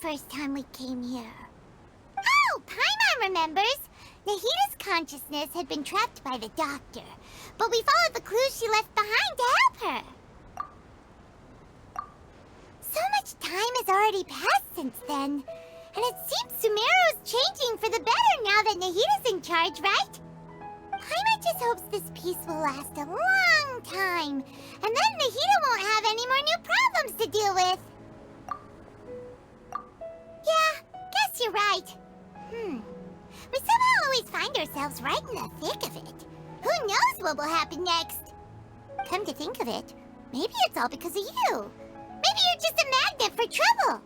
first time we came here. Oh, Paimon remembers! Nahita's consciousness had been trapped by the doctor, but we followed the clues she left behind to help her. So much time has already passed since then, and it seems Sumeru's changing for the better now that Nahita's in charge, right? Paimon just hopes this peace will last a long time, and then Nahita won't have any more new problems to deal with. Yeah, guess you're right. We somehow always find ourselves right in the thick of it. Who knows what will happen next? Come to think of it, maybe it's all because of you. Maybe you're just a magnet for trouble.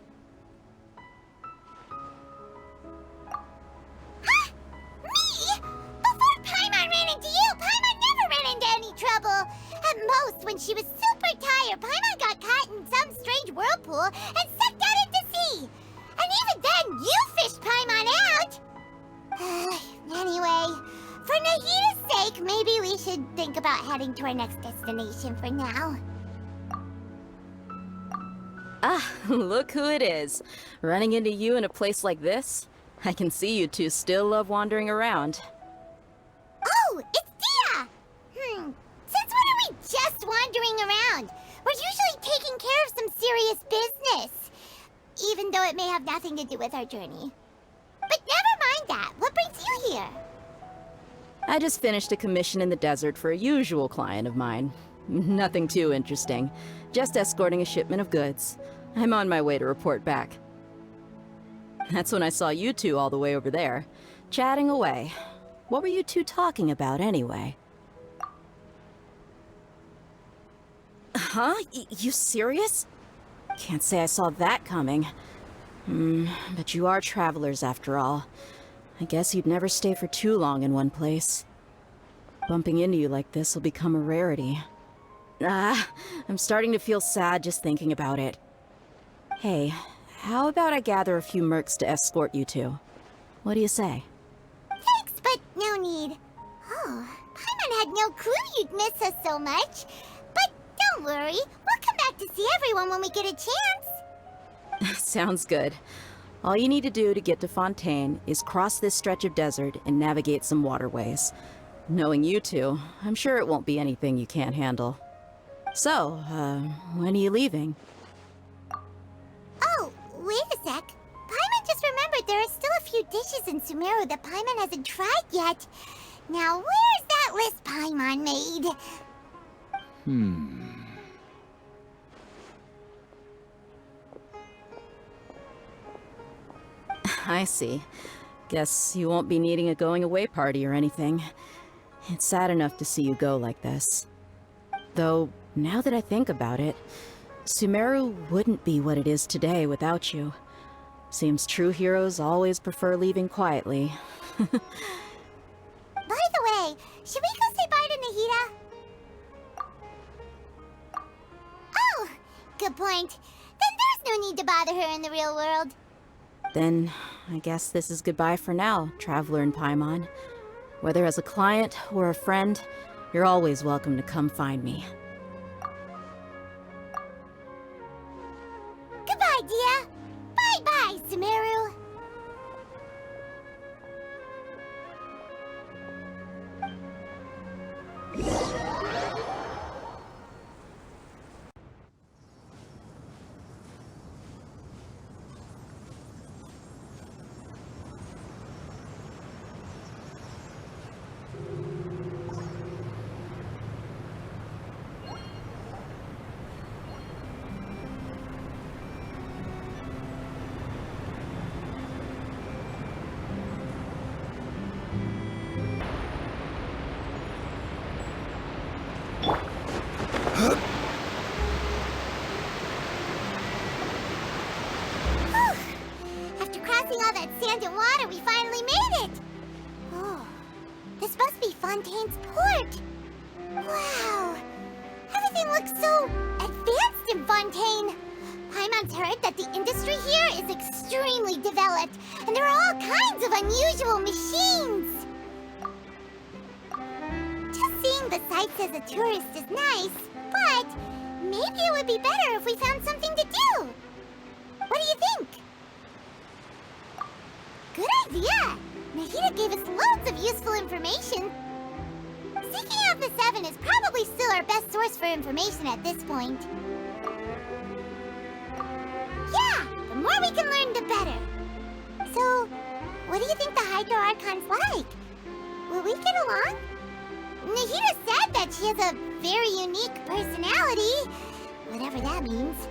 Huh? Me? Before Paimon ran into you, Paimon never ran into any trouble. At most, when she was super tired, Paimon got caught in some strange whirlpool and sucked out into sea. And even then, you fished Paimon out! Anyway, for Nahita's sake, maybe we should think about heading to our next destination for now. Ah, look who it is. Running into you in a place like this? I can see you two still love wandering around. Oh, it's Dia! Since when are we just wandering around? We're usually taking care of some serious business. Even though it may have nothing to do with our journey. But never mind that. What brings you here? I just finished a commission in the desert for a usual client of mine. Nothing too interesting. Just escorting a shipment of goods. I'm on my way to report back. That's when I saw you two all the way over there, chatting away. What were you two talking about anyway? Huh? You serious? Can't say I saw that coming. But you are travelers after all. I guess you'd never stay for too long in one place. Bumping into you like this will become a rarity. I'm starting to feel sad just thinking about it. Hey, how about I gather a few mercs to escort you two? What do you say? Thanks, but no need. Oh, Paimon had no clue you'd miss us so much. But don't worry, we'll come back to see everyone when we get a chance. Sounds good. All you need to do to get to Fontaine is cross this stretch of desert and navigate some waterways. Knowing you two, I'm sure it won't be anything you can't handle. So, when are you leaving? Oh, wait a sec. Paimon just remembered there are still a few dishes in Sumeru that Paimon hasn't tried yet. Now, where's that list Paimon made? I see. Guess you won't be needing a going-away party or anything. It's sad enough to see you go like this. Though, now that I think about it, Sumeru wouldn't be what it is today without you. Seems true heroes always prefer leaving quietly. By the way, should we go say bye to Nahita? Oh, good point. Then there's no need to bother her in the real world. Then, I guess this is goodbye for now, Traveler in Paimon. Whether as a client or a friend, you're always welcome to come find me. Goodbye, Dia. Bye-bye, Sumeru. After crossing all that sand and water, we finally made it! Oh, this must be Fontaine's port! Wow! Everything looks so advanced in Fontaine! Paimon's heard that the industry here is extremely developed, and there are all kinds of unusual machines! Just seeing the sights as a tourist is nice, but maybe it would be better if we found something to do! What do you think? idea! Nahida gave us loads of useful information. Seeking out the Seven is probably still our best source for information at this point. Yeah, the more we can learn, the better. So, what do you think the Hydro Archon's like? Will we get along? Nahida said that she has a very unique personality, whatever that means.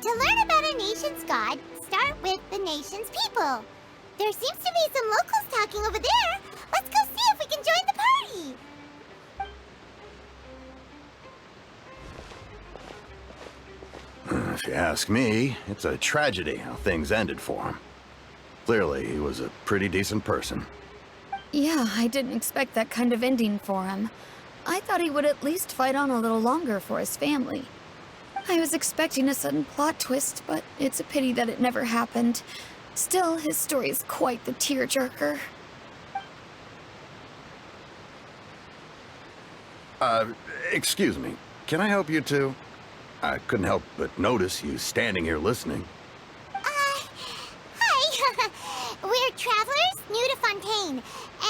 To learn about a nation's god, start with the nation's people. There seems to be some locals talking over there. Let's go see if we can join the party. If you ask me, it's a tragedy how things ended for him. Clearly, he was a pretty decent person. Yeah, I didn't expect that kind of ending for him. I thought he would at least fight on a little longer for his family. I was expecting a sudden plot twist, but it's a pity that it never happened. Still, his story is quite the tearjerker. Excuse me. Can I help you two? I couldn't help but notice you standing here listening. Hi. We're travelers new to Fontaine,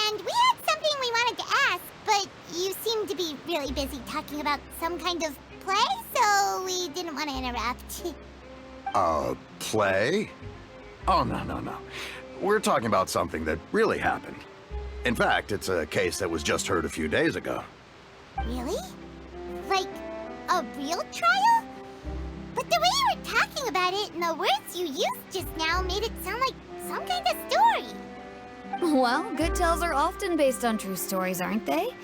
and we had something we wanted to ask, but you seemed to be really busy talking about some kind of play, so we didn't want to interrupt. Play? Oh, no. We're talking about something that really happened. In fact, it's a case that was just heard a few days ago. Really? Like, a real trial? But the way you were talking about it and the words you used just now made it sound like some kind of story. Well, good tales are often based on true stories, aren't they?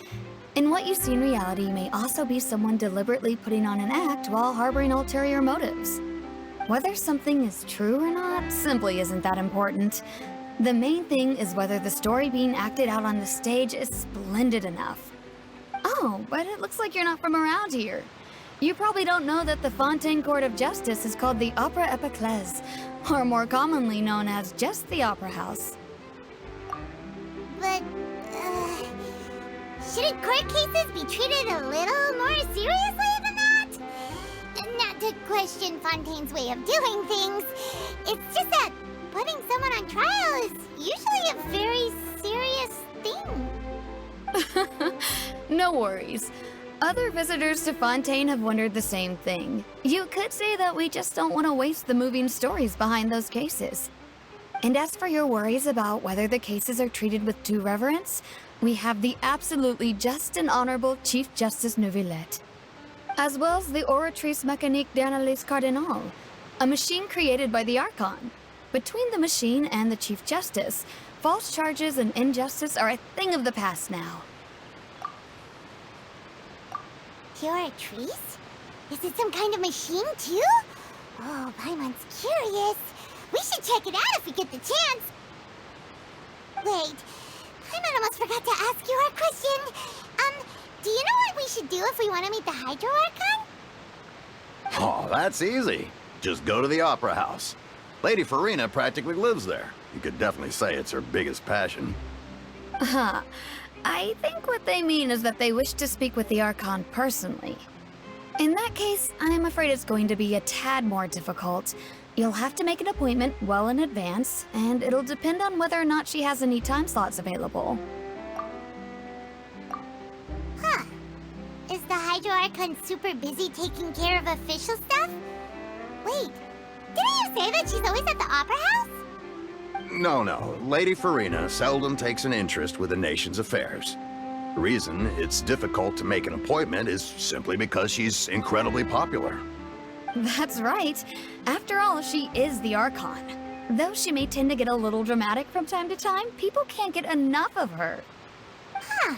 And what you see in reality may also be someone deliberately putting on an act while harboring ulterior motives. Whether something is true or not simply isn't that important. The main thing is whether the story being acted out on the stage is splendid enough. Oh, but it looks like you're not from around here. You probably don't know that the Fontaine Court of Justice is called the Opera Epiclese, or more commonly known as just the Opera House. But, shouldn't court cases be treated a little more seriously than that? Not to question Fontaine's way of doing things. It's just that putting someone on trial is usually a very serious thing. No worries. Other visitors to Fontaine have wondered the same thing. You could say that we just don't want to waste the moving stories behind those cases. And as for your worries about whether the cases are treated with due reverence, we have the absolutely just and honorable Chief Justice Neuvillette, as well as the Oratrice Mécanique d'Analyse Cardinal, a machine created by the Archon. Between the machine and the Chief Justice, false charges and injustice are a thing of the past now. Oratrice? Is it some kind of machine, too? Oh, Paimon's curious. We should check it out if we get the chance. Wait, Paimon almost forgot to ask you our question. Do you know what we should do if we want to meet the Hydro Archon? Oh, that's easy. Just go to the Opera House. Lady Farina practically lives there. You could definitely say it's her biggest passion. Huh. I think what they mean is that they wish to speak with the Archon personally. In that case, I'm afraid it's going to be a tad more difficult. You'll have to make an appointment well in advance, and it'll depend on whether or not she has any time slots available. Huh. Is the Hydro Archon super busy taking care of official stuff? Wait, didn't you say that she's always at the Opera House? No. Lady Farina seldom takes an interest with the nation's affairs. The reason it's difficult to make an appointment is simply because she's incredibly popular. That's right. After all, she is the Archon. Though she may tend to get a little dramatic from time to time, people can't get enough of her. Huh.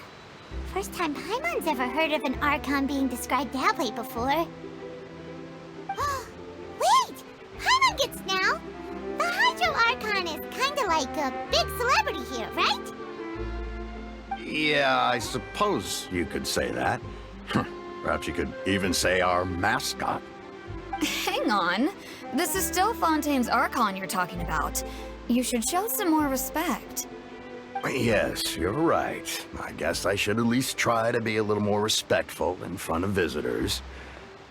First time Paimon's ever heard of an Archon being described that way before. Wait! Paimon gets now! The Hydro Archon is kinda like a big celebrity here, right? Yeah, I suppose you could say that. Perhaps you could even say our mascot. Hang on. This is still Fontaine's Archon you're talking about. You should show some more respect. Yes, you're right. I guess I should at least try to be a little more respectful in front of visitors.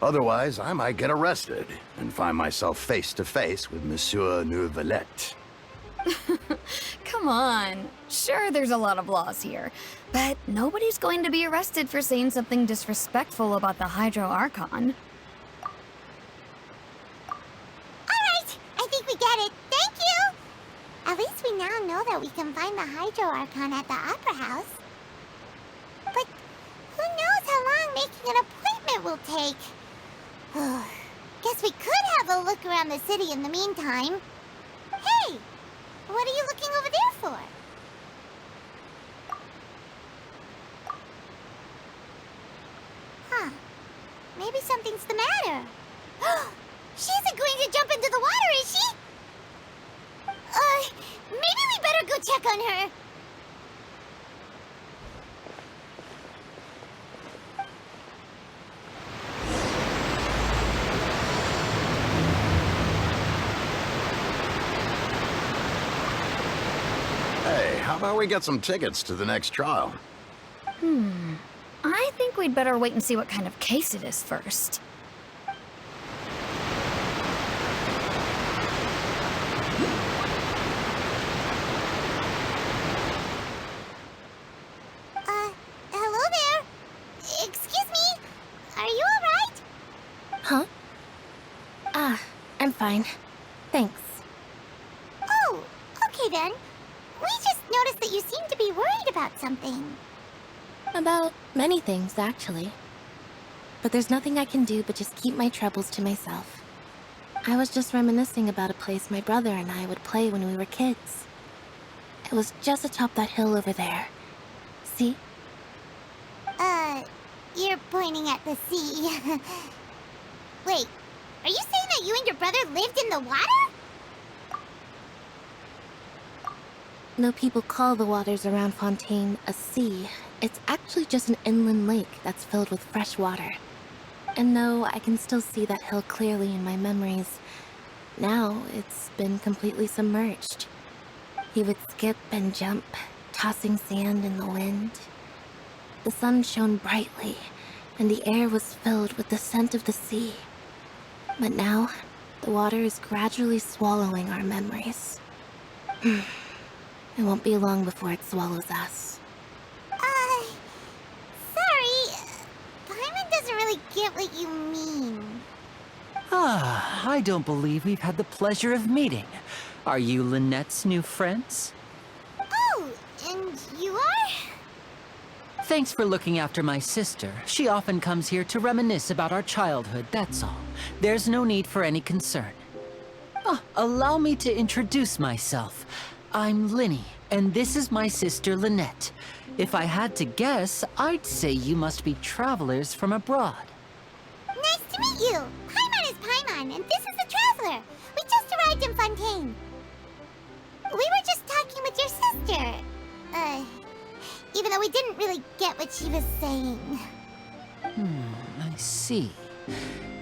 Otherwise, I might get arrested and find myself face to face with Monsieur Neuvillette. Come on. Sure, there's a lot of laws here, but nobody's going to be arrested for saying something disrespectful about the Hydro Archon. Alright, I think we get it. Thank you! At least we now know that we can find the Hydro Archon at the Opera House. But who knows how long making an appointment will take? Guess we could have a look around the city in the meantime. Hey! What are you looking over there for? Huh. Maybe something's the matter. She isn't going to jump into the water, is she? Maybe we better go check on her. Hey, how about we get some tickets to the next trial? I think we'd better wait and see what kind of case it is first. Hello there. Excuse me. Are you alright? Huh? I'm fine. Thanks. Oh, okay then. We just noticed that you seem to be worried about something. About many things, actually. But there's nothing I can do but just keep my troubles to myself. I was just reminiscing about a place my brother and I would play when we were kids. It was just atop that hill over there. See? You're pointing at the sea. Wait, are you saying that you and your brother lived in the water? No people call the waters around Fontaine a sea. It's actually just an inland lake that's filled with fresh water. And no, I can still see that hill clearly in my memories. Now, it's been completely submerged. He would skip and jump, tossing sand in the wind. The sun shone brightly, and the air was filled with the scent of the sea. But now, the water is gradually swallowing our memories. It won't be long before it swallows us. Sorry. Paimon doesn't really get what you mean. I don't believe we've had the pleasure of meeting. Are you Lynette's new friends? Oh, and you are? Thanks for looking after my sister. She often comes here to reminisce about our childhood, that's all. There's no need for any concern. Allow me to introduce myself. I'm Linny, and this is my sister Lynette. If I had to guess, I'd say you must be travelers from abroad. Nice to meet you. Paimon is Paimon, and this is the Traveler. We just arrived in Fontaine. We were just talking with your sister. Even though we didn't really get what she was saying. I see.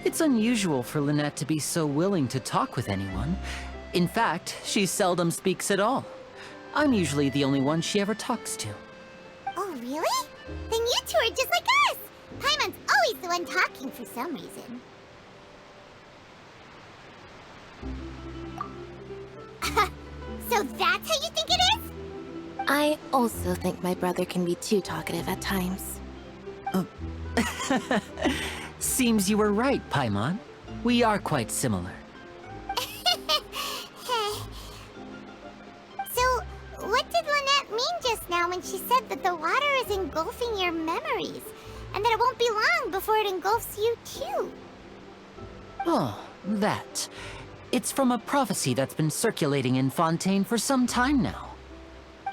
It's unusual for Lynette to be so willing to talk with anyone. In fact, she seldom speaks at all. I'm usually the only one she ever talks to. Oh, really? Then you two are just like us! Paimon's always the one talking for some reason. So that's how you think it is? I also think my brother can be too talkative at times. Seems you were right, Paimon. We are quite similar. So, what did Lynette mean just now when she said that the water is engulfing your memories? And that it won't be long before it engulfs you too? Oh, that. It's from a prophecy that's been circulating in Fontaine for some time now.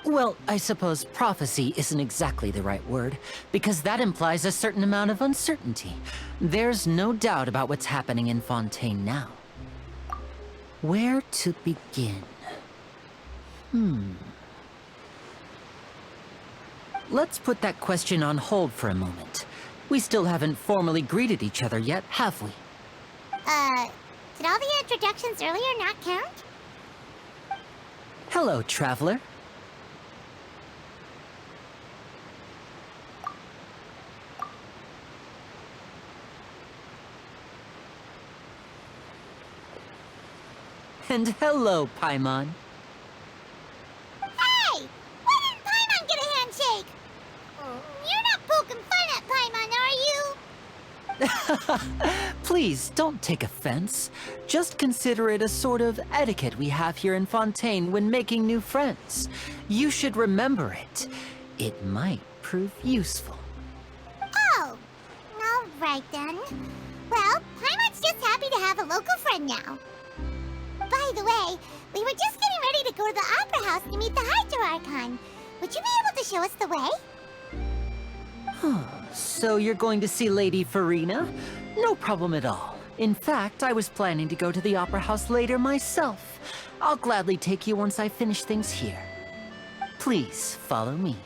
Well, I suppose prophecy isn't exactly the right word, because that implies a certain amount of uncertainty. There's no doubt about what's happening in Fontaine now. Where to begin? Let's put that question on hold for a moment. We still haven't formally greeted each other yet, have we? Did all the introductions earlier not count? Hello, Traveler. And hello, Paimon. Please, don't take offense. Just consider it a sort of etiquette we have here in Fontaine when making new friends. You should remember it. It might prove useful. Oh, all right then. Well, Paimon's just happy to have a local friend now. By the way, we were just getting ready to go to the Opera House to meet the Hydro-Archon. Would you be able to show us the way? So you're going to see Lady Farina? No problem at all. In fact, I was planning to go to the Opera House later myself. I'll gladly take you once I finish things here. Please, follow me.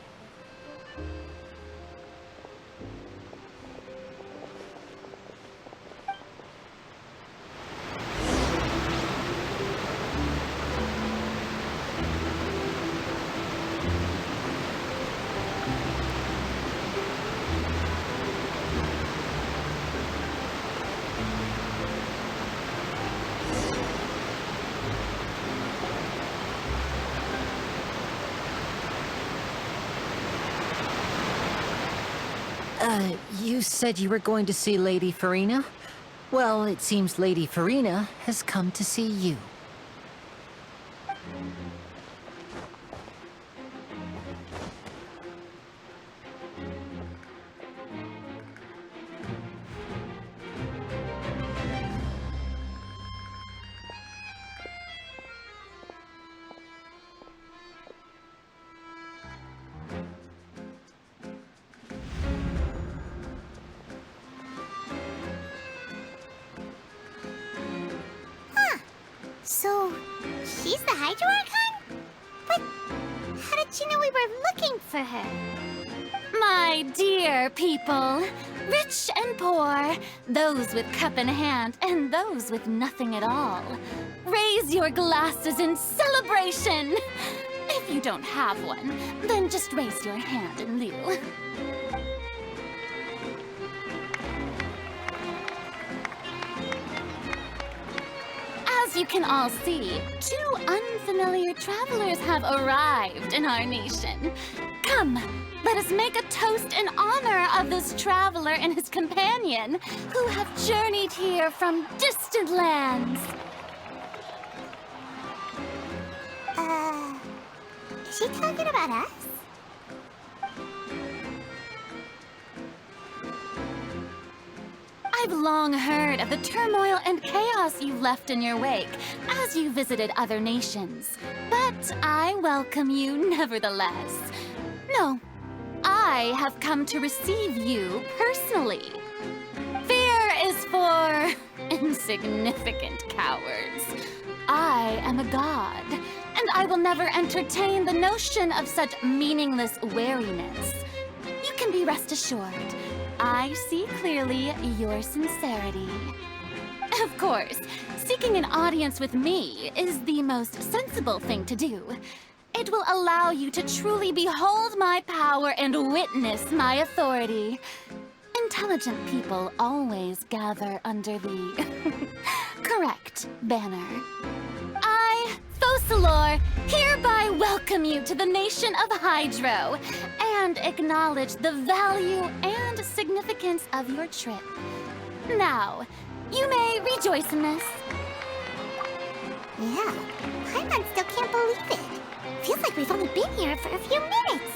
You said you were going to see Lady Farina? Well, it seems Lady Farina has come to see you. So, she's the Hydro-Archon? But how did she know we were looking for her? My dear people, rich and poor, those with cup in hand and those with nothing at all, raise your glasses in celebration! If you don't have one, then just raise your hand in lieu. As you can all see, two unfamiliar travelers have arrived in our nation. Come, let us make a toast in honor of this traveler and his companion, who have journeyed here from distant lands. Is she talking about us? I've long heard of the turmoil and chaos you left in your wake as you visited other nations. But I welcome you nevertheless. No, I have come to receive you personally. Fear is for insignificant cowards. I am a god, and I will never entertain the notion of such meaningless wariness. You can be rest assured. I see clearly your sincerity. Of course, seeking an audience with me is the most sensible thing to do. It will allow you to truly behold my power and witness my authority. Intelligent people always gather under the correct banner. I, Focalor, hereby welcome you to the nation of Hydro and acknowledge the value and significance of your trip. Now, you may rejoice in this. Yeah, Paimon still can't believe it. Feels like we've only been here for a few minutes.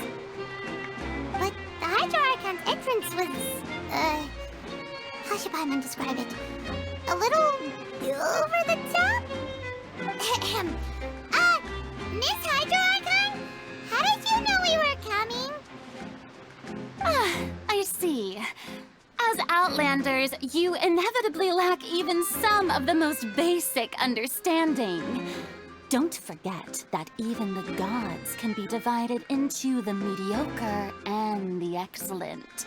But the Hydro-Archon's entrance was, how should Paimon describe it? A little over the top? Miss Hydro-Archon? How did you know we were coming? I see. As Outlanders, you inevitably lack even some of the most basic understanding. Don't forget that even the gods can be divided into the mediocre and the excellent.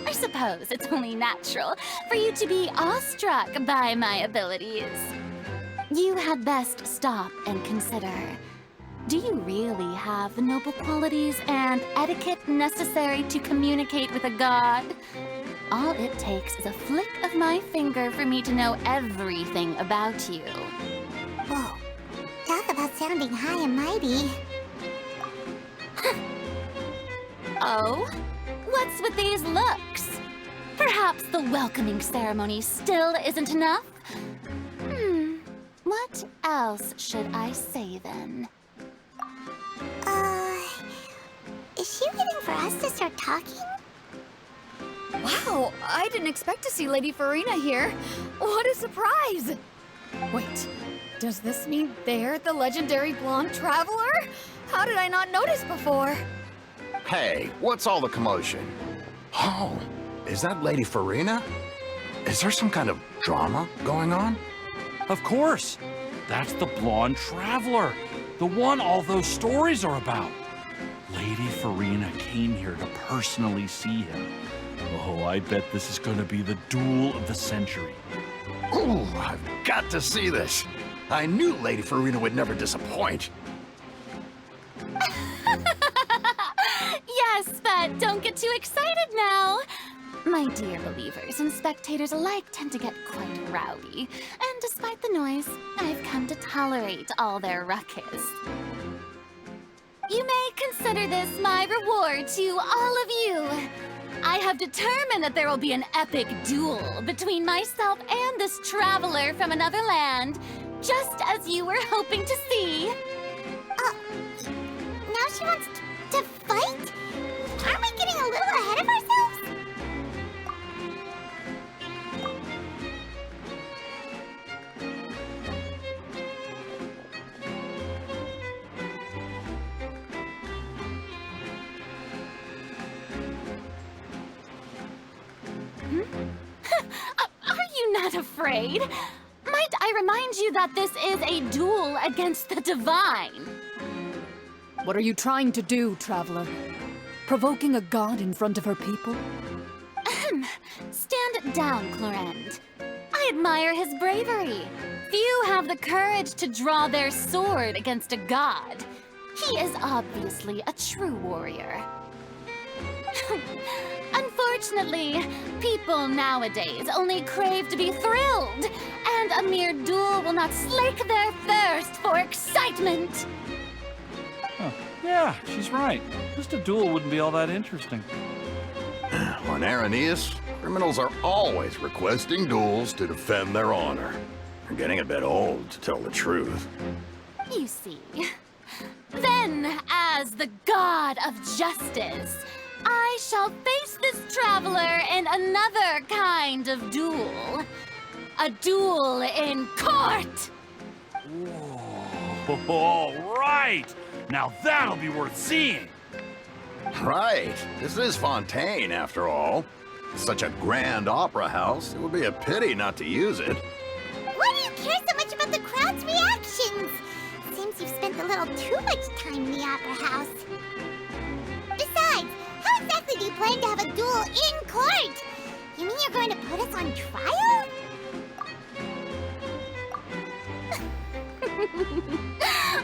I suppose it's only natural for you to be awestruck by my abilities. You had best stop and consider. Do you really have the noble qualities and etiquette necessary to communicate with a god? All it takes is a flick of my finger for me to know everything about you. Whoa, talk about sounding high and mighty. Oh? What's with these looks? Perhaps the welcoming ceremony still isn't enough? What else should I say then? Is she waiting for us to start talking? Wow, I didn't expect to see Lady Farina here. What a surprise! Wait, does this mean they're the legendary blonde traveler? How did I not notice before? Hey, what's all the commotion? Oh, is that Lady Farina? Is there some kind of drama going on? Of course. That's the blonde traveler. The one all those stories are about. Lady Farina came here to personally see him. Oh, I bet this is going to be the duel of the century. Ooh, I've got to see this. I knew Lady Farina would never disappoint. Yes, but don't get too excited now. My dear believers and spectators alike tend to get quite rowdy, and despite the noise, I've come to tolerate all their ruckus. You may consider this my reward to all of you. I have determined that there will be an epic duel between myself and this traveler from another land, just as you were hoping to see. Now she wants to fight? Aren't we getting a little ahead of ourselves? Are you not afraid? Might I remind you that this is a duel against the divine? What are you trying to do, traveler? Provoking a god in front of her people? Stand down, Clorend. I admire his bravery. Few have the courage to draw their sword against a god. He is obviously a true warrior. Unfortunately, people nowadays only crave to be thrilled, and a mere duel will not slake their thirst for excitement. Huh. Yeah, she's right. Just a duel wouldn't be all that interesting. On Araneus, criminals are always requesting duels to defend their honor. They're getting a bit old, to tell the truth. You see. Then, as the god of justice, I shall face this traveler in another kind of duel. A duel in court! Whoa, all right! Now that'll be worth seeing! Right. This is Fontaine, after all. Such a grand opera house, it would be a pity not to use it. Why do you care so much about the crowd's reactions? Seems you've spent a little too much time in the opera house. Besides, how exactly do you plan to have a duel in court? You mean you're going to put us on trial?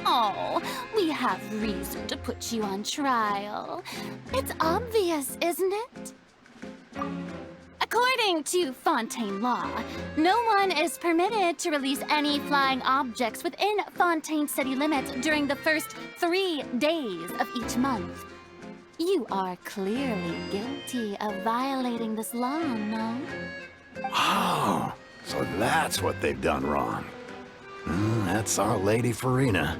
Oh, we have reason to put you on trial. It's obvious, isn't it? According to Fontaine law, no one is permitted to release any flying objects within Fontaine city limits during the first 3 days of each month. You are clearly guilty of violating this law, no? Oh, so that's what they've done wrong. That's our Lady Farina.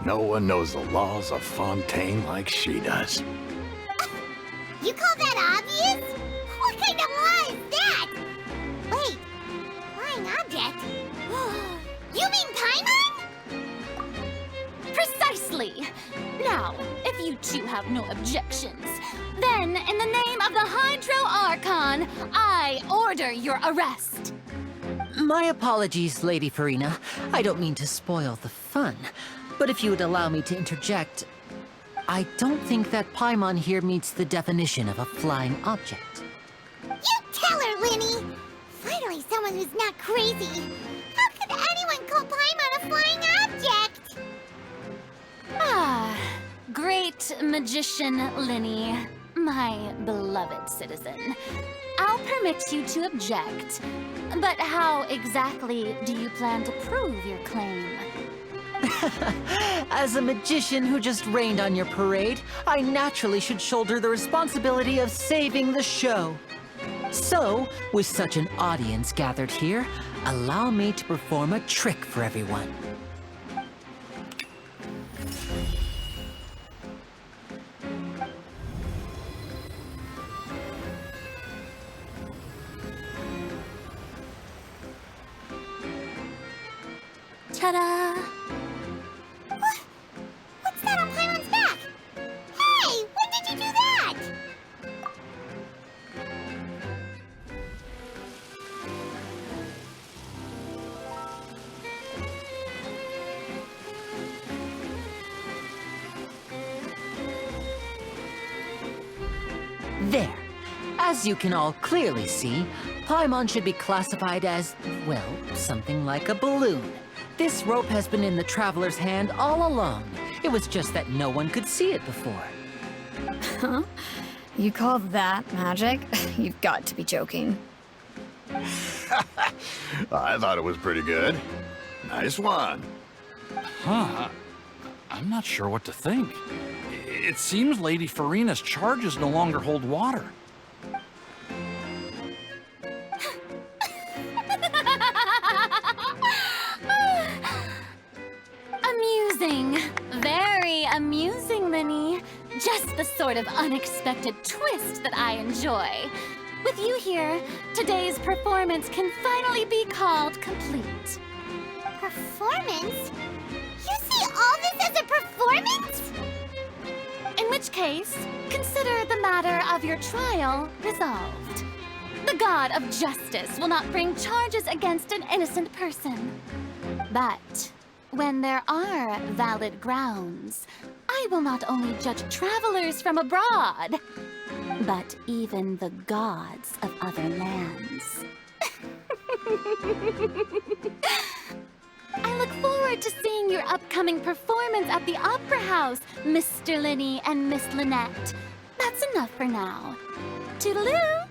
No one knows the laws of Fontaine like she does. You call that obvious? What kind of law is that? Wait, flying object? You mean Paimon? Precisely! Now, if you two have no objections, then in the name of the Hydro Archon, I order your arrest. My apologies, Lady Farina. I don't mean to spoil the fun. But if you would allow me to interject, I don't think that Paimon here meets the definition of a flying object. You tell her, Linny! Finally someone who's not crazy. How could anyone call Paimon a flying object? Ah, great magician Linny, my beloved citizen. I'll permit you to object, but how exactly do you plan to prove your claim? As a magician who just rained on your parade, I naturally should shoulder the responsibility of saving the show. So, with such an audience gathered here, allow me to perform a trick for everyone. Ta-da! What's that on Paimon's back? Hey, when did you do that? There. As you can all clearly see, Paimon should be classified as, well, something like a balloon. This rope has been in the Traveler's hand all along. It was just that no one could see it before. Huh? You call that magic? You've got to be joking. I thought it was pretty good. Nice one. Huh. I'm not sure what to think. It seems Lady Farina's charges no longer hold water. Amusing. Very amusing, Linny. Just the sort of unexpected twist that I enjoy. With you here, today's performance can finally be called complete. Performance? You see all this as a performance? In which case, consider the matter of your trial resolved. The god of justice will not bring charges against an innocent person. But when there are valid grounds, I will not only judge travelers from abroad, but even the gods of other lands. I look forward to seeing your upcoming performance at the Opera House, Mr. Linny and Miss Lynette. That's enough for now. Toodaloo!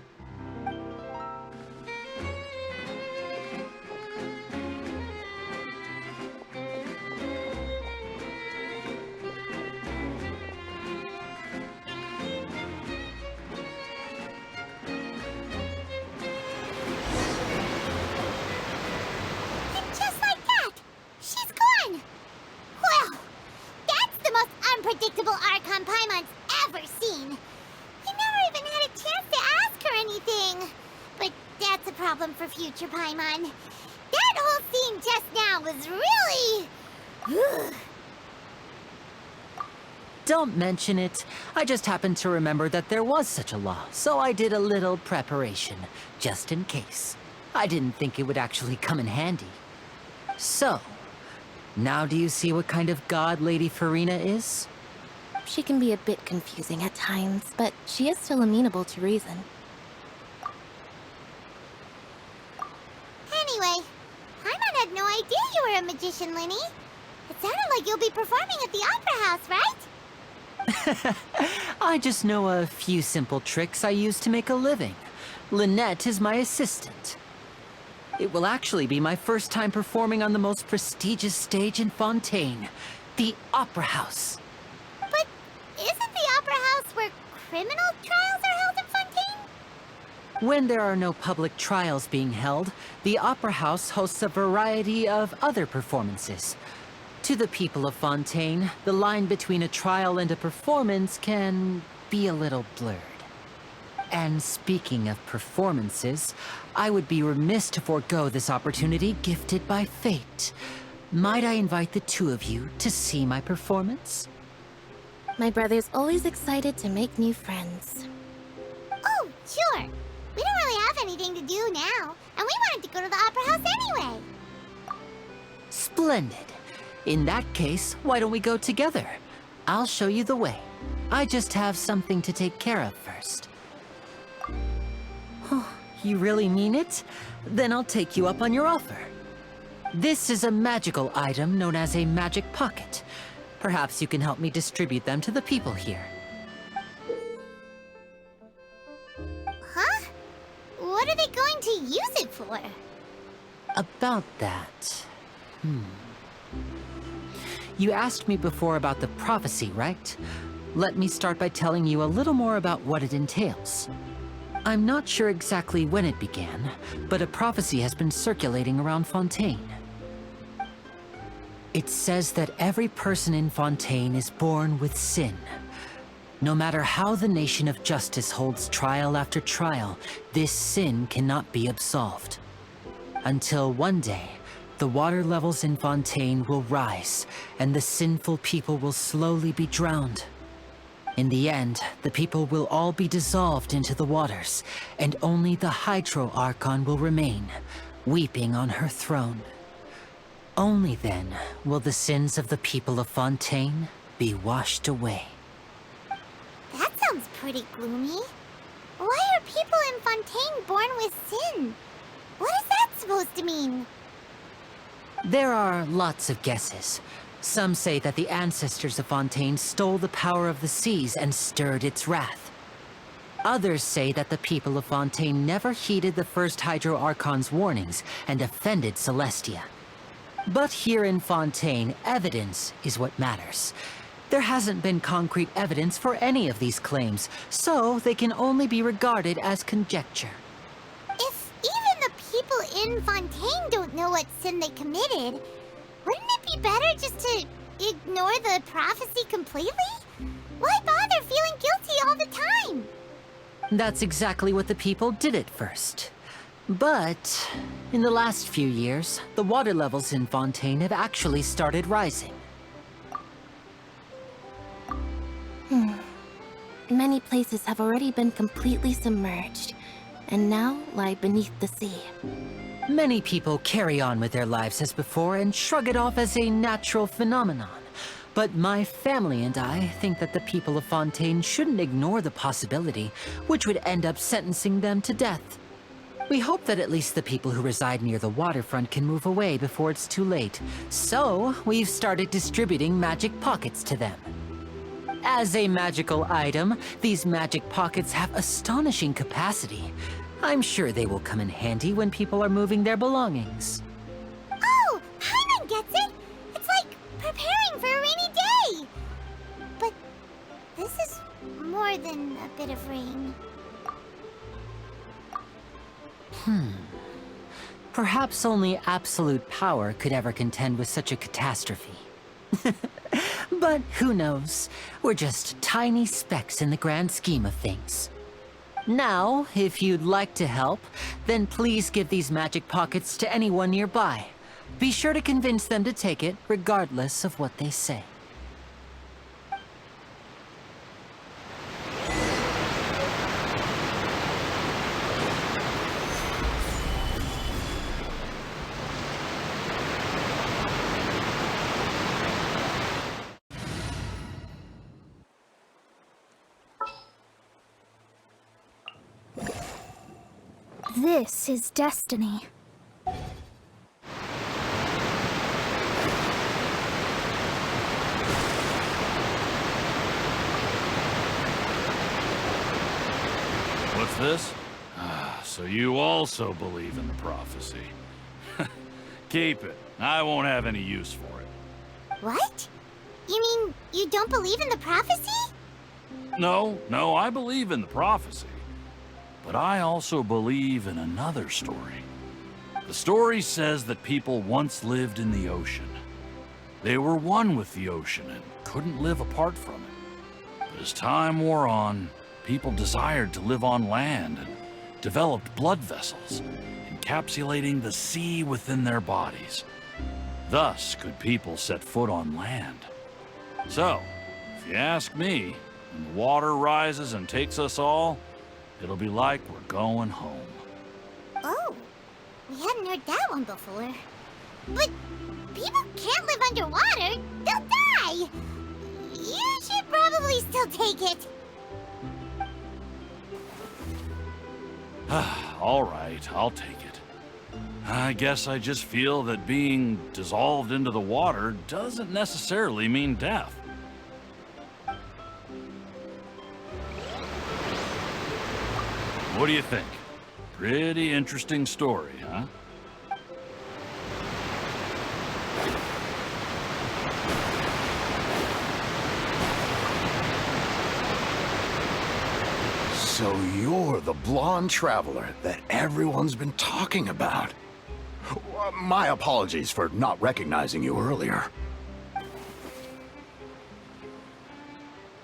Unpredictable Archon Paimon's ever seen. We never even had a chance to ask her anything. But that's a problem for future Paimon. That whole scene just now was really... Don't mention it. I just happened to remember that there was such a law, so I did a little preparation, just in case. I didn't think it would actually come in handy. So, now do you see what kind of god Lady Farina is? She can be a bit confusing at times, but she is still amenable to reason. Anyway, Paimon had no idea you were a magician, Linny. It sounded like you'll be performing at the Opera House, right? I just know a few simple tricks I use to make a living. Lynette is my assistant. It will actually be my first time performing on the most prestigious stage in Fontaine, the Opera House. But isn't the Opera House where criminal trials are held in Fontaine? When there are no public trials being held, the Opera House hosts a variety of other performances. To the people of Fontaine, the line between a trial and a performance can be a little blurred. And speaking of performances, I would be remiss to forego this opportunity gifted by fate. Might I invite the two of you to see my performance? My brother's always excited to make new friends. Oh, sure. We don't really have anything to do now, and we wanted to go to the Opera House anyway. Splendid. In that case, why don't we go together? I'll show you the way. I just have something to take care of first. You really mean it? Then I'll take you up on your offer. This is a magical item known as a magic pocket. Perhaps you can help me distribute them to the people here. Huh? What are they going to use it for? About that... You asked me before about the prophecy, right? Let me start by telling you a little more about what it entails. I'm not sure exactly when it began, but a prophecy has been circulating around Fontaine. It says that every person in Fontaine is born with sin. No matter how the Nation of Justice holds trial after trial, this sin cannot be absolved. Until one day, the water levels in Fontaine will rise, and the sinful people will slowly be drowned. In the end, the people will all be dissolved into the waters, and only the Hydro Archon will remain, weeping on her throne. Only then will the sins of the people of Fontaine be washed away. That sounds pretty gloomy. Why are people in Fontaine born with sin? What is that supposed to mean? There are lots of guesses. Some say that the ancestors of Fontaine stole the power of the seas and stirred its wrath. Others say that the people of Fontaine never heeded the first Hydro Archon's warnings and offended Celestia. But here in Fontaine, evidence is what matters. There hasn't been concrete evidence for any of these claims, so they can only be regarded as conjecture. If even the people in Fontaine don't know what sin they committed, wouldn't it be better just to ignore the prophecy completely? Why bother feeling guilty all the time? That's exactly what the people did at first. But in the last few years, the water levels in Fontaine have actually started rising. Many places have already been completely submerged, and now lie beneath the sea. Many people carry on with their lives as before and shrug it off as a natural phenomenon. But my family and I think that the people of Fontaine shouldn't ignore the possibility, which would end up sentencing them to death. We hope that at least the people who reside near the waterfront can move away before it's too late. So, we've started distributing magic pockets to them. As a magical item, these magic pockets have astonishing capacity. I'm sure they will come in handy when people are moving their belongings. Oh, Paimon gets it! It's like preparing for a rainy day! But this is more than a bit of rain. Perhaps only absolute power could ever contend with such a catastrophe. But who knows? We're just tiny specks in the grand scheme of things. Now, if you'd like to help, then please give these magic pockets to anyone nearby. Be sure to convince them to take it, regardless of what they say. This is destiny. What's this? So you also believe in the prophecy. Keep it. I won't have any use for it. What? You mean you don't believe in the prophecy? No, I believe in the prophecy. But I also believe in another story. The story says that people once lived in the ocean. They were one with the ocean and couldn't live apart from it. But as time wore on, people desired to live on land and developed blood vessels, encapsulating the sea within their bodies. Thus could people set foot on land. So, if you ask me, when the water rises and takes us all, it'll be like we're going home. Oh, we hadn't heard that one before. But people can't live underwater. They'll die. You should probably still take it. All right, I'll take it. I guess I just feel that being dissolved into the water doesn't necessarily mean death. What do you think? Pretty interesting story, huh? So you're the blonde traveler that everyone's been talking about. My apologies for not recognizing you earlier.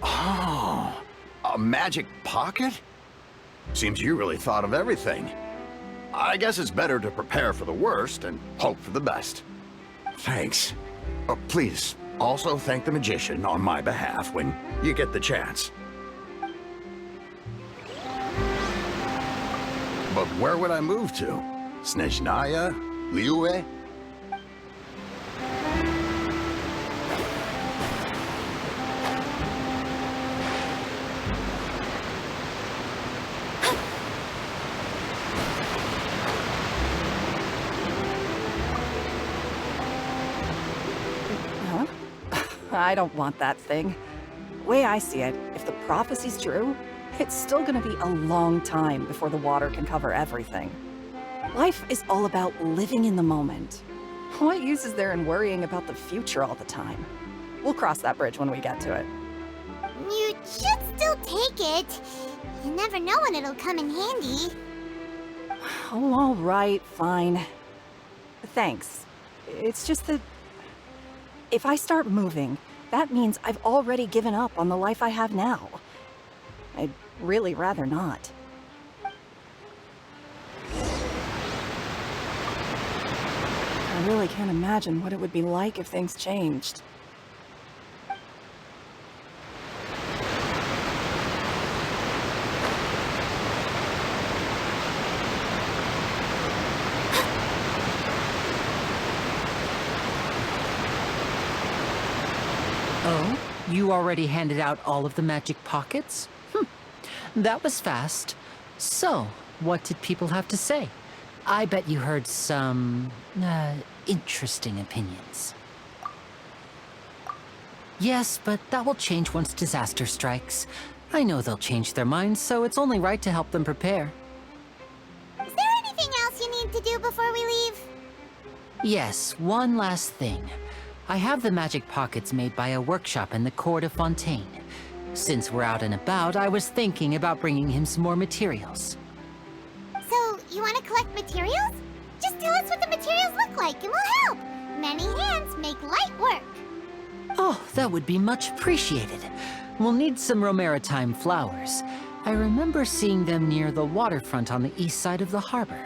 Oh, a magic pocket? Seems you really thought of everything. I guess it's better to prepare for the worst and hope for the best. Thanks. Please, also thank the magician on my behalf when you get the chance. But where would I move to? Snezhnaya? Liyue? Huh? I don't want that thing. The way I see it, if the prophecy's true, it's still gonna be a long time before the water can cover everything. Life is all about living in the moment. What use is there in worrying about the future all the time? We'll cross that bridge when we get to it. You should still take it. You never know when it'll come in handy. Oh, all right, fine. Thanks. It's just that if I start moving, that means I've already given up on the life I have now. I'd really rather not. I really can't imagine what it would be like if things changed. Oh? You already handed out all of the magic pockets? That was fast. So, what did people have to say? I bet you heard some, interesting opinions. Yes, but that will change once disaster strikes. I know they'll change their minds, so it's only right to help them prepare. Is there anything else you need to do before we leave? Yes, one last thing. I have the magic pockets made by a workshop in the court of Fontaine. Since we're out and about, I was thinking about bringing him some more materials. So, you want to collect materials? Just tell us what the materials look like and we'll help. Many hands make light work. Oh, that would be much appreciated. We'll need some romaritime flowers. I remember seeing them near the waterfront on the east side of the harbor.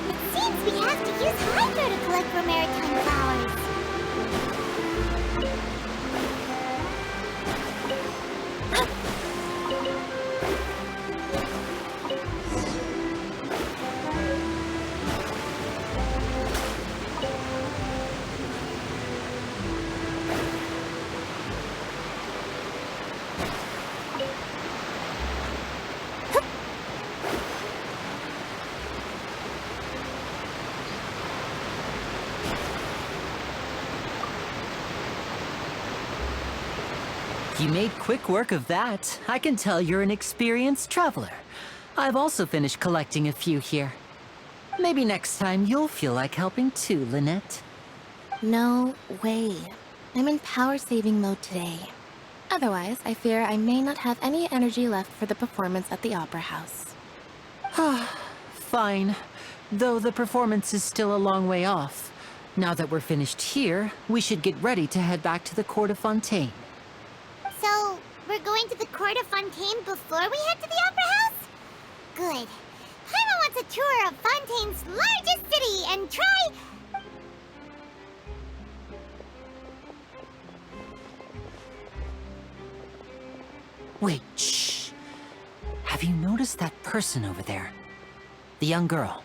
It seems we have to use Hydro to collect romaritime flowers. You made quick work of that. I can tell you're an experienced traveler. I've also finished collecting a few here. Maybe next time you'll feel like helping too, Lynette. No way. I'm in power-saving mode today. Otherwise, I fear I may not have any energy left for the performance at the Opera House. Fine. Though the performance is still a long way off. Now that we're finished here, we should get ready to head back to the Court of Fontaine. So, we're going to the Court of Fontaine before we head to the Opera House? Good. Paimon wants a tour of Fontaine's largest city and try... Wait, shh. Have you noticed that person over there? The young girl.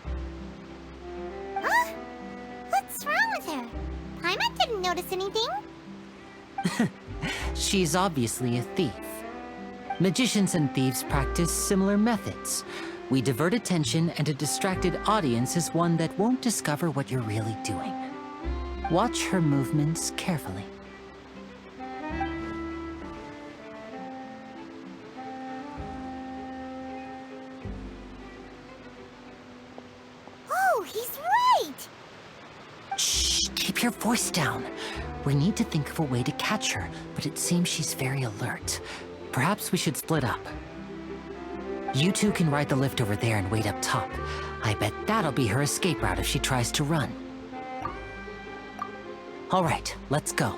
Huh? What's wrong with her? Paimon didn't notice anything. She's obviously a thief. Magicians and thieves practice similar methods. We divert attention, and a distracted audience is one that won't discover what you're really doing. Watch her movements carefully. Oh, he's right! Shh, keep keep your voice down. We need to think of a way to catch her, but it seems she's very alert. Perhaps we should split up. You two can ride the lift over there and wait up top. I bet that'll be her escape route if she tries to run. All right, let's go.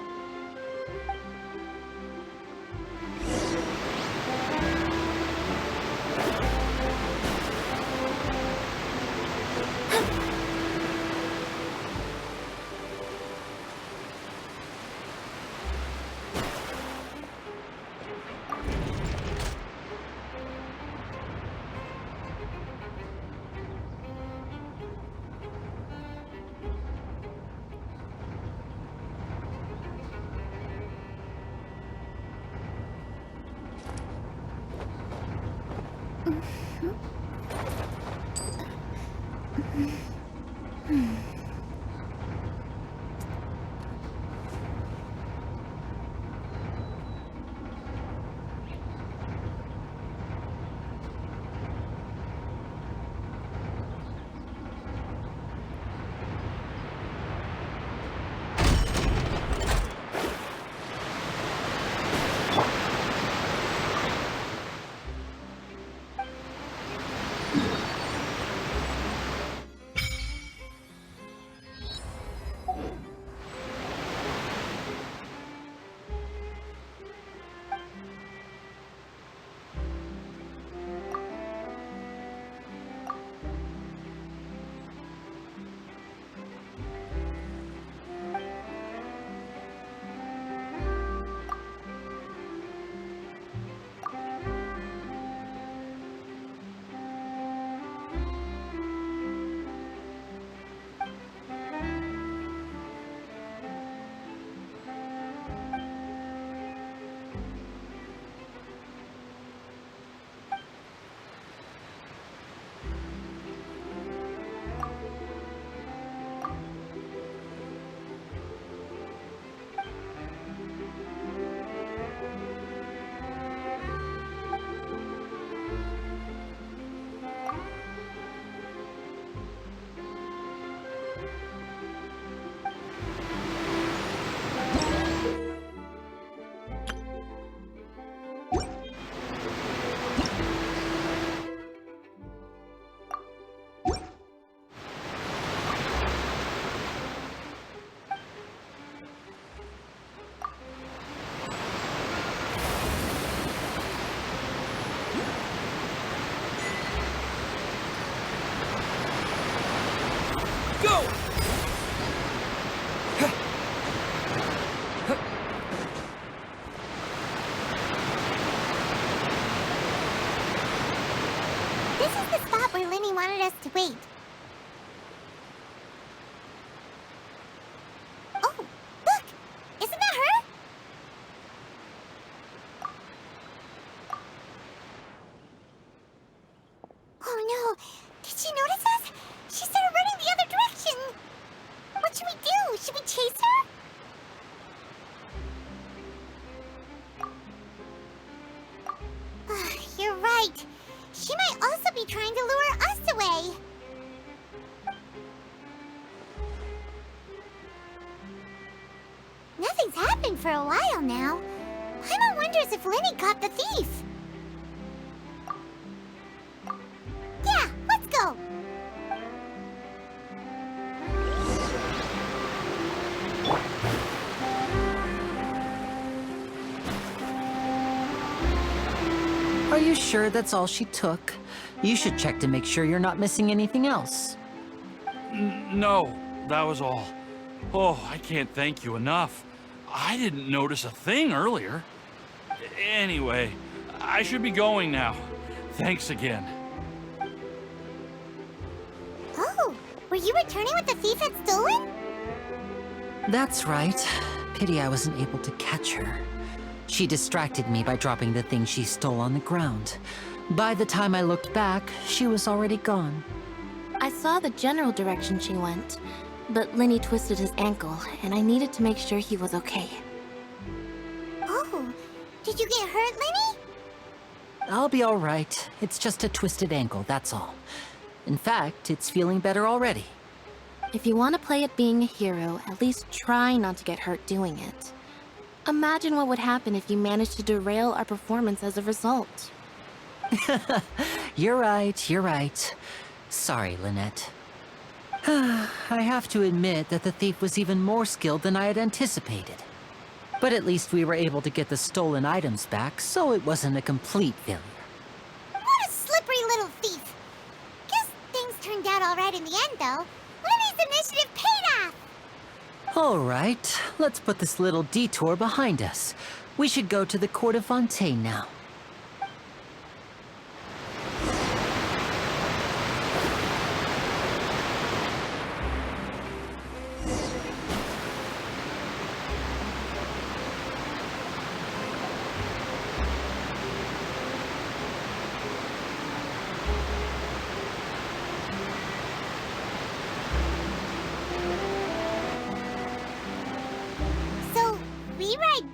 To wait. Oh, look! Isn't that her? Oh no! Did she notice us? She started running the other direction! What should we do? Should we chase her? You're right. She might also be trying to lure us away. Nothing's happened for a while now. Paimon wonders if Lenny caught the thief. Yeah, let's go. Are you sure that's all she took? You should check to make sure you're not missing anything else. No, that was all. Oh, I can't thank you enough. I didn't notice a thing earlier. Anyway, I should be going now. Thanks again. Oh, were you returning what the thief had stolen? That's right. Pity I wasn't able to catch her. She distracted me by dropping the thing she stole on the ground. By the time I looked back, she was already gone. I saw the general direction she went, but Lenny twisted his ankle, and I needed to make sure he was okay. Oh, did you get hurt, Lenny? I'll be all right. It's just a twisted ankle, that's all. In fact, it's feeling better already. If you want to play at being a hero, at least try not to get hurt doing it. Imagine what would happen if you managed to derail our performance as a result. You're right. Sorry, Lynette. I have to admit that the thief was even more skilled than I had anticipated. But at least we were able to get the stolen items back, so it wasn't a complete failure. What a slippery little thief! Guess things turned out all right in the end, though. Lily's initiative paid off! All right, let's put this little detour behind us. We should go to the court of Fontaine now.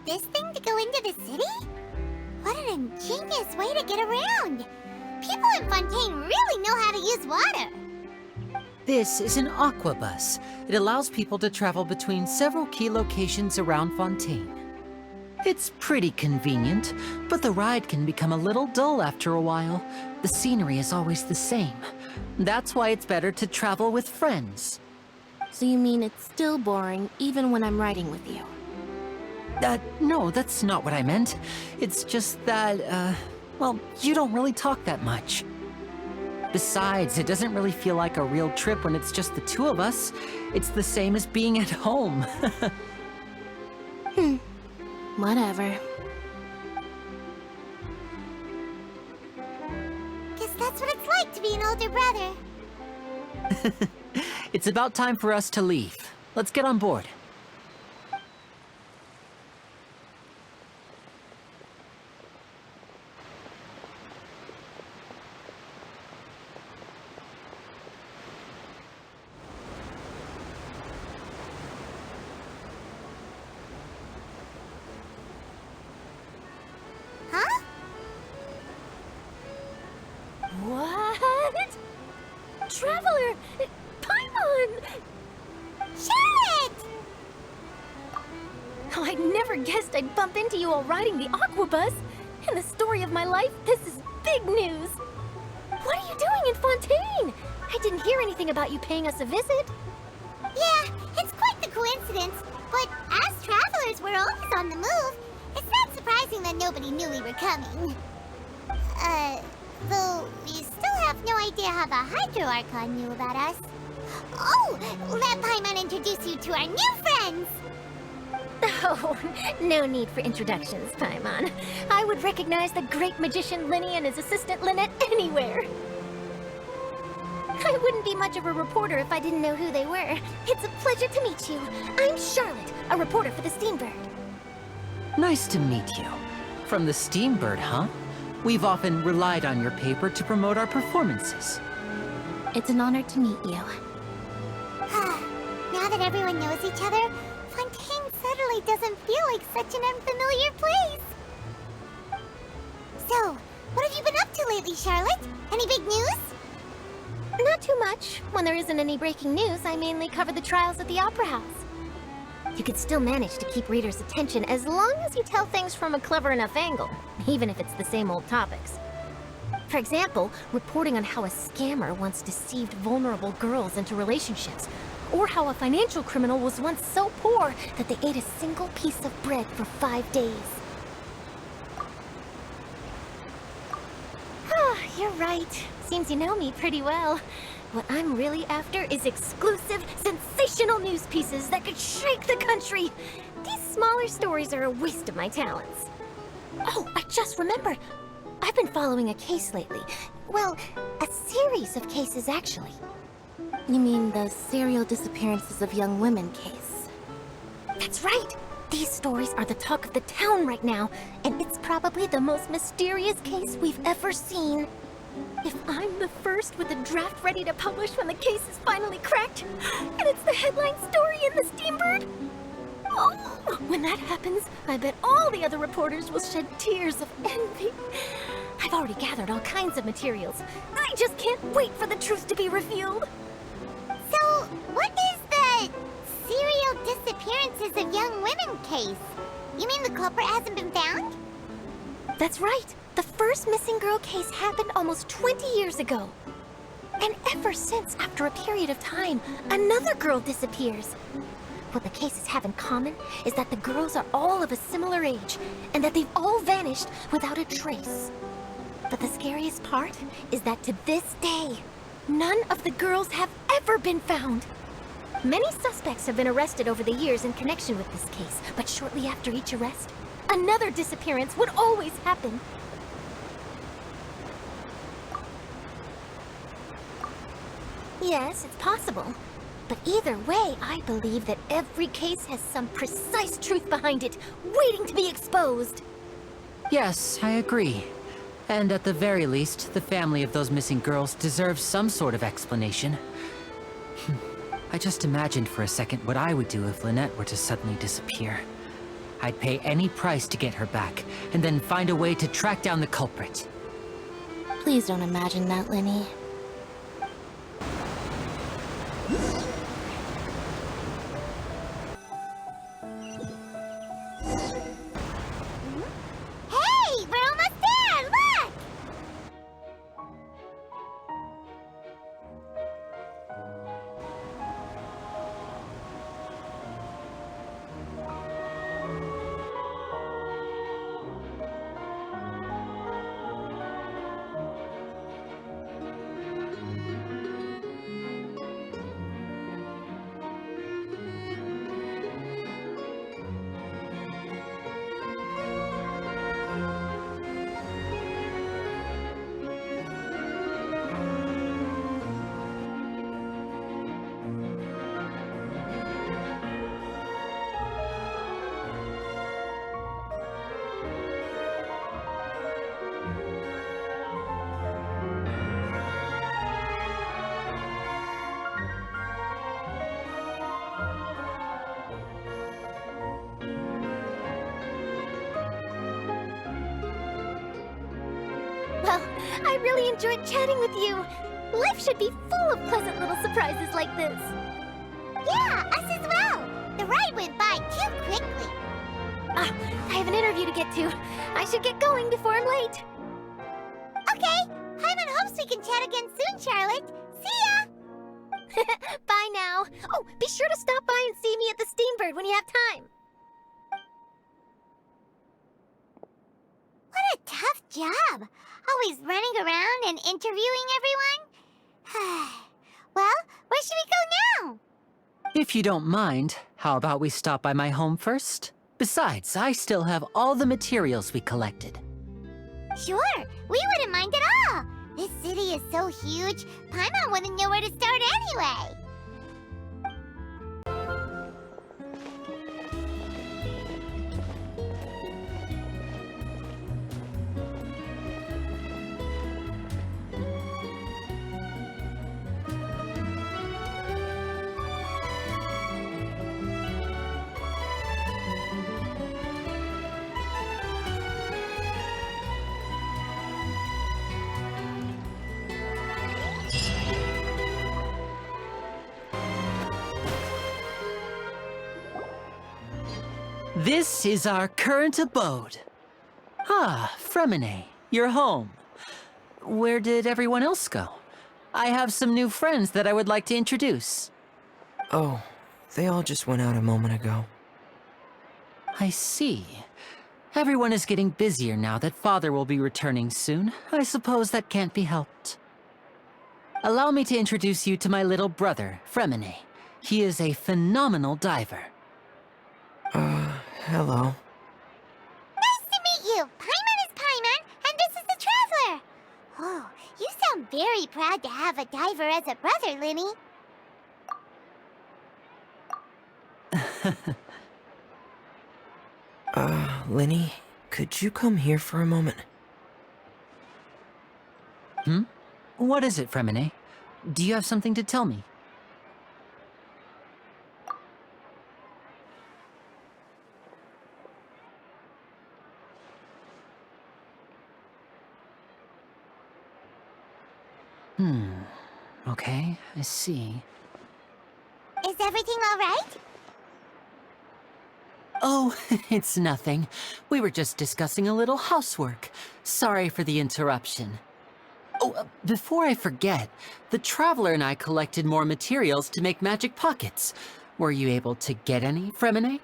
This thing to go into the city? What an ingenious way to get around! People in Fontaine really know how to use water! This is an aquabus. It allows people to travel between several key locations around Fontaine. It's pretty convenient, but the ride can become a little dull after a while. The scenery is always the same. That's why it's better to travel with friends. So you mean it's still boring even when I'm riding with you? No, that's not what I meant. It's just that, well, you don't really talk that much. Besides, it doesn't really feel like a real trip when it's just the two of us. It's the same as being at home. Whatever. Guess that's what it's like to be an older brother. It's about time for us to leave. Let's get on board. What? Traveler! Paimon! Charlotte! Oh, I never guessed I'd bump into you while riding the aquabus. In the story of my life, this is big news. What are you doing in Fontaine? I didn't hear anything about you paying us a visit. Yeah, it's quite the coincidence. But as travelers, we're always on the move. It's not surprising that nobody knew we were coming. Though we still have no idea how the Hydro Archon knew about us. Oh, let Paimon introduce you to our new friends! Oh, no need for introductions, Paimon. I would recognize the great magician Linny and his assistant Lynette anywhere. I wouldn't be much of a reporter if I didn't know who they were. It's a pleasure to meet you. I'm Charlotte, a reporter for the Steambird. Nice to meet you. From the Steambird, huh? We've often relied on your paper to promote our performances. It's an honor to meet you. Now that everyone knows each other, Fontaine suddenly doesn't feel like such an unfamiliar place. So, what have you been up to lately, Charlotte? Any big news? Not too much. When there isn't any breaking news, I mainly cover the trials at the Opera House. You could still manage to keep readers' attention as long as you tell things from a clever enough angle, even if it's the same old topics. For example, reporting on how a scammer once deceived vulnerable girls into relationships, or how a financial criminal was once so poor that they ate a single piece of bread for 5 days. You're right. Seems you know me pretty well. What I'm really after is exclusive, sensational news pieces that could shake the country. These smaller stories are a waste of my talents. Oh, I just remembered. I've been following a case lately. Well, a series of cases, actually. You mean the serial disappearances of young women case? That's right! These stories are the talk of the town right now, and it's probably the most mysterious case we've ever seen. If I'm the first with a draft ready to publish when the case is finally cracked, and it's the headline story in the Steambird, oh, when that happens, I bet all the other reporters will shed tears of envy. I've already gathered all kinds of materials. I just can't wait for the truth to be revealed. So, what is case. You mean the culprit hasn't been found? That's right. The first missing girl case happened almost 20 years ago. And ever since, after a period of time, another girl disappears. What the cases have in common is that the girls are all of a similar age, and that they've all vanished without a trace. But the scariest part is that to this day, none of the girls have ever been found. Many suspects have been arrested over the years in connection with this case, but shortly after each arrest, another disappearance would always happen. Yes, it's possible. But either way, I believe that every case has some precise truth behind it, waiting to be exposed. Yes, I agree. And at the very least, the family of those missing girls deserves some sort of explanation. I just imagined for a second what I would do if Lynette were to suddenly disappear. I'd pay any price to get her back, and then find a way to track down the culprit. Please don't imagine that, Linny. Hey, we're almost there! Look! Well, I really enjoyed chatting with you. Life should be full of pleasant little surprises like this. Yeah, us as well. The ride went by too quickly. Ah, I have an interview to get to. I should get going before I'm late. Okay, Paimon hopes we can chat again soon, Charlotte. See ya! Bye now. Oh, be sure to stop by and see me at the Steambird when you have time. What a tough job. Always running around and interviewing everyone. Well, where should we go now? If you don't mind, how about we stop by my home first? Besides, I still have all the materials we collected. Sure, we wouldn't mind at all. This city is so huge, Paimon wouldn't know where to start anyway. This is our current abode. Ah, Fremine, you're home. Where did everyone else go? I have some new friends that I would like to introduce. Oh, they all just went out a moment ago. I see. Everyone is getting busier now that Father will be returning soon. I suppose that can't be helped. Allow me to introduce you to my little brother, Fremine. He is a phenomenal diver. Hello. Nice to meet you. Paimon is Paimon, and this is the Traveler. Oh, you sound very proud to have a diver as a brother, Linny. Linny, could you come here for a moment? What is it, Fremine? Do you have something to tell me? Okay, I see. Is everything all right? Oh, it's nothing. We were just discussing a little housework. Sorry for the interruption. Oh, before I forget, the Traveler and I collected more materials to make magic pockets. Were you able to get any, Fremine?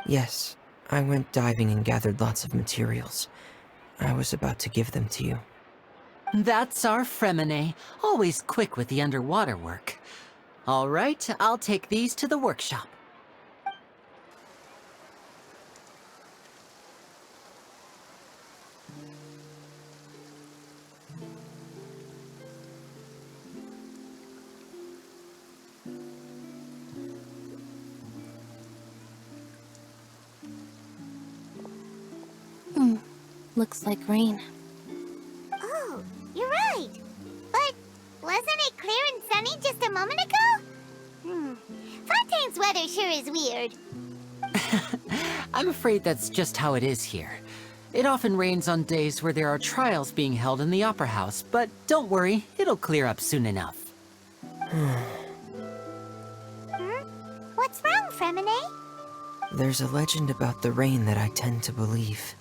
Yes, I went diving and gathered lots of materials. I was about to give them to you. That's our Fremine, always quick with the underwater work. All right, I'll take these to the workshop. Looks like rain. Oh, you're right. But wasn't it clear and sunny just a moment ago? Fontaine's weather sure is weird. I'm afraid that's just how it is here. It often rains on days where there are trials being held in the Opera House, but don't worry, it'll clear up soon enough. What's wrong, Fremine? There's a legend about the rain that I tend to believe.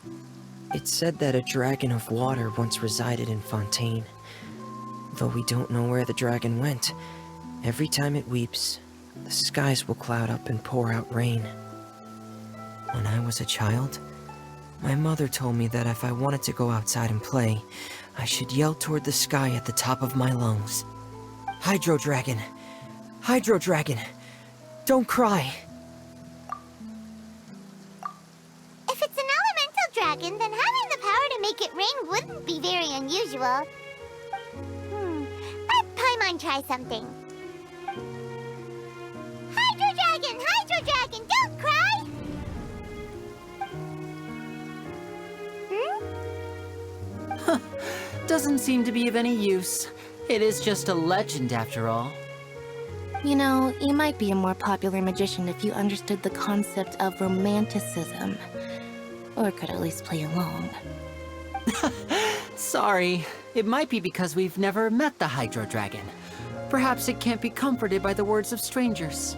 It's said that a dragon of water once resided in Fontaine. Though we don't know where the dragon went, every time it weeps, the skies will cloud up and pour out rain. When I was a child, my mother told me that if I wanted to go outside and play, I should yell toward the sky at the top of my lungs. Hydro Dragon! Hydro Dragon! Don't cry! If it's an elemental dragon, then having the power to make it rain wouldn't be very unusual. Let Paimon try something. Hydro Dragon, don't cry! Doesn't seem to be of any use. It is just a legend after all. You know, you might be a more popular magician if you understood the concept of romanticism. Or could at least play along. Sorry. It might be because we've never met the Hydro Dragon. Perhaps it can't be comforted by the words of strangers.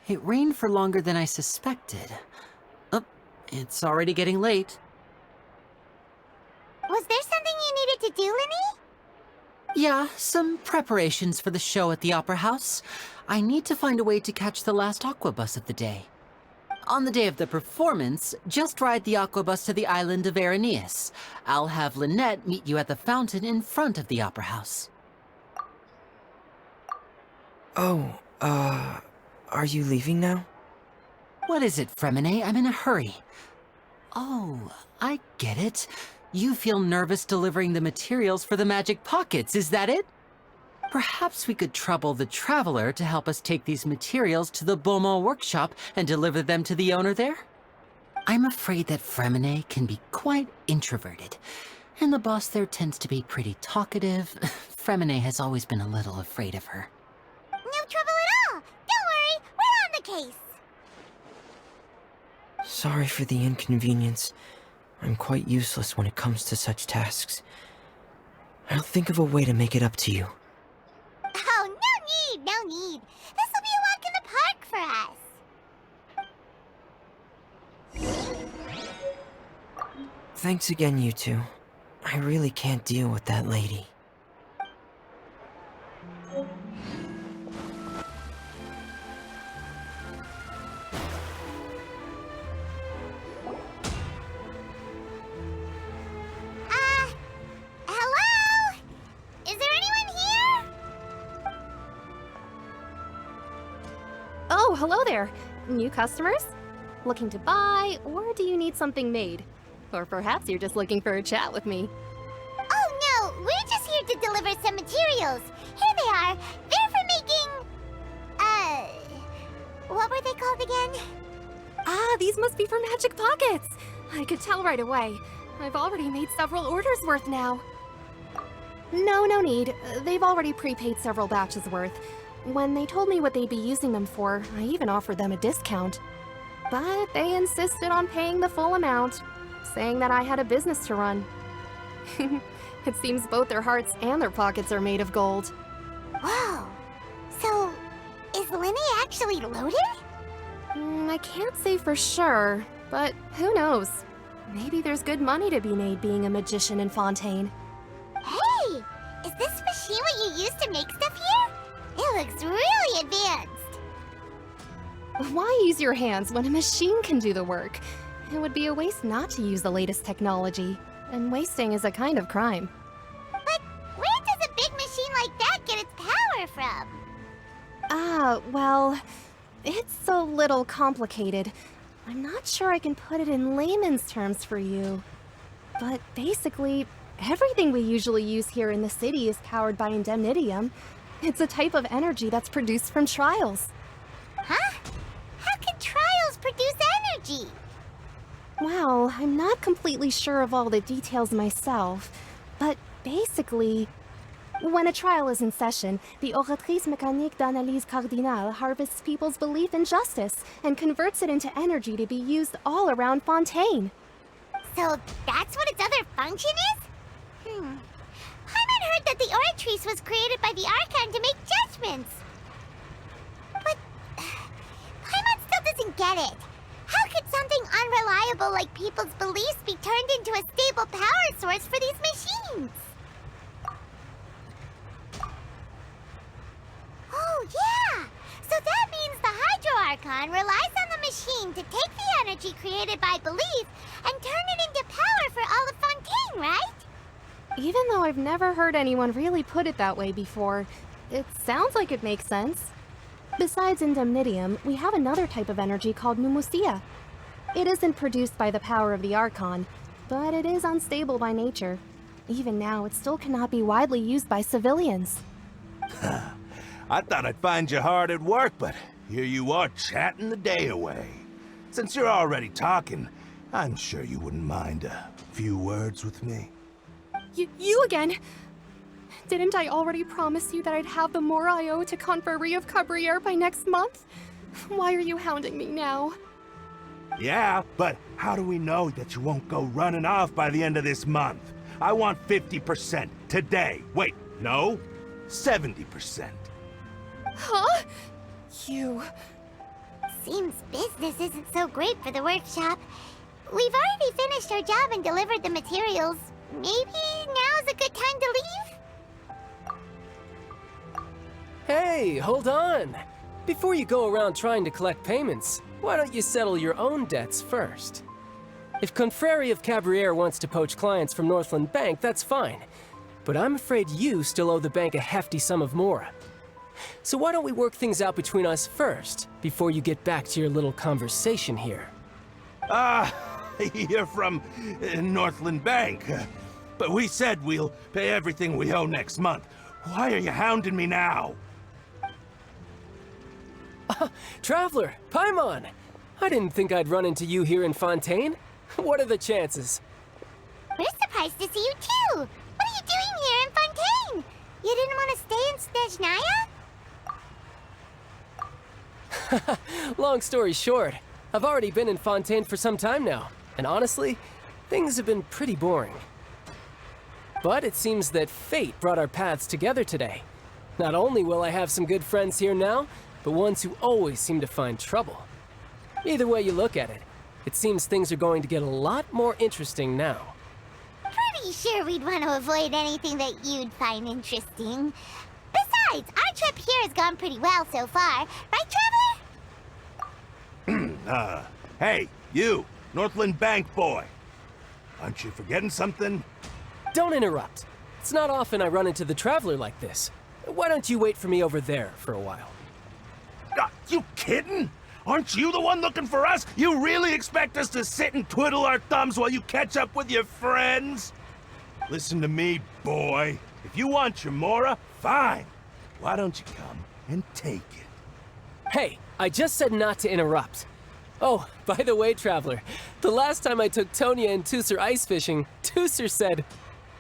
It rained for longer than I suspected. Oh, it's already getting late. Was there something you needed to do, Linny? Yeah, some preparations for the show at the Opera House. I need to find a way to catch the last aqua bus of the day. On the day of the performance, just ride the aqua bus to the island of Aeneas. I'll have Lynette meet you at the fountain in front of the Opera House. Oh, are you leaving now? What is it, Fremine? I'm in a hurry. Oh, I get it. You feel nervous delivering the materials for the magic pockets, is that it? Perhaps we could trouble the Traveler to help us take these materials to the Beaumont workshop and deliver them to the owner there? I'm afraid that Fremine can be quite introverted, and the boss there tends to be pretty talkative. Fremine has always been a little afraid of her. No trouble at all! Don't worry, we're on the case! Sorry for the inconvenience. I'm quite useless when it comes to such tasks. I'll think of a way to make it up to you. Oh, no need! This will be a walk in the park for us! Thanks again, you two. I really can't deal with that lady. Hello? Is there anyone here? Oh, hello there. New customers? Looking to buy, or do you need something made? Or perhaps you're just looking for a chat with me. Oh no, we're just here to deliver some materials. Here they are. They're for making... what were they called again? Ah, these must be for magic pockets. I could tell right away. I've already made several orders worth now. No need. They've already prepaid several batches worth. When they told me what they'd be using them for, I even offered them a discount. But they insisted on paying the full amount, saying that I had a business to run. It seems both their hearts and their pockets are made of gold. Whoa. So, is Linny actually loaded? I can't say for sure, but who knows? Maybe there's good money to be made being a magician in Fontaine. Hey! Is this machine what you use to make stuff here? It looks really advanced. Why use your hands when a machine can do the work? It would be a waste not to use the latest technology, and wasting is a kind of crime. But where does a big machine like that get its power from? Well, it's a little complicated. I'm not sure I can put it in layman's terms for you. But basically, everything we usually use here in the city is powered by indemnitium. It's a type of energy that's produced from trials. Huh? How can trials produce energy? Well, I'm not completely sure of all the details myself, but basically, when a trial is in session, the Oratrice Mécanique d'Analyse Cardinale harvests people's belief in justice and converts it into energy to be used all around Fontaine. So that's what its other function is? Paimon heard that the Oratrice was created by the Archon to make judgments. But Paimon still doesn't get it. How could something unreliable like people's beliefs be turned into a stable power source for these machines? Oh, yeah! So that means the Hydro Archon relies on the machine to take the energy created by belief and turn it into power for all of Fontaine, right? Even though I've never heard anyone really put it that way before, it sounds like it makes sense. Besides indemnitium, we have another type of energy called pneumosia. It isn't produced by the power of the Archon, but it is unstable by nature. Even now, it still cannot be widely used by civilians. I thought I'd find you hard at work, but here you are chatting the day away. Since you're already talking, I'm sure you wouldn't mind a few words with me. You again? Didn't I already promise you that I'd have the more I owe to Confrérie of Cabriere by next month? Why are you hounding me now? Yeah, but how do we know that you won't go running off by the end of this month? I want 50% today. Wait, no, 70%. Huh? You... Seems business isn't so great for the workshop. We've already finished our job and delivered the materials. Maybe now's a good time to leave? Hey, hold on! Before you go around trying to collect payments, why don't you settle your own debts first? If Confrérie of Cabriere wants to poach clients from Northland Bank, that's fine. But I'm afraid you still owe the bank a hefty sum of mora. So why don't we work things out between us first, before you get back to your little conversation here? You're from Northland Bank. But we said we'll pay everything we owe next month. Why are you hounding me now? Traveler, Paimon! I didn't think I'd run into you here in Fontaine. What are the chances? We're surprised to see you too! What are you doing here in Fontaine? You didn't want to stay in Snezhnaya? Long story short, I've already been in Fontaine for some time now, and honestly, things have been pretty boring. But it seems that fate brought our paths together today. Not only will I have some good friends here now, but ones who always seem to find trouble. Either way you look at it, it seems things are going to get a lot more interesting now. Pretty sure we'd want to avoid anything that you'd find interesting. Besides, our trip here has gone pretty well so far. Right, Traveler? Hey, you, Northland Bank boy. Aren't you forgetting something? Don't interrupt. It's not often I run into the Traveler like this. Why don't you wait for me over there for a while? You kidding? Aren't you the one looking for us? You really expect us to sit and twiddle our thumbs while you catch up with your friends? Listen to me, boy. If you want your mora, fine. Why don't you come and take it? Hey, I just said not to interrupt. Oh, by the way, Traveler, the last time I took Tonya and Tusser ice fishing, Tusser said...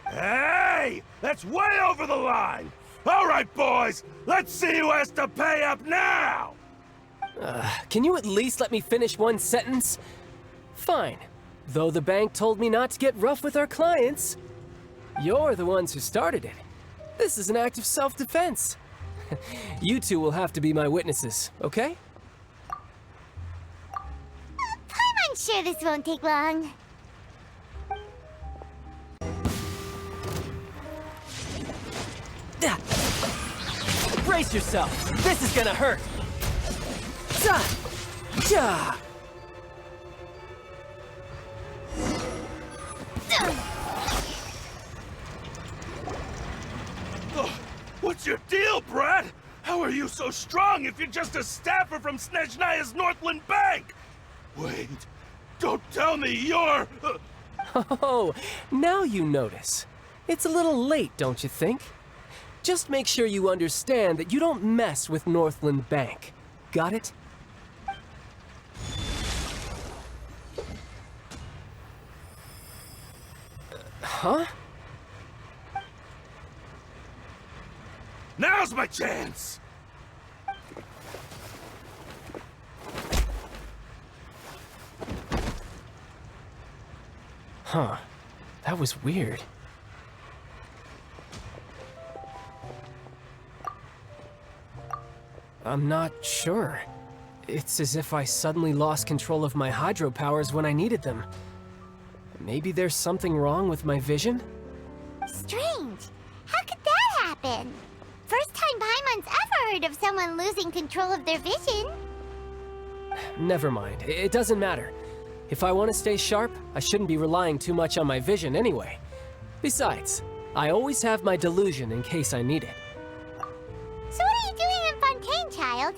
Hey! That's way over the line! All right, boys! Let's see who has to pay up now! Can you at least let me finish one sentence? Fine. Though the bank told me not to get rough with our clients. You're the ones who started it. This is an act of self-defense. You two will have to be my witnesses, okay? I'm sure this won't take long. Brace yourself! This is gonna hurt! What's your deal, Brad? How are you so strong if you're just a staffer from Snezhnaya's Northland Bank? Wait, don't tell me you're... Oh, now you notice. It's a little late, don't you think? Just make sure you understand that you don't mess with Northland Bank. Got it? Huh? Now's my chance! Huh. That was weird. I'm not sure. It's as if I suddenly lost control of my hydro powers when I needed them. Maybe there's something wrong with my vision? Strange. How could that happen? First time Paimon's ever heard of someone losing control of their vision. Never mind. It doesn't matter. If I want to stay sharp, I shouldn't be relying too much on my vision anyway. Besides, I always have my delusion in case I need it. So what are you doing in Fontaine, child?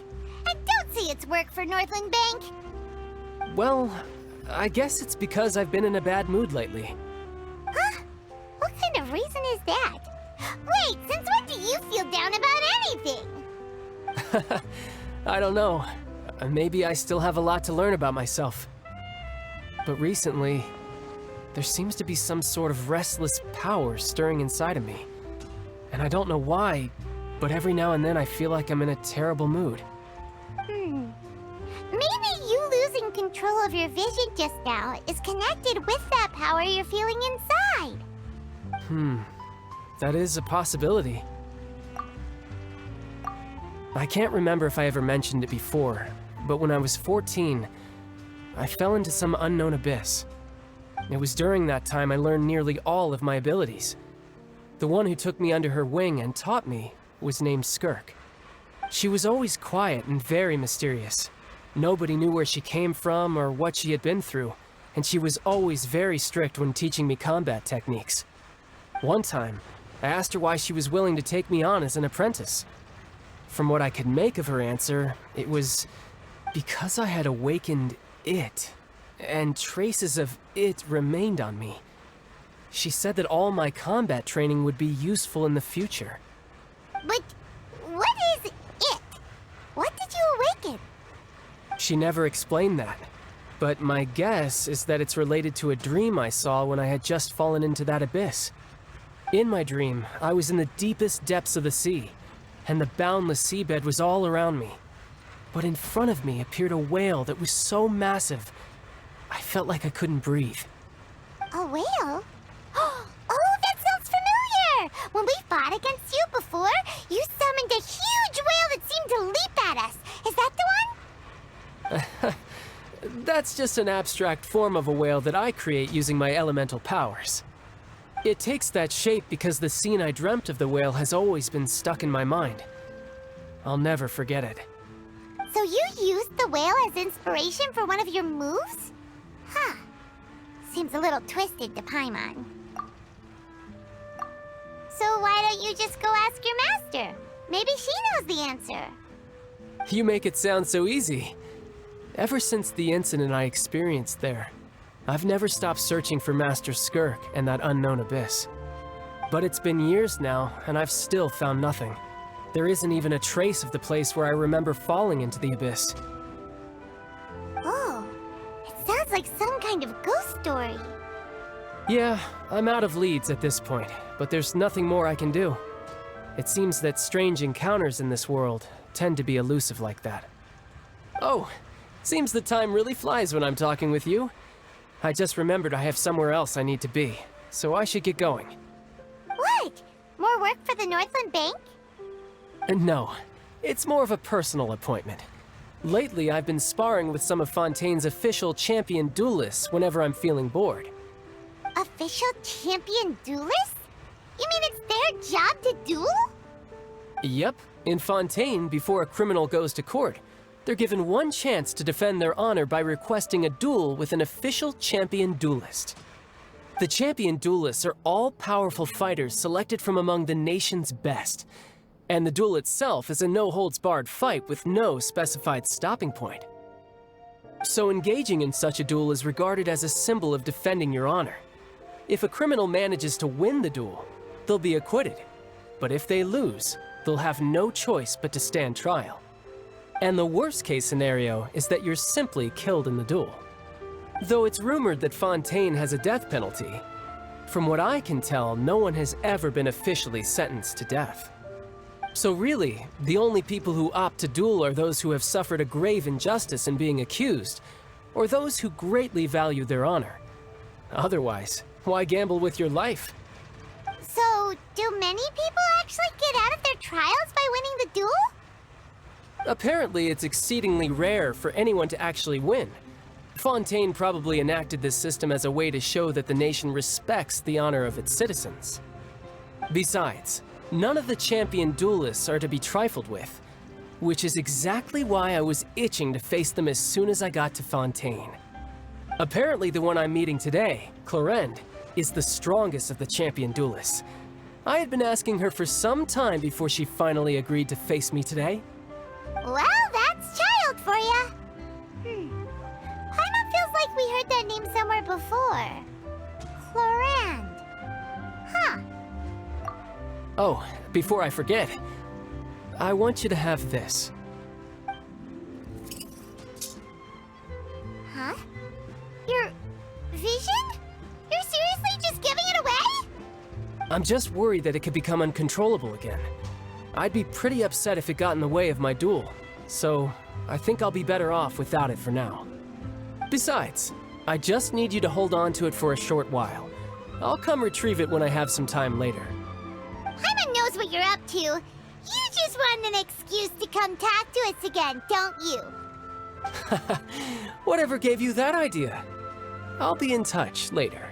I don't see its work for Northland Bank. Well, I guess it's because I've been in a bad mood lately. Huh? What kind of reason is that? Wait, since when do you feel down about anything? I don't know. Maybe I still have a lot to learn about myself. But recently, there seems to be some sort of restless power stirring inside of me. And I don't know why, but every now and then I feel like I'm in a terrible mood. Maybe you losing control of your vision just now is connected with that power you're feeling inside. That is a possibility. I can't remember if I ever mentioned it before, but when I was 14, I fell into some unknown abyss. It was during that time I learned nearly all of my abilities. The one who took me under her wing and taught me was named Skirk. She was always quiet and very mysterious. Nobody knew where she came from or what she had been through, and she was always very strict when teaching me combat techniques. One time, I asked her why she was willing to take me on as an apprentice. From what I could make of her answer, it was because I had awakened it, and traces of it remained on me. She said that all my combat training would be useful in the future. But what is it? What did you awaken? She never explained that, but my guess is that it's related to a dream I saw when I had just fallen into that abyss. In my dream, I was in the deepest depths of the sea, and the boundless seabed was all around me. But in front of me appeared a whale that was so massive, I felt like I couldn't breathe. A whale? Oh, that sounds familiar! When we fought against you before, you summoned a huge whale that seemed to leap at us. Is that the one? That's just an abstract form of a whale that I create using my elemental powers. It takes that shape because the scene I dreamt of the whale has always been stuck in my mind. I'll never forget it. So you used the whale as inspiration for one of your moves? Huh. Seems a little twisted to Paimon. So why don't you just go ask your master? Maybe she knows the answer. You make it sound so easy. Ever since the incident I experienced there, I've never stopped searching for Master Skirk and that unknown abyss. But it's been years now, and I've still found nothing. There isn't even a trace of the place where I remember falling into the abyss. Oh, it sounds like some kind of ghost story. Yeah, I'm out of leads at this point, but there's nothing more I can do. It seems that strange encounters in this world tend to be elusive like that. Oh, seems the time really flies when I'm talking with you. I just remembered I have somewhere else I need to be, so I should get going. What? More work for the Northland Bank? No, it's more of a personal appointment. Lately, I've been sparring with some of Fontaine's official champion duelists whenever I'm feeling bored. Official champion duelists? You mean it's their job to duel? Yep, in Fontaine, before a criminal goes to court, they're given one chance to defend their honor by requesting a duel with an official champion duelist. The champion duelists are all-powerful fighters selected from among the nation's best. And the duel itself is a no-holds-barred fight with no specified stopping point. So engaging in such a duel is regarded as a symbol of defending your honor. If a criminal manages to win the duel, they'll be acquitted. But if they lose, they'll have no choice but to stand trial. And the worst-case scenario is that you're simply killed in the duel. Though it's rumored that Fontaine has a death penalty, from what I can tell, no one has ever been officially sentenced to death. So really, the only people who opt to duel are those who have suffered a grave injustice in being accused, or those who greatly value their honor. Otherwise, why gamble with your life? So, do many people actually get out of their trials by winning the duel? Apparently, it's exceedingly rare for anyone to actually win. Fontaine probably enacted this system as a way to show that the nation respects the honor of its citizens. Besides, none of the champion duelists are to be trifled with, which is exactly why I was itching to face them as soon as I got to Fontaine. Apparently the one I'm meeting today, Clorinde, is the strongest of the champion duelists. I had been asking her for some time before she finally agreed to face me today. Well, that's child for ya. Paimon feels like we heard that name somewhere before. Clorinde. Huh. Oh, before I forget, I want you to have this. Huh? Your vision? You're seriously just giving it away? I'm just worried that it could become uncontrollable again. I'd be pretty upset if it got in the way of my duel, so I think I'll be better off without it for now. Besides, I just need you to hold on to it for a short while. I'll come retrieve it when I have some time later. Paimon knows what you're up to. You just want an excuse to come talk to us again, don't you? Whatever gave you that idea? I'll be in touch later.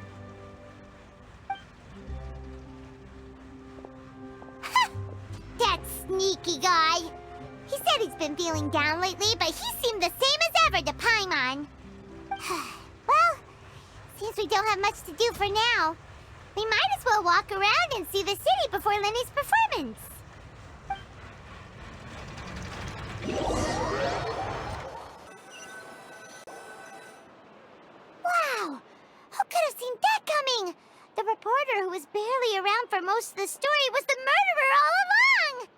That sneaky guy. He said he's been feeling down lately, but he seemed the same as ever to Paimon. Well, seems we don't have much to do for now. We might as well walk around and see the city before Lenny's performance. Wow! Who could have seen that coming? The reporter who was barely around for most of the story was the murderer all along!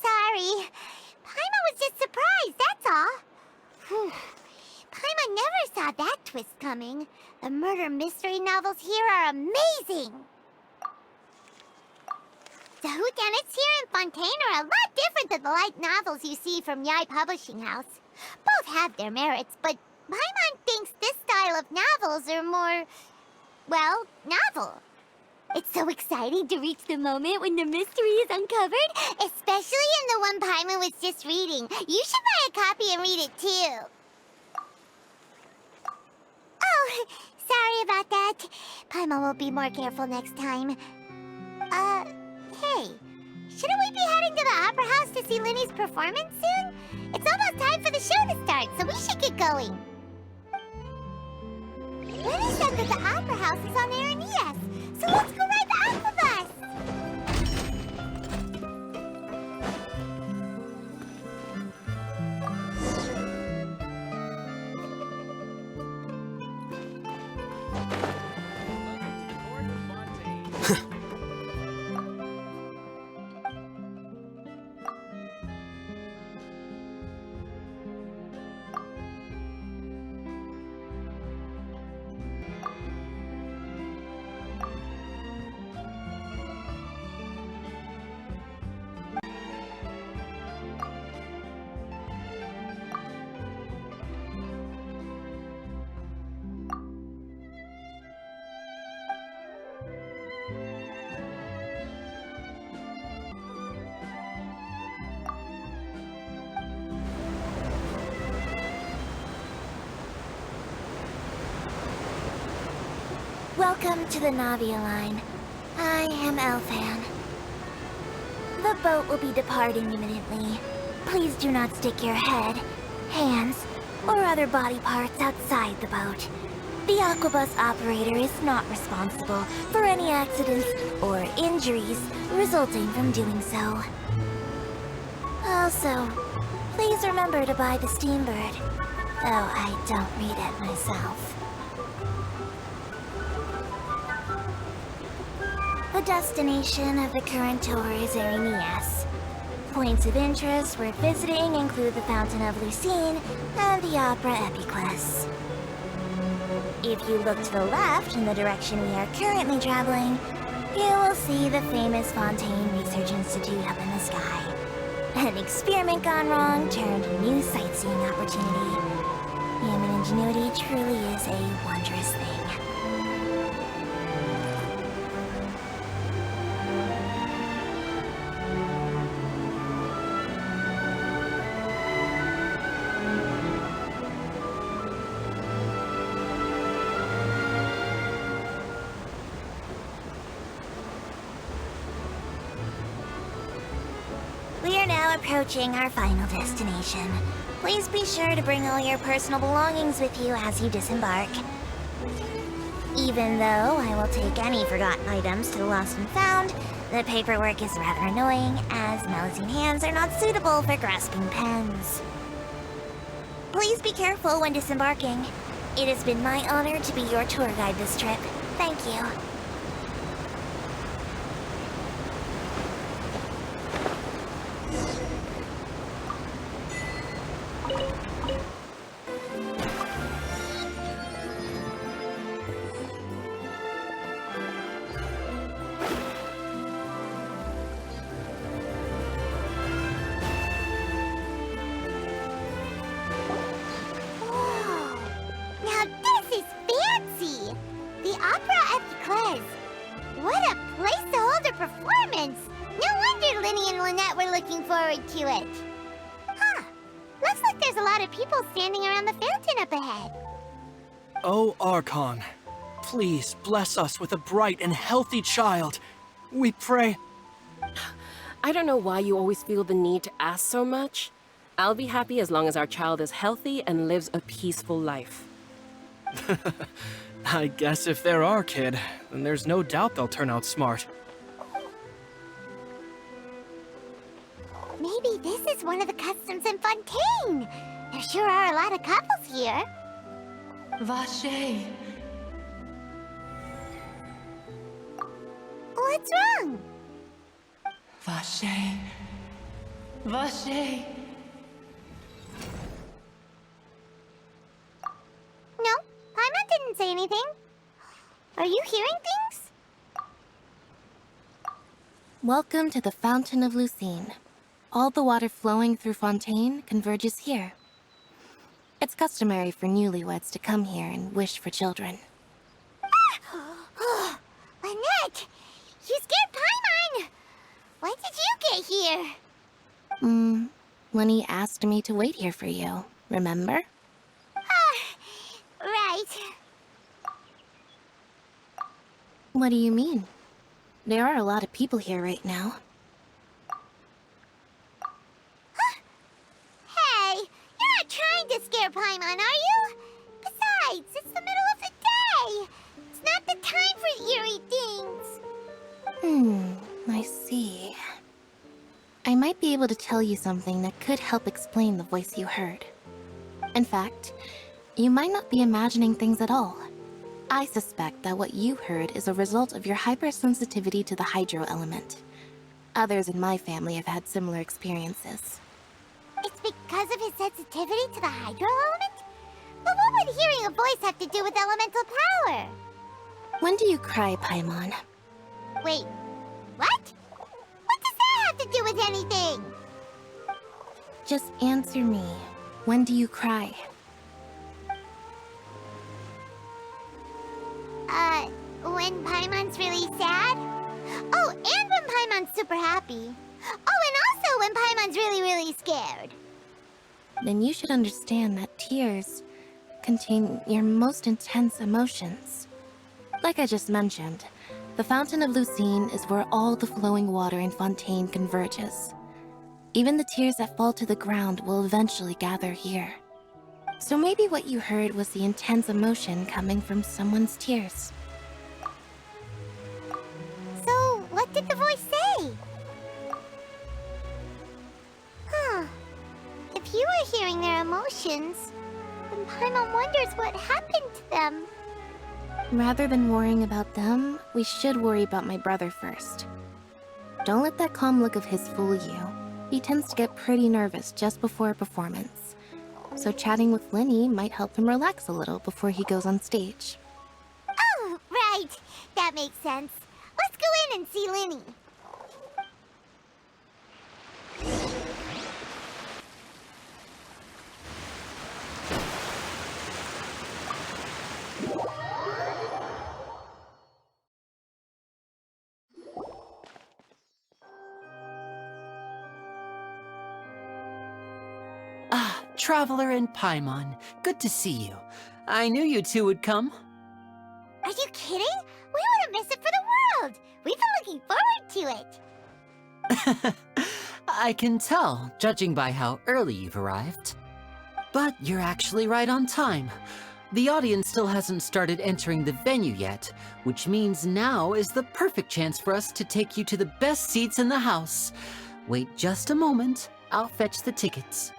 Sorry. Paimon was just surprised, that's all. Whew. Paimon never saw that twist coming. The murder mystery novels here are amazing! The whodunits here in Fontaine are a lot different than the light novels you see from Yai Publishing House. Both have their merits, but Paimon thinks this style of novels are more, well, novel. It's so exciting to reach the moment when the mystery is uncovered, especially in the one Paimon was just reading. You should buy a copy and read it too. Oh, sorry about that. Paimon will be more careful next time. Hey, shouldn't we be heading to the Opera House to see Lenny's performance soon? It's almost time for the show to start, so we should get going. Lenny said that the Opera House is on air in ES, so let's go ride the Opera bus! Welcome to the Navia line. I am Elfan. The boat will be departing imminently. Please do not stick your head, hands, or other body parts outside the boat. The Aquabus operator is not responsible for any accidents or injuries resulting from doing so. Also, please remember to buy the Steambird, though I don't read it myself. The destination of the current tour is Erinias. Points of interest worth visiting include the Fountain of Lucine and the Opera Epiclese. If you look to the left in the direction we are currently traveling, you will see the famous Fontaine Research Institute up in the sky. An experiment gone wrong turned a new sightseeing opportunity. Human ingenuity truly is a wondrous thing. We are now approaching our final destination. Please be sure to bring all your personal belongings with you as you disembark. Even though I will take any forgotten items to the lost and found, the paperwork is rather annoying, as Melusine hands are not suitable for grasping pens. Please be careful when disembarking. It has been my honor to be your tour guide this trip. Thank you. To it. Huh. Looks like there's a lot of people standing around the fountain up ahead. Oh, Archon, please bless us with a bright and healthy child. We pray. I don't know why you always feel the need to ask so much. I'll be happy as long as our child is healthy and lives a peaceful life. I guess if they're our kid, then there's no doubt they'll turn out smart. Maybe this is one of the customs in Fontaine. There sure are a lot of couples here. Vache. What's wrong? Vache. Vache. No, Paimon didn't say anything. Are you hearing things? Welcome to the Fountain of Lucine. All the water flowing through Fontaine converges here. It's customary for newlyweds to come here and wish for children. Lynette! You scared Paimon! When did you get here? When he asked me to wait here for you, remember? Right. What do you mean? There are a lot of people here right now. Hey, you're not trying to scare Paimon, are you? Besides, it's the middle of the day. It's not the time for eerie things. I see. I might be able to tell you something that could help explain the voice you heard. In fact, you might not be imagining things at all. I suspect that what you heard is a result of your hypersensitivity to the hydro element. Others in my family have had similar experiences. It's because of his sensitivity to the hydro element? But what would hearing a voice have to do with elemental power? When do you cry, Paimon? Wait, what? What does that have to do with anything? Just answer me. When do you cry? When Paimon's really sad? Oh, and when Paimon's super happy. Oh, and also when Paimon's really, really scared. Then you should understand that tears contain your most intense emotions. Like I just mentioned, the Fountain of Lucine is where all the flowing water in Fontaine converges. Even the tears that fall to the ground will eventually gather here. So maybe what you heard was the intense emotion coming from someone's tears. So, what did the voice say? Huh. If you were hearing their emotions, then Paimon wonders what happened to them. Rather than worrying about them, we should worry about my brother first. Don't let that calm look of his fool you. He tends to get pretty nervous just before a performance. So chatting with Linny might help him relax a little before he goes on stage. Oh, right. That makes sense. Let's go in and see Linny. Ah, Traveler and Paimon. Good to see you. I knew you two would come. Are you kidding? We wouldn't miss it for the world. We've been looking forward to it. I can tell, judging by how early you've arrived. But you're actually right on time. The audience still hasn't started entering the venue yet, which means now is the perfect chance for us to take you to the best seats in the house. Wait just a moment. I'll fetch the tickets.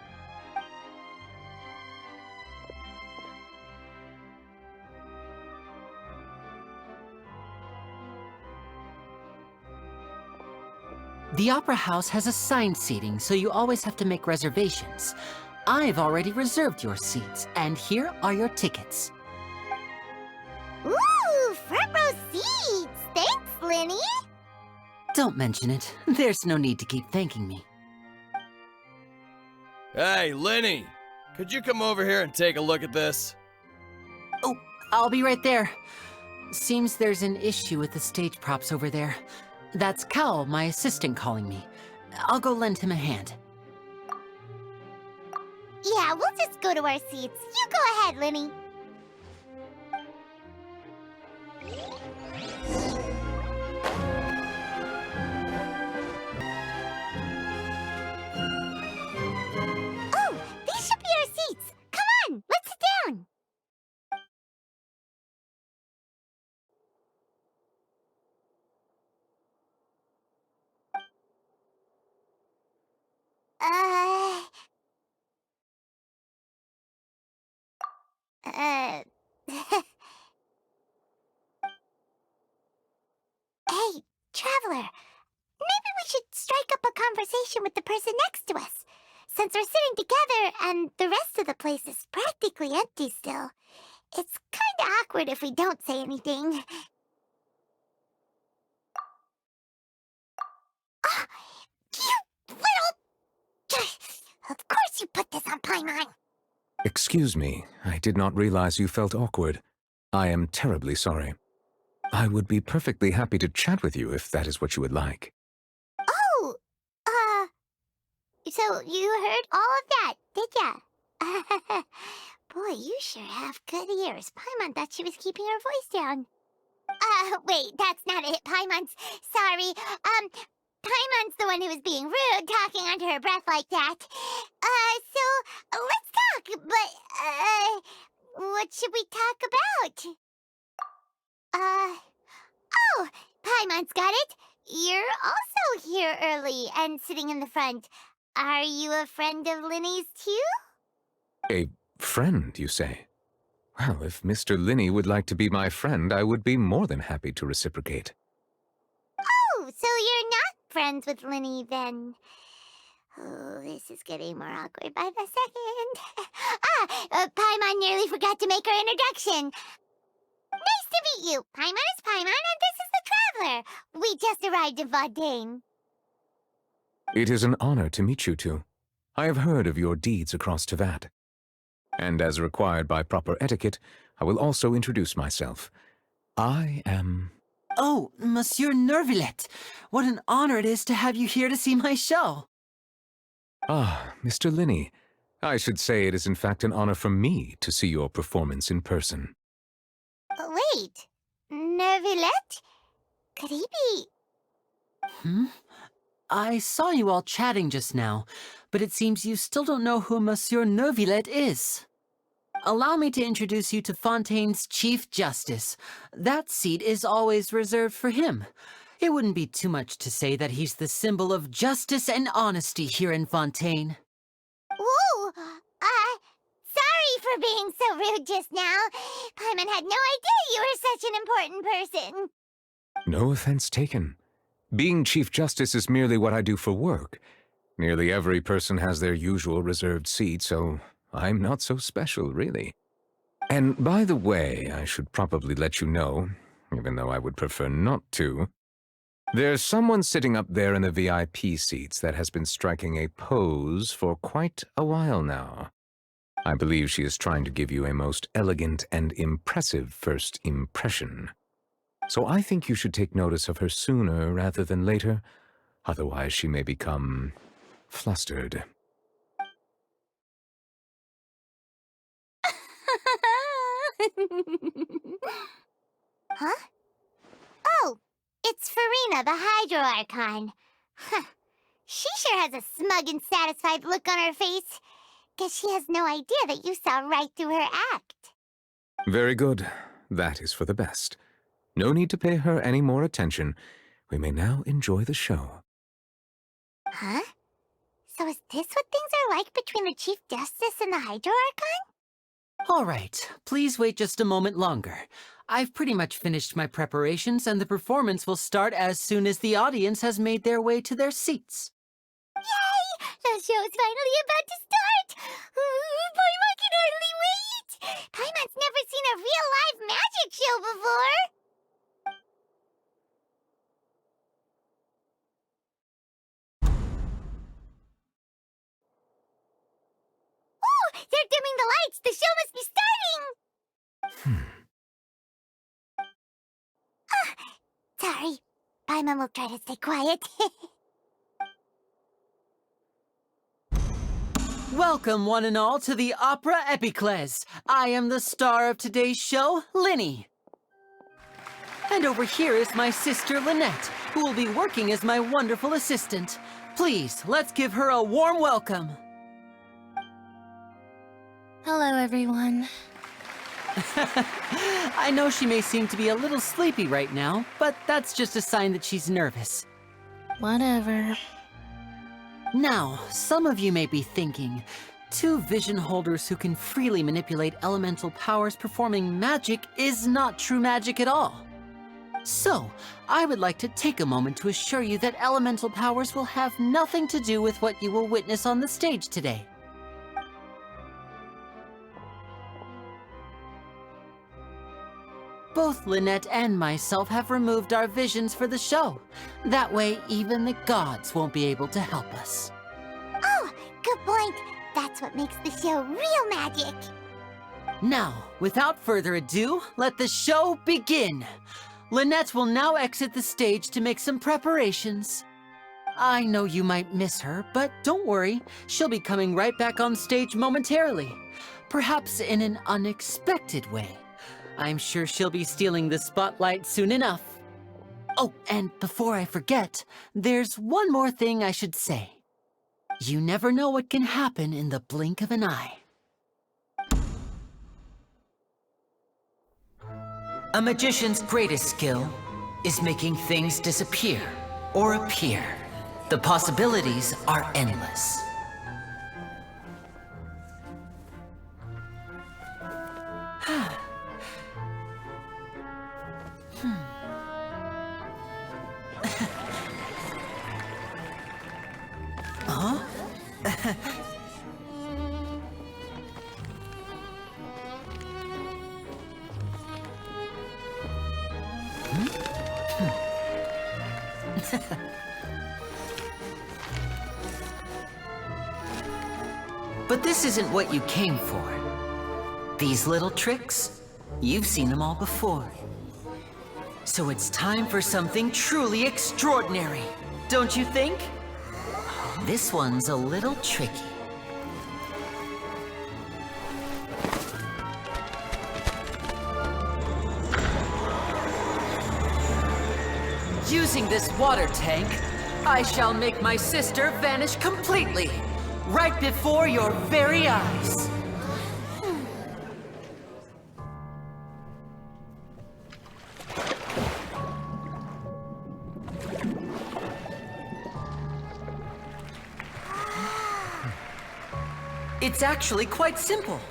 The Opera House has assigned seating, so you always have to make reservations. I've already reserved your seats, and here are your tickets. Ooh, front row seats! Thanks, Linny! Don't mention it. There's no need to keep thanking me. Hey, Linny! Could you come over here and take a look at this? Oh, I'll be right there. Seems there's an issue with the stage props over there. That's Cal, my assistant, calling me. I'll go lend him a hand. Yeah, we'll just go to our seats. You go ahead, Linny. Oh, these should be our seats. Come on, let's sit down. Hey, Traveler. Maybe we should strike up a conversation with the person next to us. Since we're sitting together and the rest of the place is practically empty still, it's kinda awkward if we don't say anything. Ah, you little... Of course you put this on Paimon. Excuse me, I did not realize you felt awkward. I am terribly sorry. I would be perfectly happy to chat with you if that is what you would like. Oh, so you heard all of that, did ya? Boy, you sure have good ears. Paimon thought she was keeping her voice down. Wait, that's not it. Paimon's... Sorry. Paimon's the one who was being rude, talking under her breath like that. So, let's talk, but, what should we talk about? Oh, Paimon's got it. You're also here early and sitting in the front. Are you a friend of Linny's too? A friend, you say? Well, if Mr. Linny would like to be my friend, I would be more than happy to reciprocate. Oh, so you're not friends with Linny then? Oh, this is getting more awkward by the second. Paimon nearly forgot to make her introduction. Nice to meet you. Paimon is Paimon, and this is the Traveler. We just arrived in Fontaine. It is an honor to meet you two. I have heard of your deeds across Tevat. And as required by proper etiquette, I will also introduce myself. I am... Oh, Monsieur Nervillet! What an honor it is to have you here to see my show! Ah, Mr. Linny. I should say it is in fact an honor for me to see your performance in person. Wait. Neuvillette? Could he be... I saw you all chatting just now, but it seems you still don't know who Monsieur Neuvillette is. Allow me to introduce you to Fontaine's Chief Justice. That seat is always reserved for him. It wouldn't be too much to say that he's the symbol of justice and honesty here in Fontaine. Whoa! Sorry for being so rude just now. Paimon had no idea you were such an important person. No offense taken. Being Chief Justice is merely what I do for work. Nearly every person has their usual reserved seat, so I'm not so special, really. And by the way, I should probably let you know, even though I would prefer not to, there's someone sitting up there in the VIP seats that has been striking a pose for quite a while now. I believe she is trying to give you a most elegant and impressive first impression. So I think you should take notice of her sooner rather than later, otherwise she may become flustered. Huh? Oh, it's Farina, the Hydro Archon. Huh. She sure has a smug and satisfied look on her face. Guess she has no idea that you saw right through her act. Very good. That is for the best. No need to pay her any more attention. We may now enjoy the show. Huh? So is this what things are like between the Chief Justice and the Hydro Archon? All right, please wait just a moment longer. I've pretty much finished my preparations, and the performance will start as soon as the audience has made their way to their seats. Yay! The show's finally about to start! Paimon can hardly wait! Paimon's never seen a real live magic show before! Ooh! They're dimming the lights! The show must be starting! Sorry. Paimon will try to stay quiet. Welcome, one and all, to the Opera Epiclese. I am the star of today's show, Linny. And over here is my sister, Lynette, who will be working as my wonderful assistant. Please, let's give her a warm welcome. Hello, everyone. I know she may seem to be a little sleepy right now, but that's just a sign that she's nervous. Whatever. Now, some of you may be thinking, two vision holders who can freely manipulate elemental powers performing magic is not true magic at all. So, I would like to take a moment to assure you that elemental powers will have nothing to do with what you will witness on the stage today. Both Lynette and myself have removed our visions for the show. That way, even the gods won't be able to help us. Oh, good point. That's what makes the show real magic. Now, without further ado, let the show begin. Lynette will now exit the stage to make some preparations. I know you might miss her, but don't worry. She'll be coming right back on stage momentarily. Perhaps in an unexpected way. I'm sure she'll be stealing the spotlight soon enough. Oh, and before I forget, there's one more thing I should say. You never know what can happen in the blink of an eye. A magician's greatest skill is making things disappear or appear. The possibilities are endless. Huh? But this isn't what you came for. These little tricks, you've seen them all before. So it's time for something truly extraordinary, don't you think? This one's a little tricky. using this water tank, I shall make my sister vanish completely, right before your very eyes. It's actually quite simple.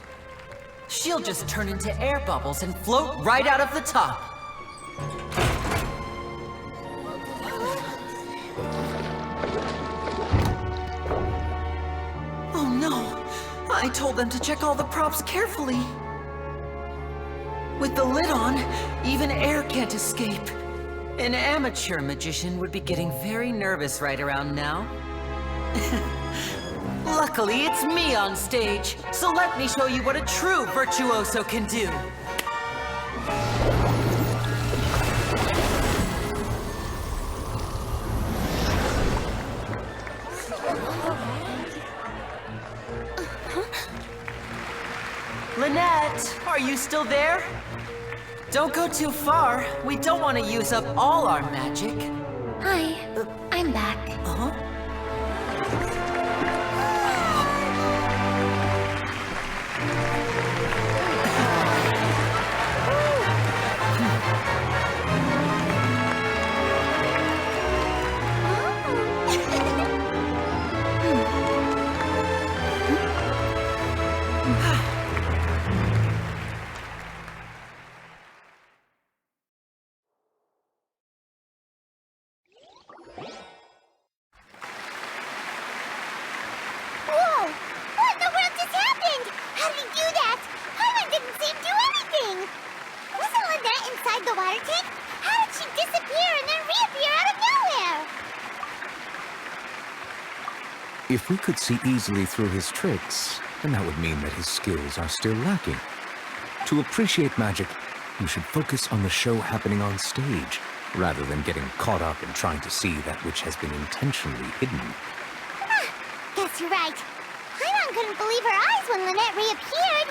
She'll just turn into air bubbles and float right out of the top. Oh no! I told them to check all the props carefully. With the lid on, even air can't escape. An amateur magician would be getting very nervous right around now. Luckily, it's me on stage, so let me show you what a true virtuoso can do. Lynette, are you still there? Don't go too far. We don't want to use up all our magic. Hi, I'm back. Uh-huh. Whoa! What in the world just happened? How did he do that? Paimon didn't seem to do anything! Wasn't Lynette inside the water tank? How did she disappear and then reappear out of nowhere? If we could see easily through his tricks, then that would mean that his skills are still lacking. To appreciate magic, you should focus on the show happening on stage, rather than getting caught up in trying to see that which has been intentionally hidden. Guess you're right. Paimon couldn't believe her eyes when Lynette reappeared.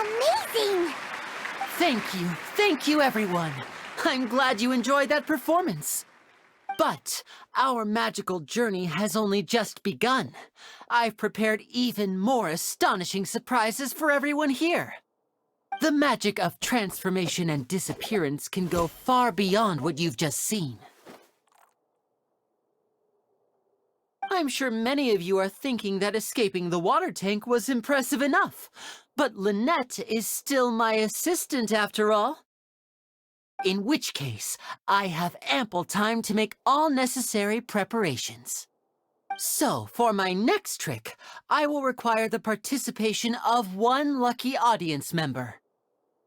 Amazing! Thank you everyone. I'm glad you enjoyed that performance. But our magical journey has only just begun. I've prepared even more astonishing surprises for everyone here. The magic of transformation and disappearance can go far beyond what you've just seen. I'm sure many of you are thinking that escaping the water tank was impressive enough, but Lynette is still my assistant after all. In which case, I have ample time to make all necessary preparations. So, for my next trick, I will require the participation of one lucky audience member.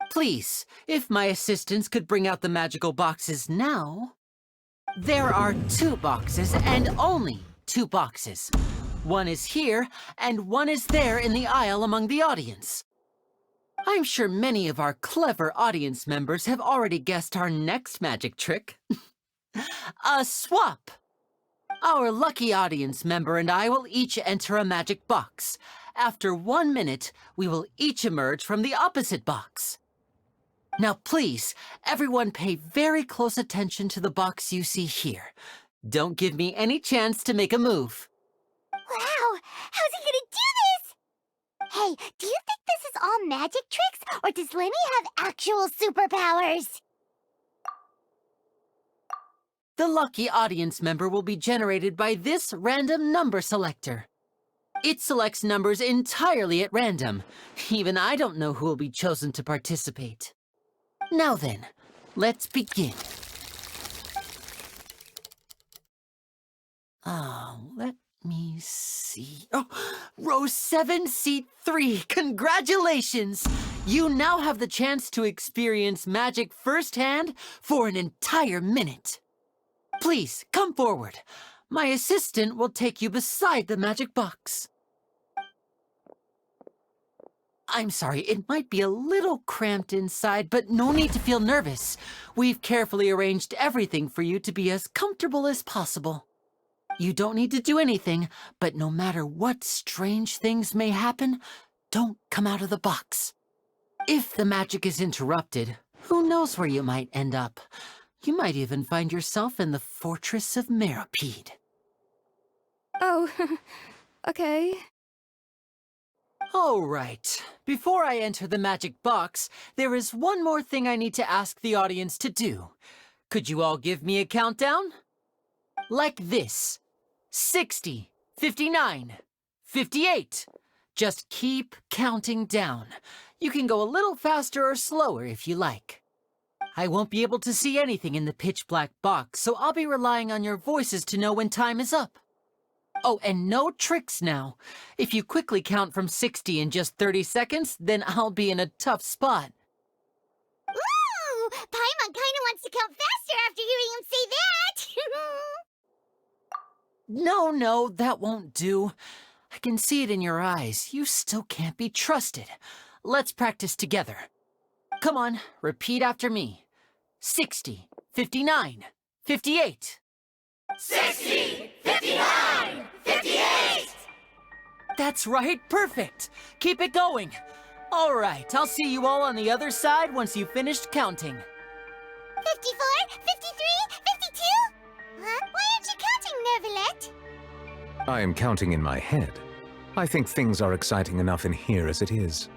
Please, if my assistants could bring out the magical boxes now. There are 2 boxes and only 2 boxes. One is here and one is there in the aisle among the audience. I'm sure many of our clever audience members have already guessed our next magic trick. A swap! Our lucky audience member and I will each enter a magic box. After 1 minute, we will each emerge from the opposite box. Now please, everyone pay very close attention to the box you see here. Don't give me any chance to make a move. Wow! How's he gonna do this? Hey, do you think this is all magic tricks, or does Lenny have actual superpowers? The lucky audience member will be generated by this random number selector. It selects numbers entirely at random. Even I don't know who will be chosen to participate. Now then, let's begin. Let me see. Oh, row 7, seat 3. Congratulations! You now have the chance to experience magic firsthand for an entire minute. Please, come forward. My assistant will take you beside the magic box. I'm sorry, it might be a little cramped inside, but no need to feel nervous. We've carefully arranged everything for you to be as comfortable as possible. You don't need to do anything, but no matter what strange things may happen, don't come out of the box. If the magic is interrupted, who knows where you might end up? You might even find yourself in the Fortress of Meropide. Oh, okay. All right. Before I enter the magic box, there is one more thing I need to ask the audience to do. Could you all give me a countdown? Like this. 60, 59, 58. Just keep counting down. You can go a little faster or slower if you like. I won't be able to see anything in the pitch black box, so I'll be relying on your voices to know when time is up. Oh, and no tricks now. If you quickly count from 60 in just 30 seconds, then I'll be in a tough spot. Ooh! Paimon kinda wants to count faster after hearing him say that! No, that won't do. I can see it in your eyes. You still can't be trusted. Let's practice together. Come on, repeat after me. 60, 59, 58. 60, 59, 58! That's right, perfect. Keep it going. All right, I'll see you all on the other side once you've finished counting. 54, 53, 52? Huh? Why aren't you counting, Nervalet? I am counting in my head. I think things are exciting enough in here as it is.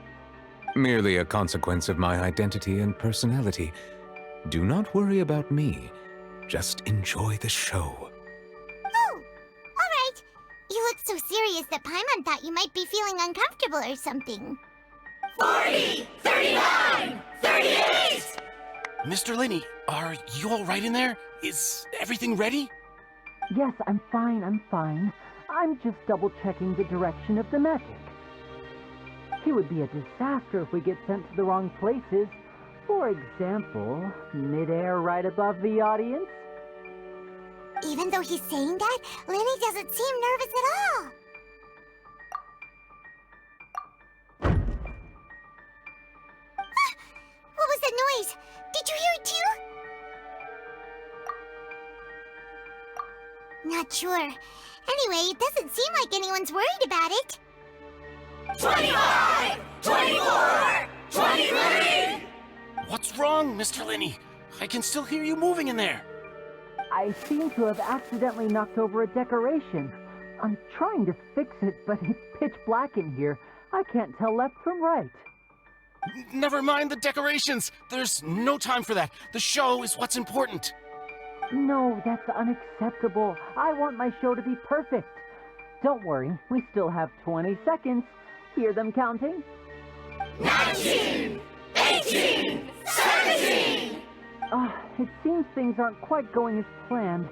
Merely a consequence of my identity and personality. Do not worry about me. Just enjoy the show. Oh, alright. You look so serious that Paimon thought you might be feeling uncomfortable or something. 40, 39, 38! Mr. Linney, are you all right in there? Is everything ready? Yes, I'm fine. I'm just double-checking the direction of the magic. It would be a disaster if we get sent to the wrong places. For example, mid-air right above the audience. Even though he's saying that, Lenny doesn't seem nervous at all. Ah, what was that noise? Did you hear it too? Not sure. Anyway, it doesn't seem like anyone's worried about it. 25! 24! 23! What's wrong, Mr. Linney? I can still hear you moving in there. I seem to have accidentally knocked over a decoration. I'm trying to fix it, but it's pitch black in here. I can't tell left from right. Never mind the decorations. There's no time for that. The show is what's important. No, that's unacceptable. I want my show to be perfect. Don't worry, we still have 20 seconds. Hear them counting? 19! 18! 17! It seems things aren't quite going as planned.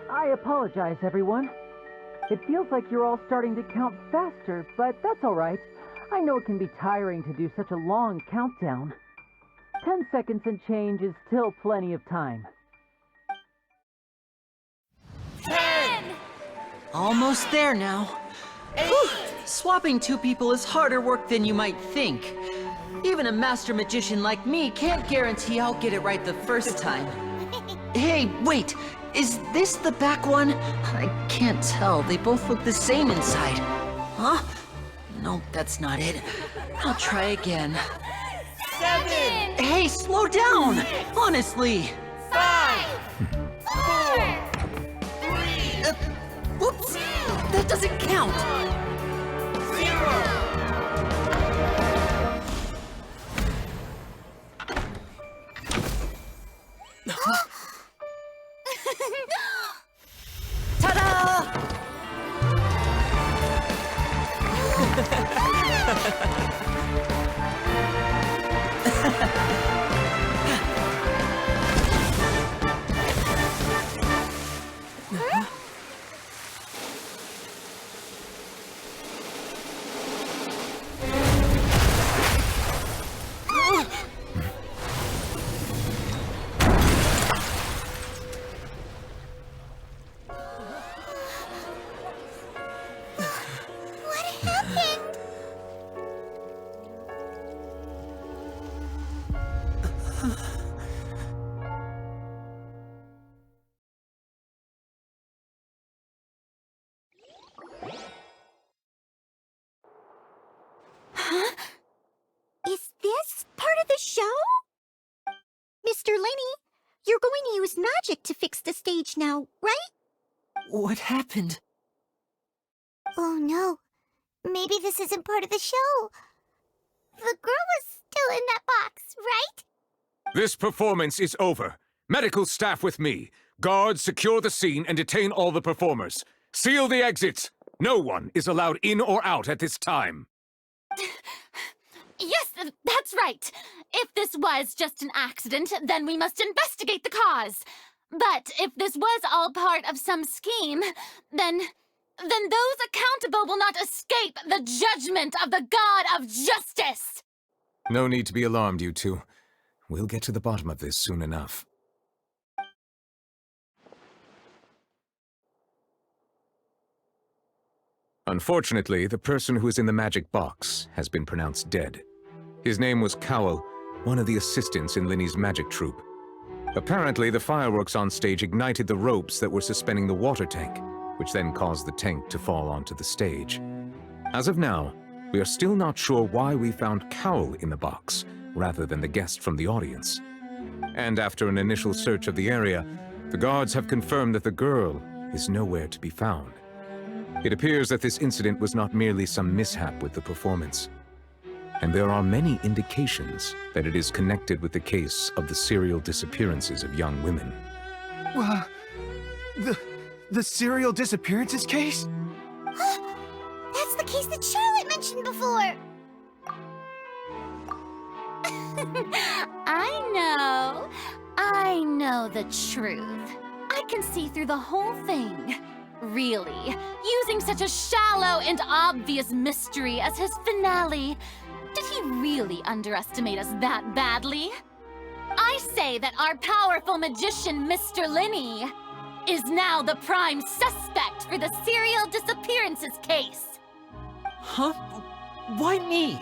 I apologize, everyone. It feels like you're all starting to count faster, but that's all right. I know it can be tiring to do such a long countdown. 10 seconds and change is still plenty of time. 10! Almost there now. Whew. Swapping two people is harder work than you might think. Even a master magician like me can't guarantee I'll get it right the first time. Hey, wait! Is this the back one? I can't tell. They both look the same inside. Huh? No, that's not it. I'll try again. 7! Hey, slow down! Honestly! 5! 4! 3! Whoops! That doesn't count! 0! Ta-da! use magic to fix the stage now, right? What happened? Oh no. Maybe this isn't part of the show. The girl was still in that box, right? This performance is over. Medical staff with me. Guards, secure the scene and detain all the performers. Seal the exits. No one is allowed in or out at this time. Yes, that's right. If this was just an accident, then we must investigate the cause. But if this was all part of some scheme, then those accountable will not escape the judgment of the God of Justice! No need to be alarmed, you two. We'll get to the bottom of this soon enough. Unfortunately, the person who is in the magic box has been pronounced dead. His name was Cowell, one of the assistants in Linny's magic troupe. Apparently, the fireworks on stage ignited the ropes that were suspending the water tank, which then caused the tank to fall onto the stage. As of now, we are still not sure why we found Cowell in the box, rather than the guest from the audience. And after an initial search of the area, the guards have confirmed that the girl is nowhere to be found. It appears that this incident was not merely some mishap with the performance. And there are many indications that it is connected with the case of the serial disappearances of young women. The serial disappearances case? That's the case that Charlotte mentioned before! I know the truth. I can see through the whole thing. Really, using such a shallow and obvious mystery as his finale, did he really underestimate us that badly? I say that our powerful magician, Mr. Linny, is now the prime suspect for the serial disappearances case. Huh? Why me?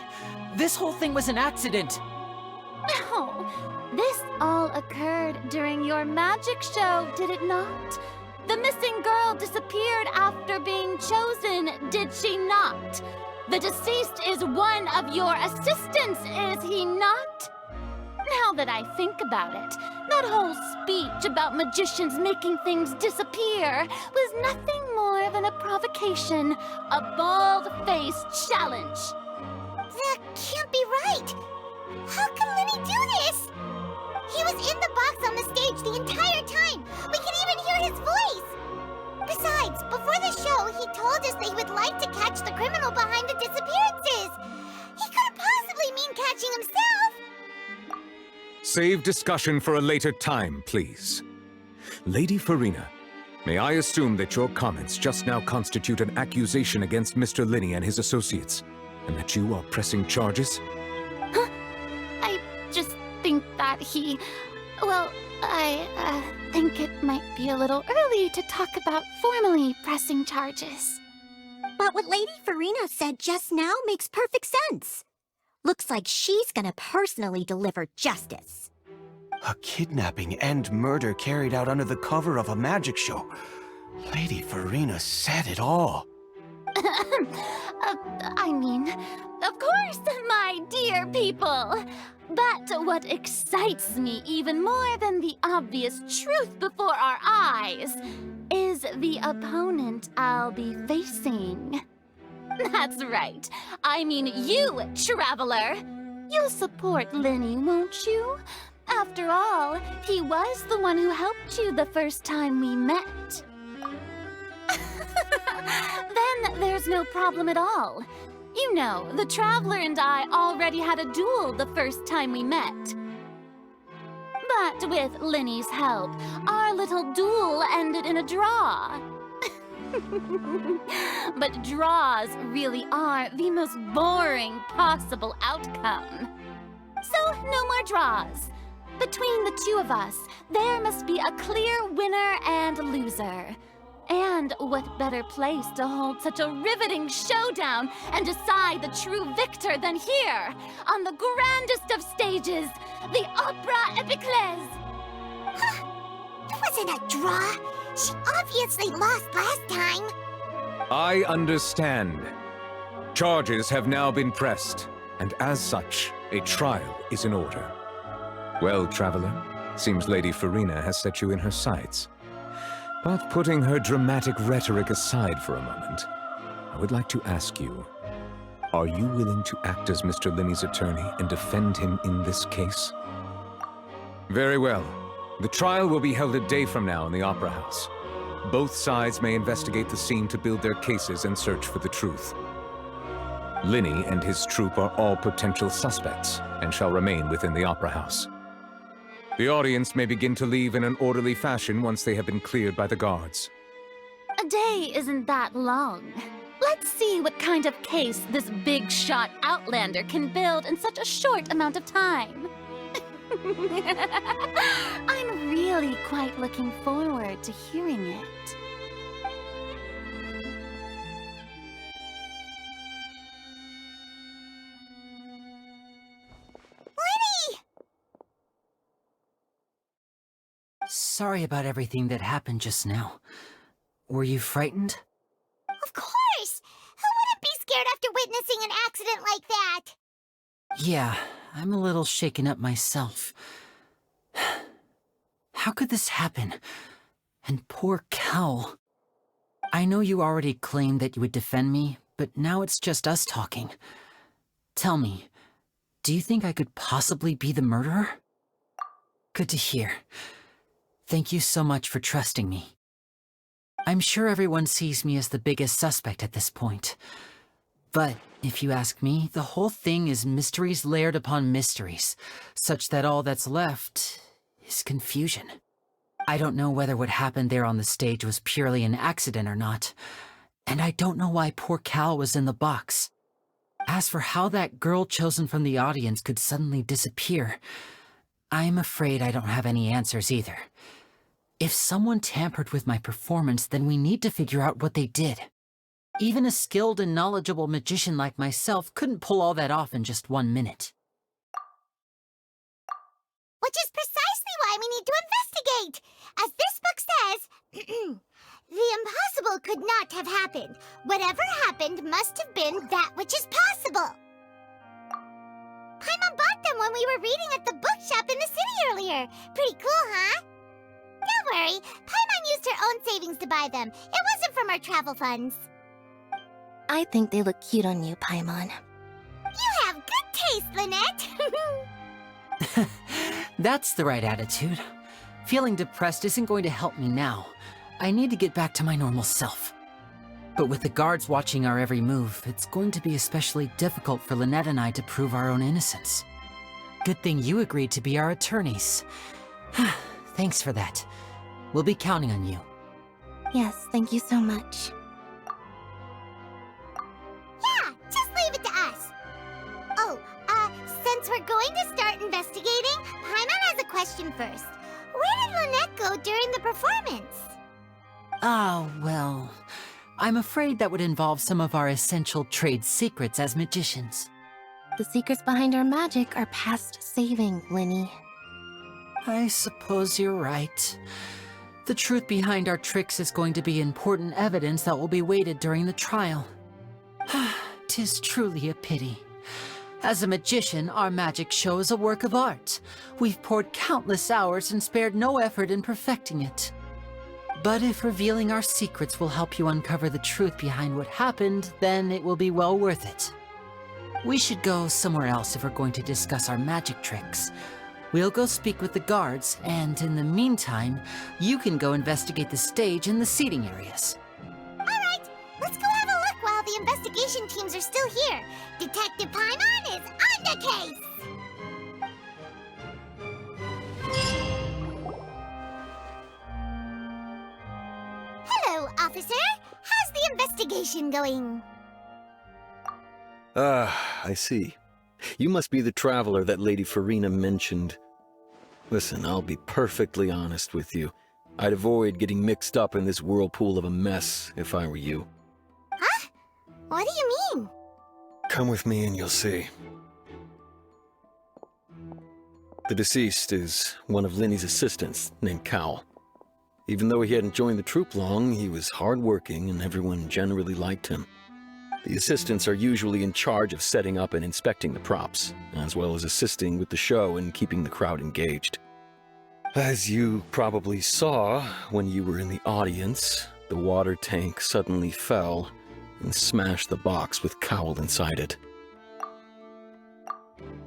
This whole thing was an accident. No, this all occurred during your magic show, did it not? The missing girl disappeared after being chosen, did she not? The deceased is one of your assistants, is he not? Now that I think about it, that whole speech about magicians making things disappear was nothing more than a provocation, a bald-faced challenge. That can't be right! How can Linny do this? He was in the box on the stage the entire time! We can even hear his voice! Besides, before the show, he told us that he would like to catch the criminal behind the disappearances! He couldn't possibly mean catching himself! Save discussion for a later time, please. Lady Farina, may I assume that your comments just now constitute an accusation against Mr. Linny and his associates, and that you are pressing charges? Huh? I just think that he... Well, I think it might be a little early to talk about formally pressing charges. But what Lady Farina said just now makes perfect sense. Looks like she's gonna personally deliver justice. A kidnapping and murder carried out under the cover of a magic show. Lady Farina said it all. I mean, of course, my dear people. But what excites me even more than the obvious truth before our eyes is the opponent I'll be facing. That's right. I mean you, Traveler. You'll support Linny, won't you? After all, he was the one who helped you the first time we met. Then there's no problem at all. You know, the Traveler and I already had a duel the first time we met. But with Linny's help, our little duel ended in a draw. But draws really are the most boring possible outcome. So, no more draws. Between the two of us, there must be a clear winner and loser. And what better place to hold such a riveting showdown and decide the true victor than here, on the grandest of stages, the Opera Epiclese! It wasn't a draw. She obviously lost last time. I understand. Charges have now been pressed, and as such, a trial is in order. Well, Traveler, Seems Lady Farina has set you in her sights. But putting her dramatic rhetoric aside for a moment, I would like to ask you, are you willing to act as Mr. Linney's attorney and defend him in this case? Very well. The trial will be held a day from now in the Opera House. Both sides may investigate the scene to build their cases and search for the truth. Linney and his troupe are all potential suspects and shall remain within the Opera House. The audience may begin to leave in an orderly fashion once they have been cleared by the guards. A day isn't that long. Let's see what kind of case this big-shot outlander can build in such a short amount of time. I'm really quite looking forward to hearing it. Lenny! Sorry about everything that happened just now. Were you frightened? Of course! Who wouldn't be scared after witnessing an accident like that? Yeah, I'm a little shaken up myself. How could this happen? And poor Cal. I know you already claimed that you would defend me, but now it's just us talking. Tell me, do you think I could possibly be the murderer? Good to hear. Thank you so much for trusting me. I'm sure everyone sees me as the biggest suspect at this point. But if you ask me, the whole thing is mysteries layered upon mysteries, such that all that's left is confusion. I don't know whether what happened there on the stage was purely an accident or not, and I don't know why poor Cal was in the box. As for how that girl chosen from the audience could suddenly disappear, I'm afraid I don't have any answers either. If someone tampered with my performance, then we need to figure out what they did. Even a skilled and knowledgeable magician like myself couldn't pull all that off in just 1 minute. Which is precisely why we need to investigate! As this book says, the impossible could not have happened. Whatever happened must have been that which is possible. Paimon bought them when we were reading at the bookshop in the city earlier. Pretty cool, huh? Don't worry, Paimon used her own savings to buy them. It wasn't from our travel funds. I think they look cute on you, Paimon. You have good taste, Lynette! That's the right attitude. Feeling depressed isn't going to help me now. I need to get back to my normal self. But with the guards watching our every move, it's going to be especially difficult for Lynette and I to prove our own innocence. Good thing you agreed to be our attorneys. Thanks for that. We'll be counting on you. Yes, thank you so much. Yeah, just leave it to us. Oh, since we're going to start investigating, Paimon has a question first. Where did Lynette go during the performance? Oh, well, I'm afraid that would involve some of our essential trade secrets as magicians. The secrets behind our magic are past saving, Linny. I suppose you're right. The truth behind our tricks is going to be important evidence that will be weighted during the trial. 'Tis truly a pity. As a magician, our magic show is a work of art. We've poured countless hours and spared no effort in perfecting it. But if revealing our secrets will help you uncover the truth behind what happened, then it will be well worth it. We should go somewhere else if we're going to discuss our magic tricks. We'll go speak with the guards, and in the meantime, you can go investigate the stage and the seating areas. Alright, let's go have a look while the investigation teams are still here. Detective Paimon is on the case! Hello, officer. How's the investigation going? Ah, I see. You must be the traveler that Lady Farina mentioned. Listen, I'll be perfectly honest with you. I'd avoid getting mixed up in this whirlpool of a mess if I were you. Huh? What do you mean? Come with me and you'll see. The deceased is one of Linny's assistants named Cal. Even though he hadn't joined the troupe long, he was hardworking and everyone generally liked him. The assistants are usually in charge of setting up and inspecting the props, as well as assisting with the show and keeping the crowd engaged. As you probably saw when you were in the audience, the water tank suddenly fell and smashed the box with Cowl inside it.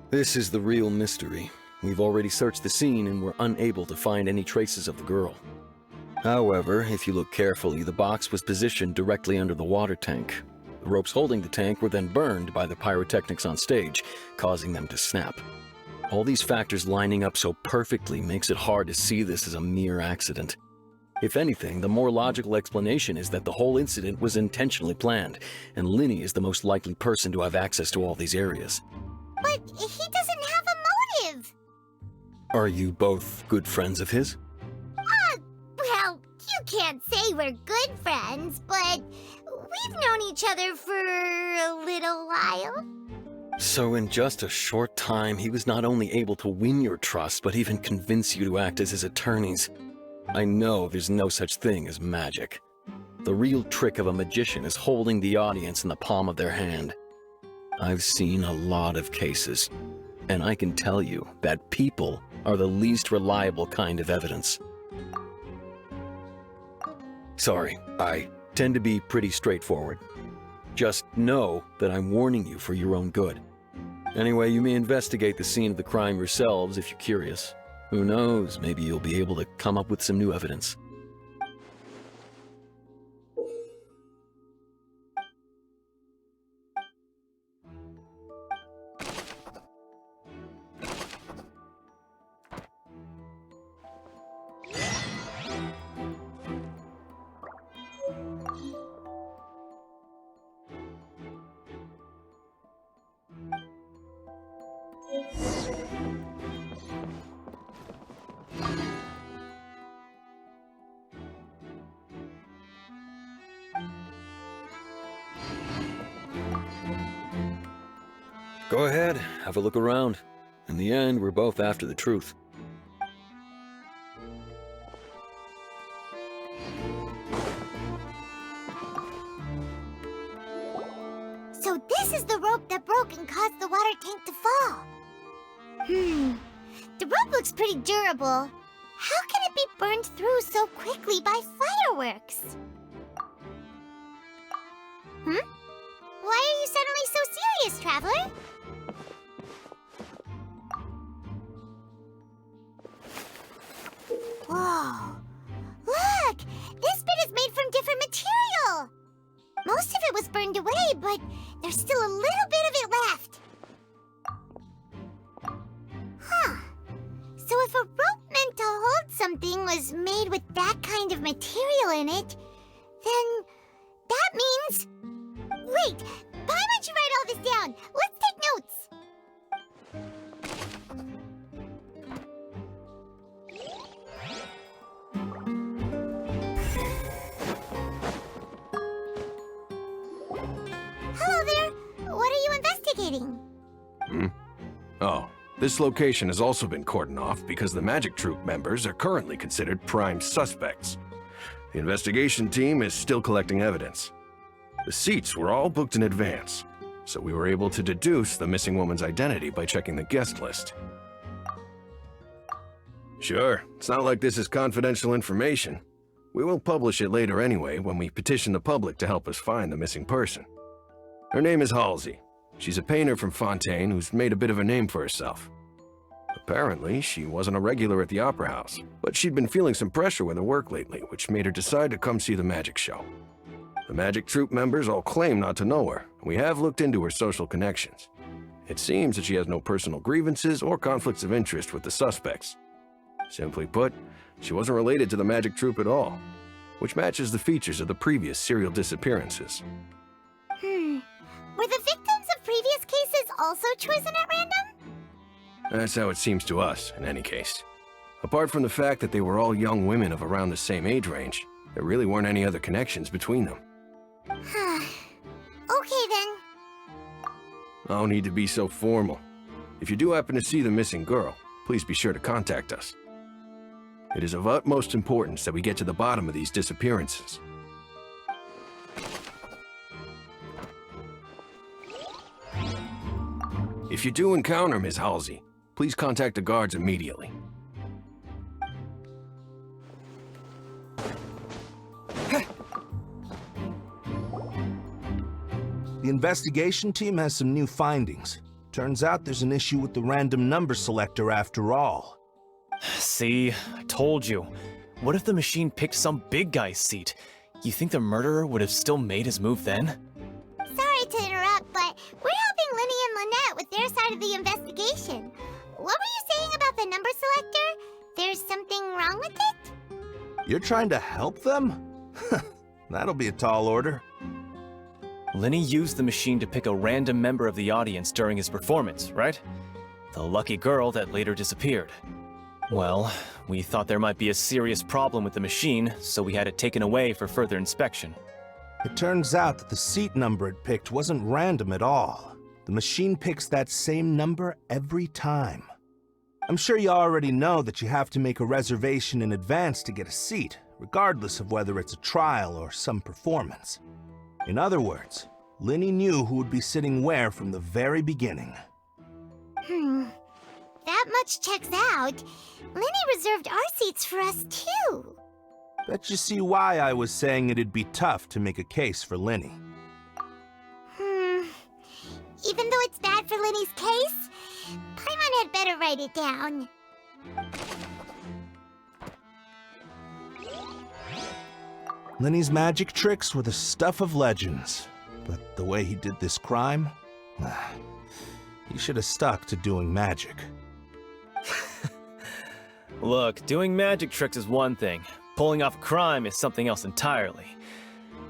This is the real mystery. We've already searched the scene and were unable to find any traces of the girl. However, if you look carefully, the box was positioned directly under the water tank. The ropes holding the tank were then burned by the pyrotechnics on stage, causing them to snap. All these factors lining up so perfectly makes it hard to see this as a mere accident. If anything, the more logical explanation is that the whole incident was intentionally planned, and Linny is the most likely person to have access to all these areas. But he doesn't have a motive! Are you both good friends of his? Well, you can't say we're good friends, but we've known each other for a little while. So in just a short time, he was not only able to win your trust, but even convince you to act as his attorneys. I know there's no such thing as magic. The real trick of a magician is holding the audience in the palm of their hand. I've seen a lot of cases, and I can tell you that people are the least reliable kind of evidence. Sorry, I tend to be pretty straightforward. Just know that I'm warning you for your own good. Anyway, you may investigate the scene of the crime yourselves if you're curious. Who knows, maybe you'll be able to come up with some new evidence. Go ahead, have a look around. In the end, we're both after the truth. So this is the rope that broke and caused the water tank to fall. The rope looks pretty durable. How can it be burned through so quickly by fireworks? Why are you suddenly so serious, Traveler? Whoa! Look! This bit is made from different material! Most of it was burned away, but there's still a little bit of it left. Huh. So if a rope meant to hold something was made with that kind of material in it, then that means... Wait! Why don't you write all this down? Let's take notes! Hello there! What are you investigating? Oh, this location has also been cordoned off because the Magic Troupe members are currently considered prime suspects. The investigation team is still collecting evidence. The seats were all booked in advance, so we were able to deduce the missing woman's identity by checking the guest list. Sure, it's not like this is confidential information. We will publish it later anyway when we petition the public to help us find the missing person. Her name is Halsey. She's a painter from Fontaine who's made a bit of a name for herself. Apparently, she wasn't a regular at the Opera House, but she'd been feeling some pressure with her work lately, which made her decide to come see the magic show. The Magic Troupe members all claim not to know her, and we have looked into her social connections. It seems that she has no personal grievances or conflicts of interest with the suspects. Simply put, she wasn't related to the Magic Troupe at all, which matches the features of the previous serial disappearances. Were the victims of previous cases also chosen at random? That's how it seems to us, in any case. Apart from the fact that they were all young women of around the same age range, there really weren't any other connections between them. Okay then. No need to be so formal. If you do happen to see the missing girl, please be sure to contact us. It is of utmost importance that we get to the bottom of these disappearances. If you do encounter Ms. Halsey, please contact the guards immediately. The investigation team has some new findings. Turns out there's an issue with the random number selector after all. See, I told you. What if the machine picked some big guy's seat? You think the murderer would have still made his move then? Sorry to interrupt, but we're helping Linny and Lynette with their side of the investigation. What were you saying about the number selector? There's something wrong with it? You're trying to help them? That'll be a tall order. Linny used the machine to pick a random member of the audience during his performance, right? The lucky girl that later disappeared. Well, we thought there might be a serious problem with the machine, so we had it taken away for further inspection. It turns out that the seat number it picked wasn't random at all. The machine picks that same number every time. I'm sure you already know that you have to make a reservation in advance to get a seat, regardless of whether it's a trial or some performance. In other words, Linny knew who would be sitting where from the very beginning. That much checks out. Linny reserved our seats for us, too. Bet you see why I was saying it'd be tough to make a case for Linny. Even though it's bad for Linny's case, Paimon had better write it down. Linny's magic tricks were the stuff of legends, but the way he did this crime, he should have stuck to doing magic. Look, doing magic tricks is one thing. Pulling off a crime is something else entirely.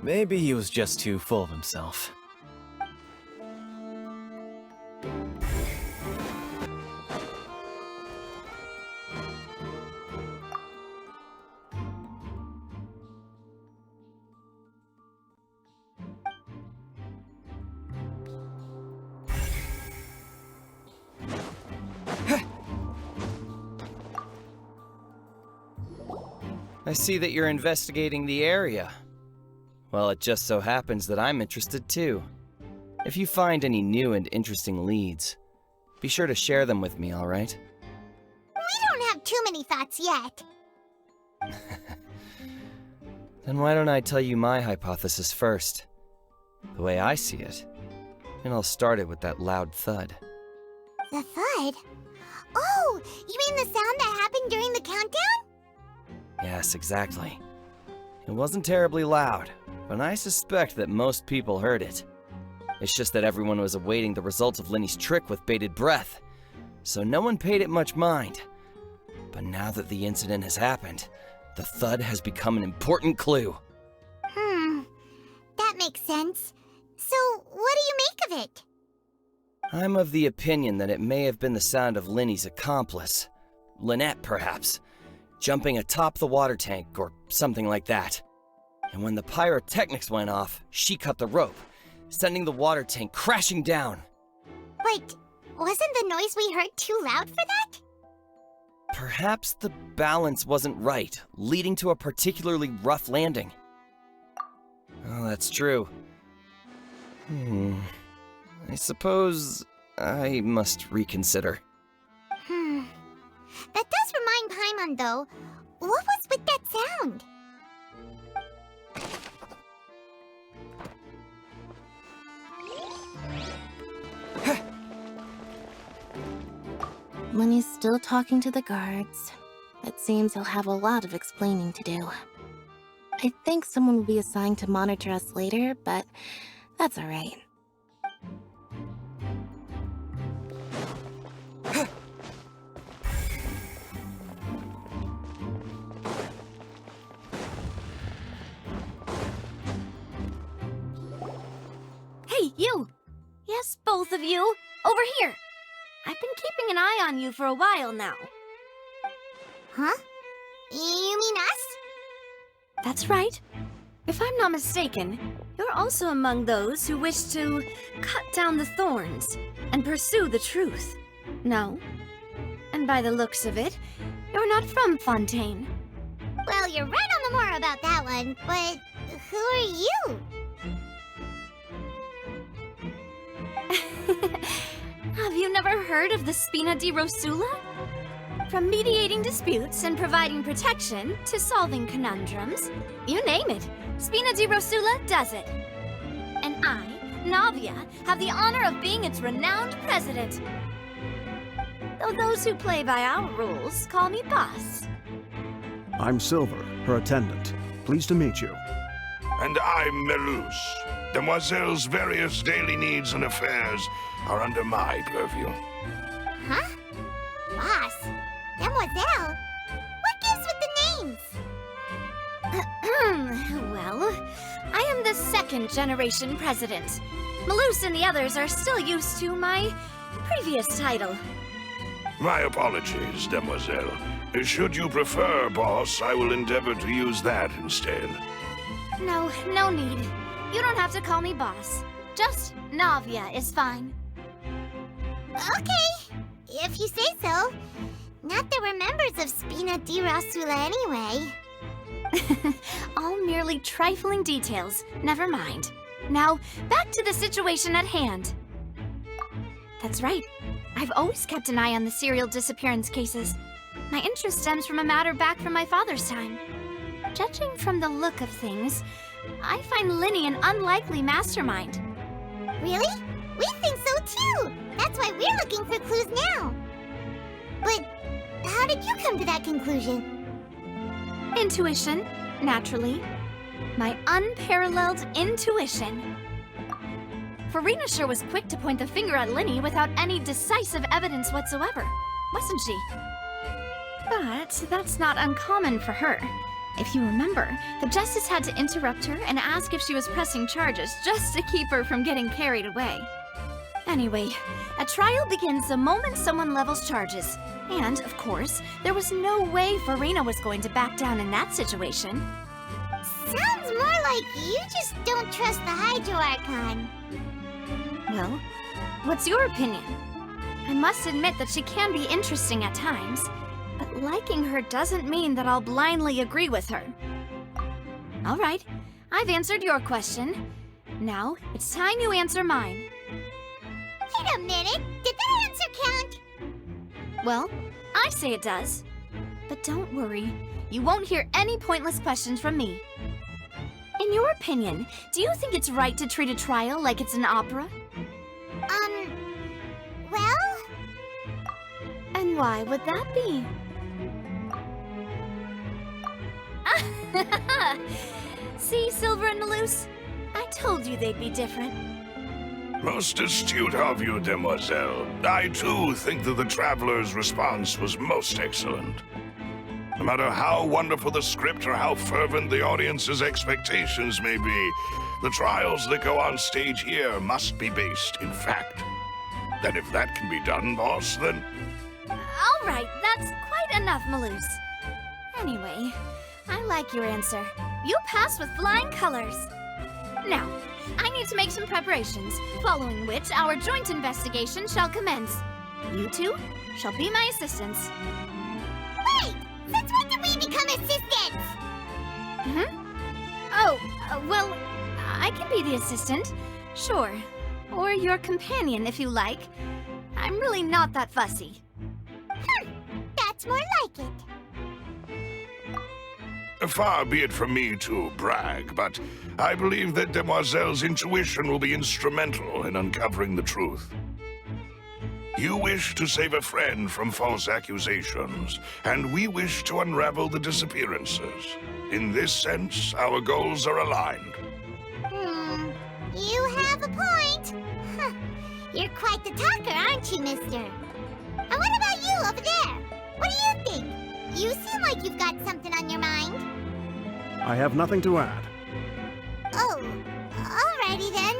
Maybe he was just too full of himself. I see that you're investigating the area. Well, it just so happens that I'm interested too. If you find any new and interesting leads, be sure to share them with me, all right? We don't have too many thoughts yet. Then why don't I tell you my hypothesis first? The way I see it. And I'll start it with that loud thud. The thud? Oh, you mean the sound that happened during the countdown? Yes, exactly. It wasn't terribly loud, but I suspect that most people heard it. It's just that everyone was awaiting the results of Linny's trick with bated breath, so no one paid it much mind. But now that the incident has happened, the thud has become an important clue. That makes sense. So, what do you make of it? I'm of the opinion that it may have been the sound of Linny's accomplice, Lynette perhaps, jumping atop the water tank or something like that. And when the pyrotechnics went off, she cut the rope, sending the water tank crashing down. Wait, wasn't the noise we heard too loud for that? Perhaps the balance wasn't right, leading to a particularly rough landing. Oh, that's true. I suppose I must reconsider. That does remind Paimon, though. What was with that sound? Linny's still talking to the guards. It seems he'll have a lot of explaining to do. I think someone will be assigned to monitor us later, but that's alright. Hey, you! Yes, both of you! Over here! I've been keeping an eye on you for a while now. Huh? You mean us? That's right. If I'm not mistaken, you're also among those who wish to cut down the thorns and pursue the truth. No? And by the looks of it, you're not from Fontaine. Well, you're right on the more about that one, but who are you? Have you never heard of the Spina di Rosula? From mediating disputes and providing protection to solving conundrums, you name it, Spina di Rosula does it. And I Navia, have the honor of being its renowned president. Though those who play by our rules call me boss. I'm Silver, her attendant. Pleased to meet you. And I'm Melus. Demoiselle's various daily needs and affairs are under my purview. Huh? Boss? Demoiselle? What gives with the names? Well, I am the second generation president. Melus and the others are still used to my previous title. My apologies, Demoiselle. Should you prefer, boss, I will endeavor to use that instead. No, no need. You don't have to call me boss. Just Navia is fine. Okay, if you say so. Not that we're members of Spina di Rasula anyway. All merely trifling details. Never mind. Now, back to the situation at hand. That's right. I've always kept an eye on the serial disappearance cases. My interest stems from a matter back from my father's time. Judging from the look of things, I find Linny an unlikely mastermind. Really? We think so too! That's why we're looking for clues now. But how did you come to that conclusion? Intuition, naturally. My unparalleled intuition. Farina sure was quick to point the finger at Linny without any decisive evidence whatsoever, wasn't she? But that's not uncommon for her. If you remember, the Justice had to interrupt her and ask if she was pressing charges just to keep her from getting carried away. Anyway, a trial begins the moment someone levels charges. And, of course, there was no way Farina was going to back down in that situation. Sounds more like you just don't trust the Hydro Archon. Well, what's your opinion? I must admit that she can be interesting at times, but liking her doesn't mean that I'll blindly agree with her. All right, I've answered your question. Now, it's time you answer mine. Wait a minute, did that answer count? Well, I say it does. But don't worry, you won't hear any pointless questions from me. In your opinion, do you think it's right to treat a trial like it's an opera? Well? And why would that be? See, Silver and Melus? I told you they'd be different. Most astute of you, Demoiselle. I, too, think that the Traveler's response was most excellent. No matter how wonderful the script or how fervent the audience's expectations may be, the trials that go on stage here must be based in fact. And if that can be done, boss, then... All right, that's quite enough, Melus. Anyway, I like your answer. You passed with flying colors. Now, I need to make some preparations, following which our joint investigation shall commence. You two shall be my assistants. Wait! Since when did we become assistants? Oh, well, I can be the assistant, sure. Or your companion, if you like. I'm really not that fussy. That's more like it. Far be it from me to brag, but I believe that Demoiselle's intuition will be instrumental in uncovering the truth. You wish to save a friend from false accusations, and we wish to unravel the disappearances. In this sense, our goals are aligned. You have a point. Huh. You're quite the talker, aren't you, mister? And what about you over there? What do you think? You seem like you've got something on your mind. I have nothing to add. Oh, alrighty then.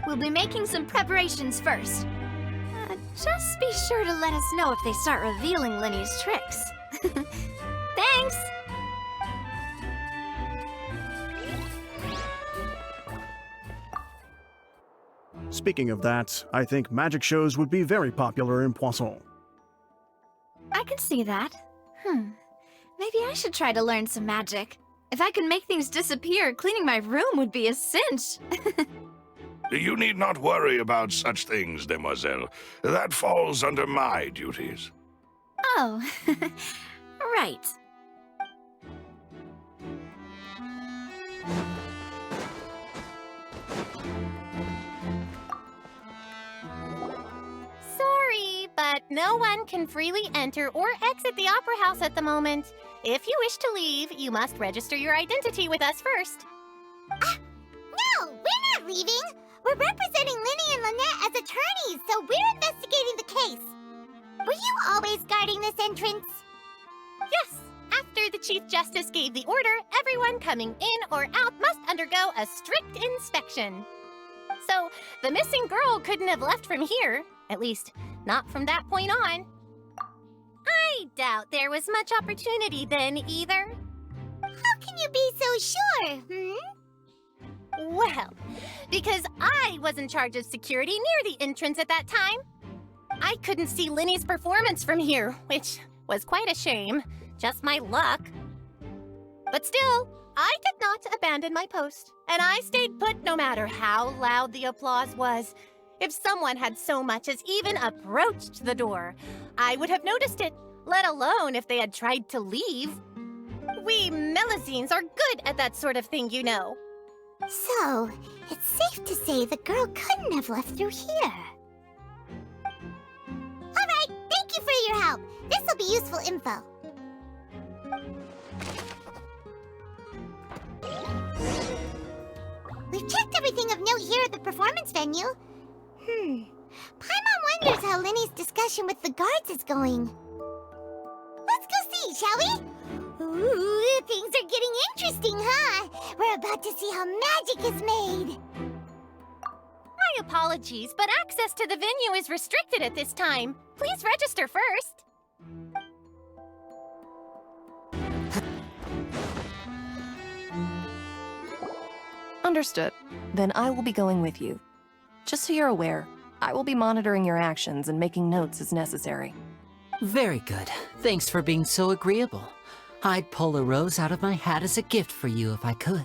We'll be making some preparations first. Just be sure to let us know if they start revealing Linny's tricks. Thanks! Speaking of that, I think magic shows would be very popular in Poisson. I can see that. Maybe I should try to learn some magic. If I could make things disappear, cleaning my room would be a cinch. You need not worry about such things, Demoiselle. That falls under my duties. Oh, right. No one can freely enter or exit the Opera House at the moment. If you wish to leave, you must register your identity with us first. No, we're not leaving. We're representing Linny and Lynette as attorneys, so we're investigating the case. Were you always guarding this entrance? Yes. After the Chief Justice gave the order, everyone coming in or out must undergo a strict inspection. So, the missing girl couldn't have left from here. At least, not from that point on. I doubt there was much opportunity then, either. How can you be so sure, Well, because I was in charge of security near the entrance at that time. I couldn't see Linny's performance from here, which was quite a shame. Just my luck. But still, I did not abandon my post, and I stayed put no matter how loud the applause was. If someone had so much as even approached the door, I would have noticed it, let alone if they had tried to leave. We Melusines are good at that sort of thing, you know. So, it's safe to say the girl couldn't have left through here. All right, thank you for your help. This will be useful info. We've checked everything of note here at the performance venue. Paimon wonders how Linny's discussion with the guards is going. Let's go see, shall we? Ooh, things are getting interesting, huh? We're about to see how magic is made. My apologies, but access to the venue is restricted at this time. Please register first. Understood. Then I will be going with you. Just so you're aware, I will be monitoring your actions and making notes as necessary. Very good. Thanks for being so agreeable. I'd pull a rose out of my hat as a gift for you if I could.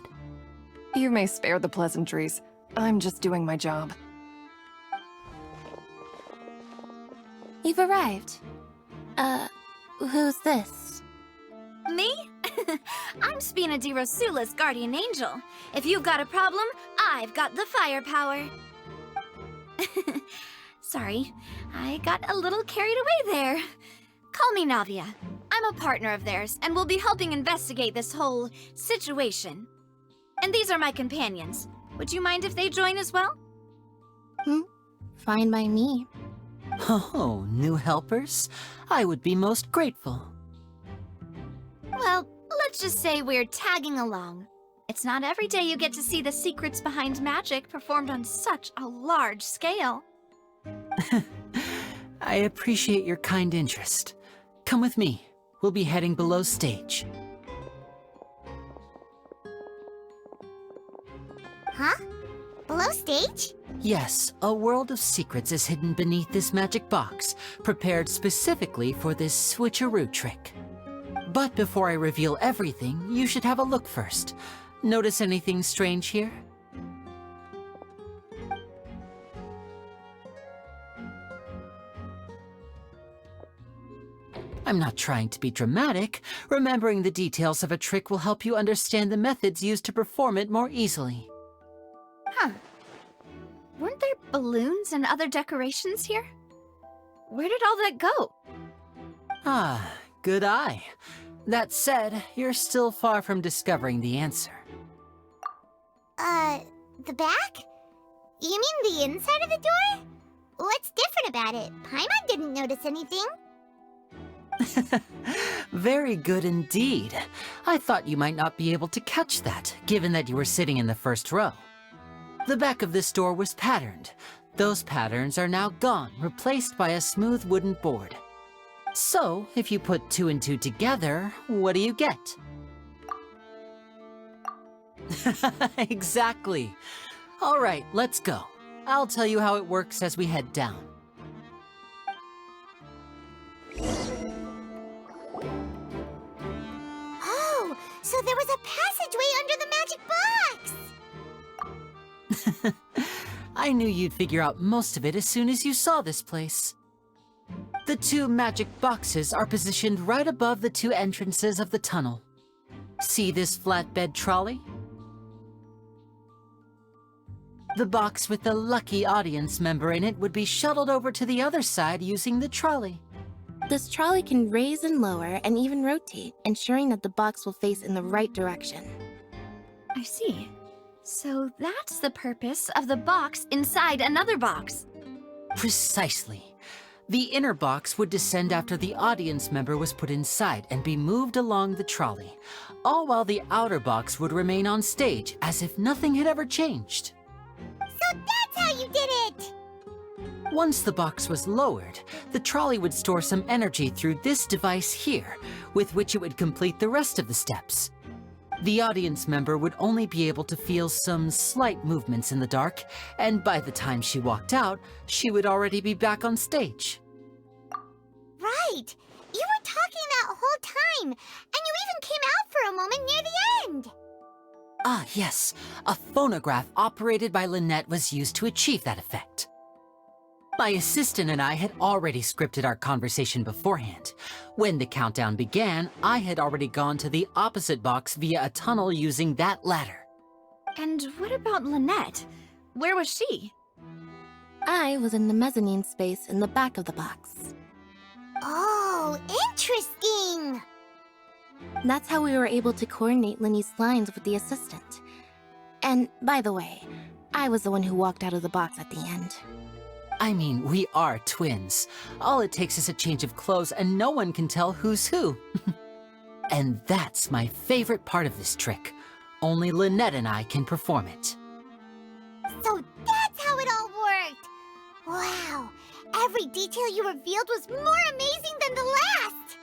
You may spare the pleasantries. I'm just doing my job. You've arrived. Who's this? Me? I'm Spina di Rosula's guardian angel. If you've got a problem, I've got the firepower. Sorry, I got a little carried away there. Call me Navia. I'm a partner of theirs, and we'll be helping investigate this whole situation. And these are my companions. Would you mind if they join as well? Fine by me. Oh, new helpers? I would be most grateful. Well, let's just say we're tagging along. It's not every day you get to see the secrets behind magic performed on such a large scale. I appreciate your kind interest. Come with me. We'll be heading below stage. Huh? Below stage? Yes, a world of secrets is hidden beneath this magic box, prepared specifically for this switcheroo trick. But before I reveal everything, you should have a look first. Notice anything strange here? I'm not trying to be dramatic. Remembering the details of a trick will help you understand the methods used to perform it more easily. Huh. Weren't there balloons and other decorations here? Where did all that go? Ah, good eye. That said, you're still far from discovering the answer. The back? You mean the inside of the door? What's different about it? Paimon didn't notice anything. Very good indeed. I thought you might not be able to catch that, given that you were sitting in the first row. The back of this door was patterned. Those patterns are now gone, replaced by a smooth wooden board. So, if you put 2 and 2 together, what do you get? Exactly. All right, let's go. I'll tell you how it works as we head down. Oh, so there was a passageway under the magic box! I knew you'd figure out most of it as soon as you saw this place. The 2 magic boxes are positioned right above the 2 entrances of the tunnel. See this flatbed trolley? The box with the lucky audience member in it would be shuttled over to the other side using the trolley. This trolley can raise and lower and even rotate, ensuring that the box will face in the right direction. I see. So that's the purpose of the box inside another box. Precisely. The inner box would descend after the audience member was put inside and be moved along the trolley, all while the outer box would remain on stage as if nothing had ever changed. So that's how you did it! Once the box was lowered, the trolley would store some energy through this device here, with which it would complete the rest of the steps. The audience member would only be able to feel some slight movements in the dark, and by the time she walked out, she would already be back on stage. Right! You were talking that whole time, and you even came out for a moment near the end! Ah, yes. A phonograph operated by Lynette was used to achieve that effect. My assistant and I had already scripted our conversation beforehand. When the countdown began, I had already gone to the opposite box via a tunnel using that ladder. And what about Lynette? Where was she? I was in the mezzanine space in the back of the box. Oh, interesting! That's how we were able to coordinate Linny's lines with the assistant. And, by the way, I was the one who walked out of the box at the end. I mean, we are twins. All it takes is a change of clothes and no one can tell who's who. And that's my favorite part of this trick. Only Lynette and I can perform it. So that's how it all worked! Wow! Every detail you revealed was more amazing than the last!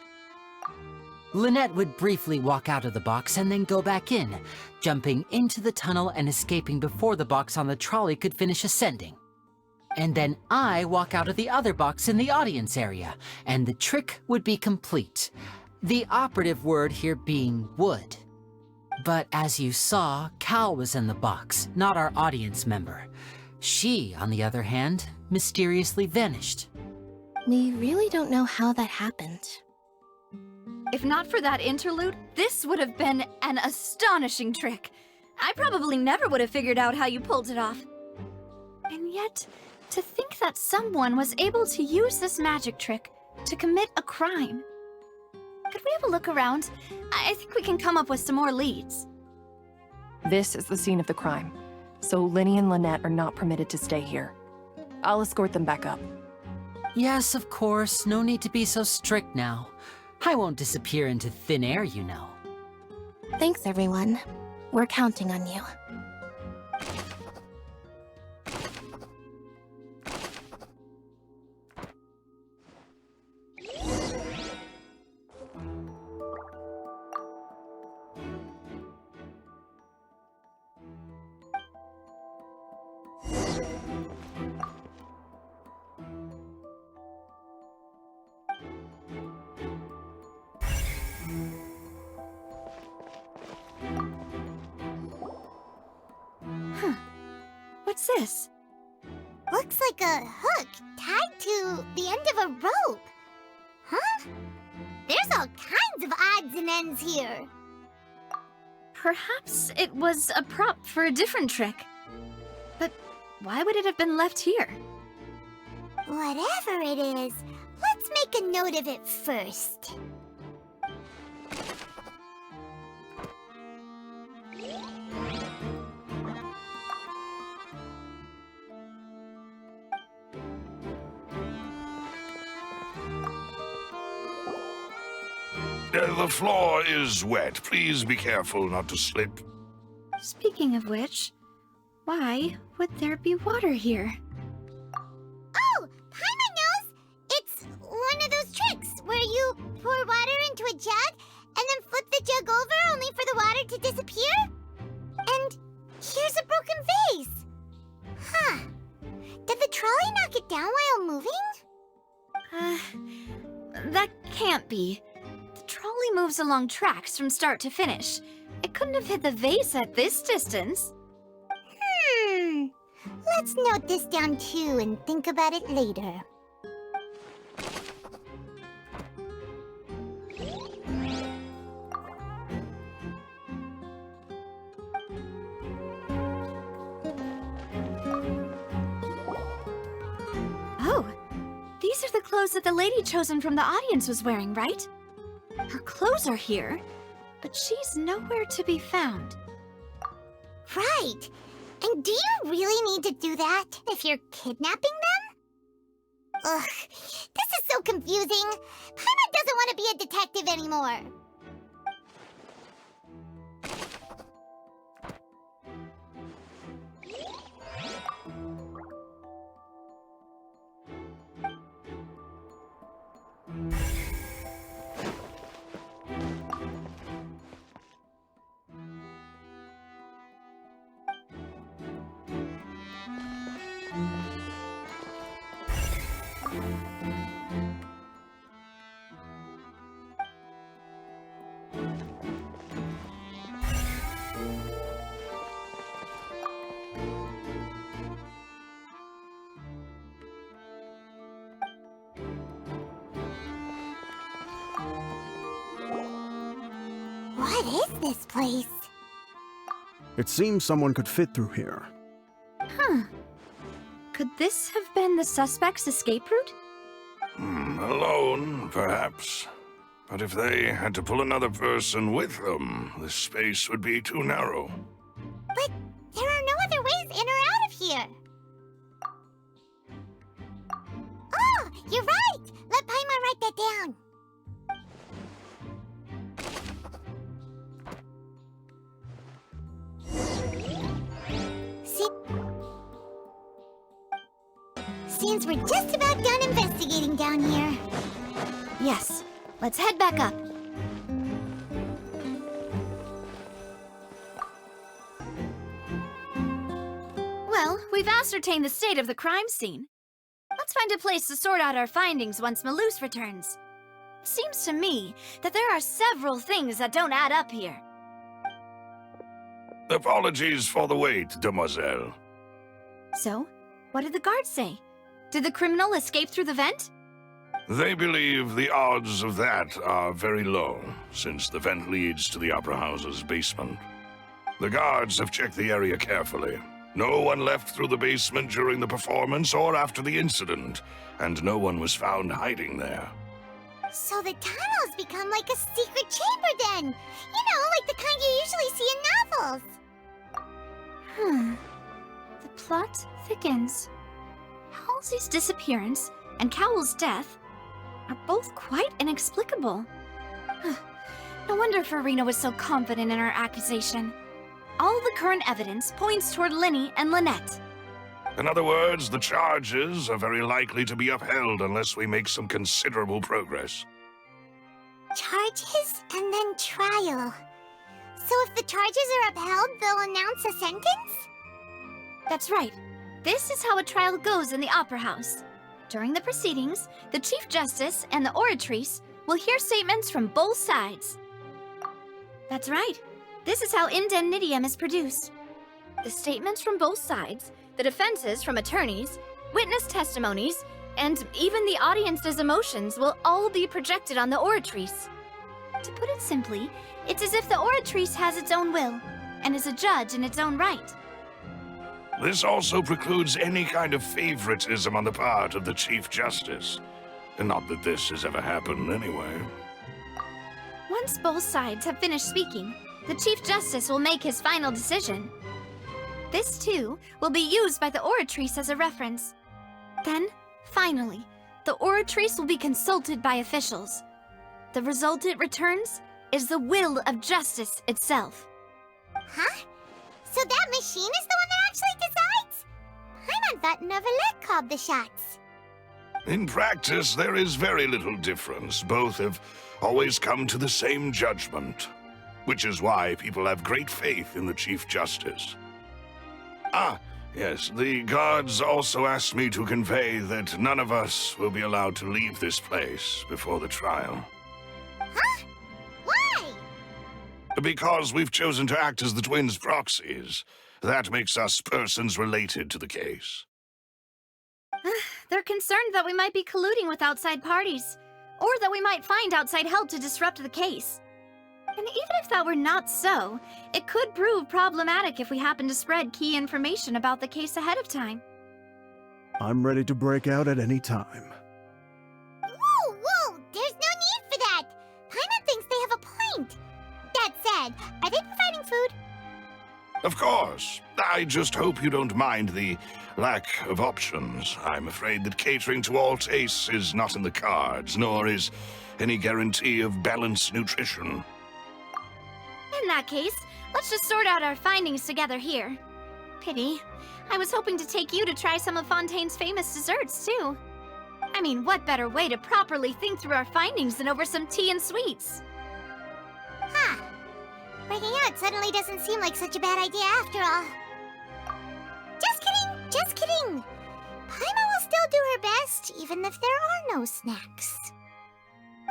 Lynette would briefly walk out of the box and then go back in, jumping into the tunnel and escaping before the box on the trolley could finish ascending. And then I walk out of the other box in the audience area, and the trick would be complete. The operative word here being would. But as you saw, Cal was in the box, not our audience member. She, on the other hand, mysteriously vanished. We really don't know how that happened. If not for that interlude, this would have been an astonishing trick. I probably never would have figured out how you pulled it off. And yet, to think that someone was able to use this magic trick to commit a crime. Could we have a look around? I think we can come up with some more leads. This is the scene of the crime, so Linny and Lynette are not permitted to stay here. I'll escort them back up. Yes, of course. No need to be so strict now. I won't disappear into thin air, you know. Thanks, everyone. We're counting on you. What's this? Looks like a hook tied to the end of a rope. Huh? There's all kinds of odds and ends here. Perhaps it was a prop for a different trick. But why would it have been left here? Whatever it is, let's make a note of it first. The floor is wet. Please be careful not to slip. Speaking of which, why would there be water here? Oh, Paimon knows! It's one of those tricks where you pour water into a jug and then flip the jug over only for the water to disappear? And here's a broken vase. Huh. Did the trolley knock it down while moving? That can't be. The trolley moves along tracks from start to finish. It couldn't have hit the vase at this distance. Let's note this down too and think about it later. clothes that the lady chosen from the audience was wearing, right? Her clothes are here, but she's nowhere to be found. Right. And do you really need to do that if you're kidnapping them? Ugh, this is so confusing. Paimon doesn't want to be a detective anymore. What is this place? It seems someone could fit through here. Huh. Could this have been the suspect's escape route? Alone, perhaps. But if they had to pull another person with them, the space would be too narrow. But there are no other ways in or out of here. Oh, you're right! Let Paimon write that down. Seems we're just about done investigating down here. Yes. Let's head back up. Well, we've ascertained the state of the crime scene. Let's find a place to sort out our findings once Malus returns. Seems to me that there are several things that don't add up here. Apologies for the wait, demoiselle. So, what did the guards say? Did the criminal escape through the vent? They believe the odds of that are very low, since the vent leads to the Opera House's basement. The guards have checked the area carefully. No one left through the basement during the performance or after the incident, and no one was found hiding there. So the tunnels become like a secret chamber then! You know, like the kind you usually see in novels! The plot thickens. Halsey's disappearance and Cowell's death are both quite inexplicable. No wonder Farina was so confident in her accusation. All the current evidence points toward Linny and Lynette. In other words, the charges are very likely to be upheld unless we make some considerable progress. Charges and then trial. So if the charges are upheld, they'll announce a sentence? That's right. This is how a trial goes in the Opera House. During the proceedings, the Chief Justice and the Oratrice will hear statements from both sides. That's right. This is how indemnitium is produced. The statements from both sides, the defenses from attorneys, witness testimonies, and even the audience's emotions will all be projected on the Oratrice. To put it simply, it's as if the Oratrice has its own will, and is a judge in its own right. This also precludes any kind of favoritism on the part of the Chief Justice. And not that this has ever happened anyway. Once both sides have finished speaking, the Chief Justice will make his final decision. This, too, will be used by the Oratrice as a reference. Then, finally, the Oratrice will be consulted by officials. The result it returns is the will of justice itself. Huh? So that machine is the one that actually decides? Paimon thought Neuvillette called the shots. In practice, there is very little difference. Both have always come to the same judgment, which is why people have great faith in the Chief Justice. Ah, yes, the guards also asked me to convey that none of us will be allowed to leave this place before the trial. Huh? Why? Because we've chosen to act as the twins' proxies. That makes us persons related to the case. They're concerned that we might be colluding with outside parties, or that we might find outside help to disrupt the case. And even if that were not so, it could prove problematic if we happen to spread key information about the case ahead of time. I'm ready to break out at any time. Of course. I just hope you don't mind the lack of options. I'm afraid that catering to all tastes is not in the cards, nor is any guarantee of balanced nutrition. In that case, let's just sort out our findings together here. Pity. I was hoping to take you to try some of Fontaine's famous desserts, too. I mean, what better way to properly think through our findings than over some tea and sweets? Huh. Breaking out suddenly doesn't seem like such a bad idea after all. Just kidding! Just kidding! Paimon will still do her best, even if there are no snacks.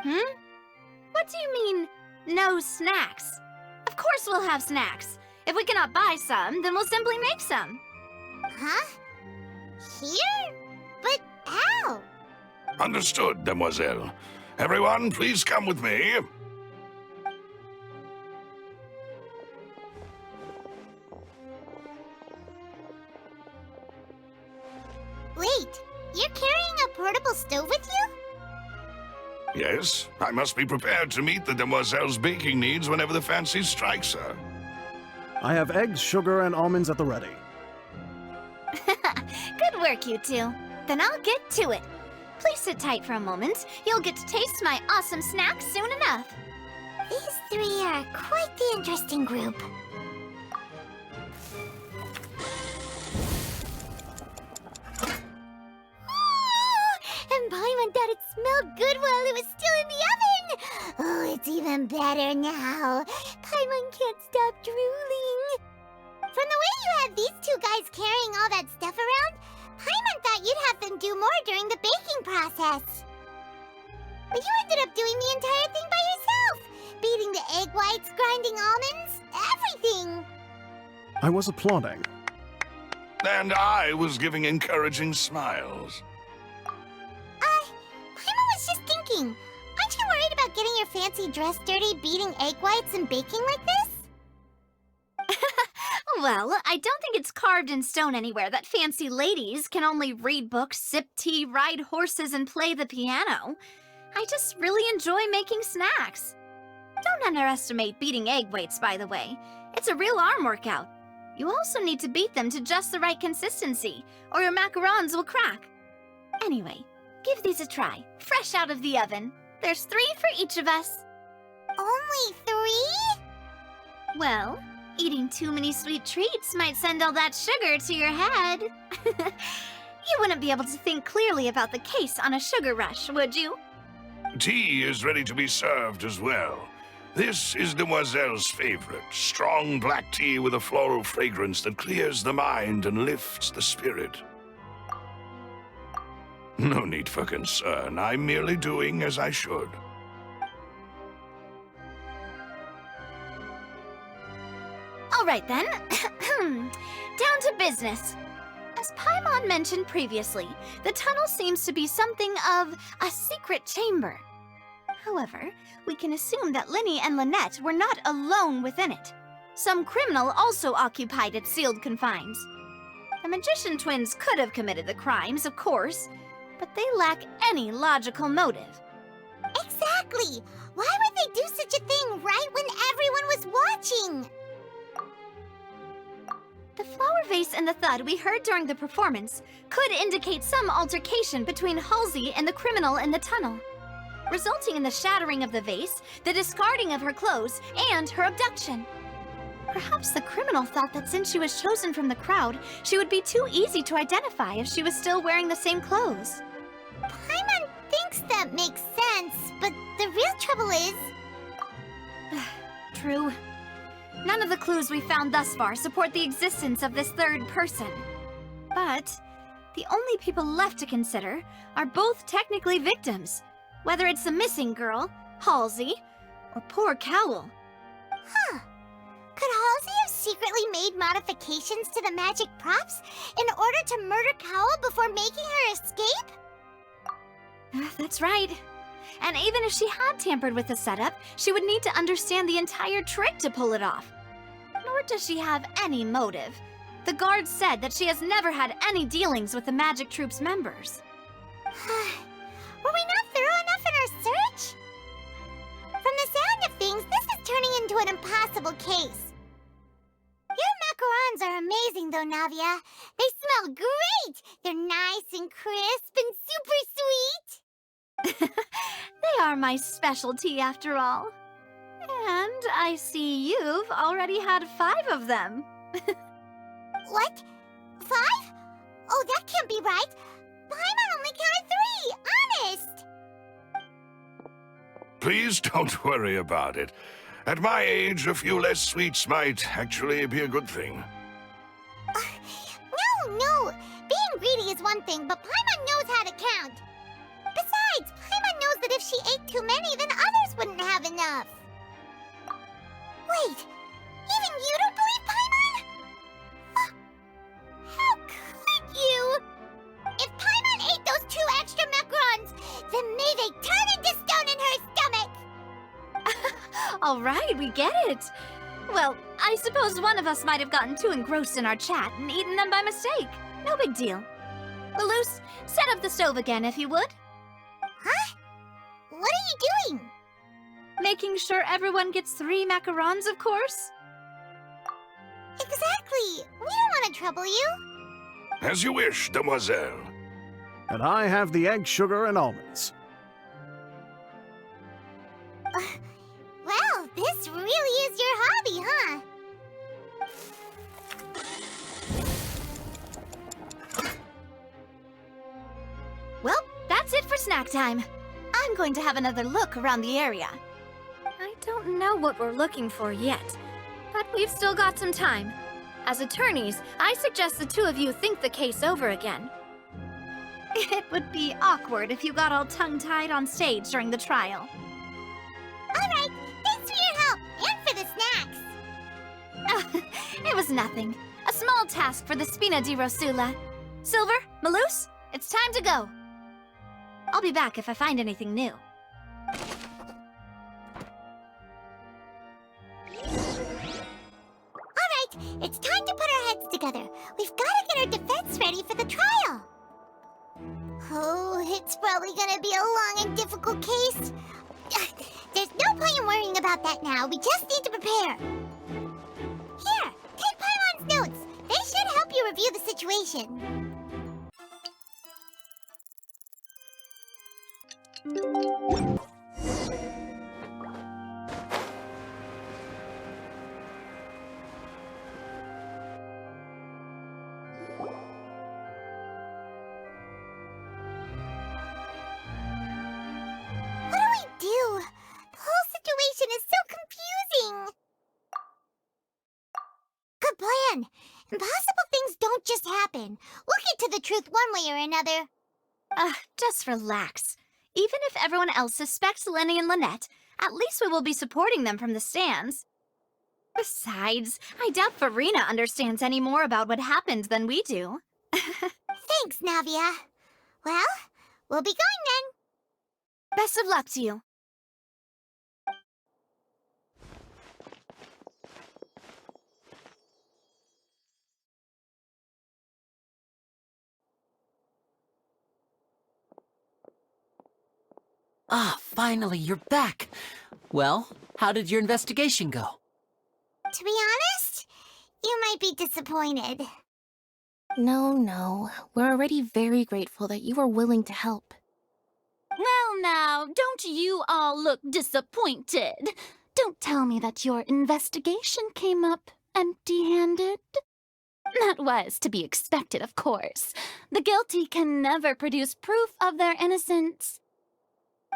What do you mean, no snacks? Of course we'll have snacks. If we cannot buy some, then we'll simply make some. Huh? Here? But how? Understood, demoiselle. Everyone, please come with me. Wait, you're carrying a portable stove with you? Yes, I must be prepared to meet the demoiselle's baking needs whenever the fancy strikes her. I have eggs, sugar, and almonds at the ready. Good work, you two. Then I'll get to it. Please sit tight for a moment. You'll get to taste my awesome snacks soon enough. These three are quite the interesting group. And Paimon thought it smelled good while it was still in the oven! Oh, it's even better now. Paimon can't stop drooling. From the way you had these two guys carrying all that stuff around, Paimon thought you'd have them do more during the baking process. But you ended up doing the entire thing by yourself! Beating the egg whites, grinding almonds, everything! I was applauding. And I was giving encouraging smiles. Paimon was just thinking, aren't you worried about getting your fancy dress dirty beating egg whites and baking like this? Well, I don't think it's carved in stone anywhere that fancy ladies can only read books, sip tea, ride horses, and play the piano. I just really enjoy making snacks. Don't underestimate beating egg whites, by the way. It's a real arm workout. You also need to beat them to just the right consistency, or your macarons will crack. Anyway, give these a try, fresh out of the oven. There's 3 for each of us. Only 3? Well, eating too many sweet treats might send all that sugar to your head. You wouldn't be able to think clearly about the case on a sugar rush, would you? Tea is ready to be served as well. This is Demoiselle's favorite, strong black tea with a floral fragrance that clears the mind and lifts the spirit. No need for concern. I'm merely doing as I should. All right then. Down to business. As Paimon mentioned previously, the tunnel seems to be something of a secret chamber. However, we can assume that Linny and Lynette were not alone within it. Some criminal also occupied its sealed confines. The magician twins could have committed the crimes, of course, but they lack any logical motive. Exactly! Why would they do such a thing right when everyone was watching? The flower vase and the thud we heard during the performance could indicate some altercation between Halsey and the criminal in the tunnel, resulting in the shattering of the vase, the discarding of her clothes, and her abduction. Perhaps the criminal thought that since she was chosen from the crowd, she would be too easy to identify if she was still wearing the same clothes. Paimon thinks that makes sense, but the real trouble is... True. None of the clues we found thus far support the existence of this third person. But the only people left to consider are both technically victims, whether it's the missing girl, Halsey, or poor Cowl. Huh. Could Halsey have secretly made modifications to the magic props in order to murder Cowl before making her escape? That's right. And even if she had tampered with the setup, she would need to understand the entire trick to pull it off. Nor does she have any motive. The guards said that she has never had any dealings with the Magic Troop's members. Were we not thorough enough in our search? From the sound of things, this is turning into an impossible case. Your macarons are amazing though, Navia. They smell great! They're nice and crisp and super sweet! They are my specialty after all. And I see you've already had 5 of them. What? 5? Oh, that can't be right. Paimon only counted 3, honest! Please don't worry about it. At my age, a few less sweets might actually be a good thing. No. Being greedy is one thing, but Paimon knows how to count. Besides, Paimon knows that if she ate too many, then others wouldn't have enough. Wait, even you don't believe Paimon? How could you? If Paimon ate those 2 extra macarons, then may they turn into stone in her stomach! All right, we get it. Well, I suppose one of us might have gotten too engrossed in our chat and eaten them by mistake. No big deal. Malus, set up the stove again if you would. Huh? What are you doing? Making sure everyone gets 3 macarons, of course. Exactly. We don't want to trouble you. As you wish, demoiselle. And I have the egg, sugar, and almonds. Well, this really is your hobby, huh? Well, that's it for snack time. I'm going to have another look around the area. I don't know what we're looking for yet, but we've still got some time. As attorneys, I suggest the 2 of you think the case over again. It would be awkward if you got all tongue-tied on stage during the trial. All right, thanks for your help, and for the snacks. It was nothing. A small task for the Spina di Rosula. Silver, Malus, it's time to go. I'll be back if I find anything new. It's time to put our heads together. We've got to get our defense ready for the trial. Oh, it's probably gonna be a long and difficult case. There's no point in worrying about that now. We just need to prepare. Here, take Paimon's notes. They should help you review the situation. Impossible things don't just happen. We'll get to the truth one way or another. Just relax. Even if everyone else suspects Lenny and Lynette, at least we will be supporting them from the stands. Besides, I doubt Farina understands any more about what happened than we do. Thanks, Navia. Well, we'll be going then. Best of luck to you. Ah, finally, you're back. Well, how did your investigation go? To be honest, you might be disappointed. No. We're already very grateful that you were willing to help. Well now, don't you all look disappointed? Don't tell me that your investigation came up empty-handed. That was to be expected, of course. The guilty can never produce proof of their innocence.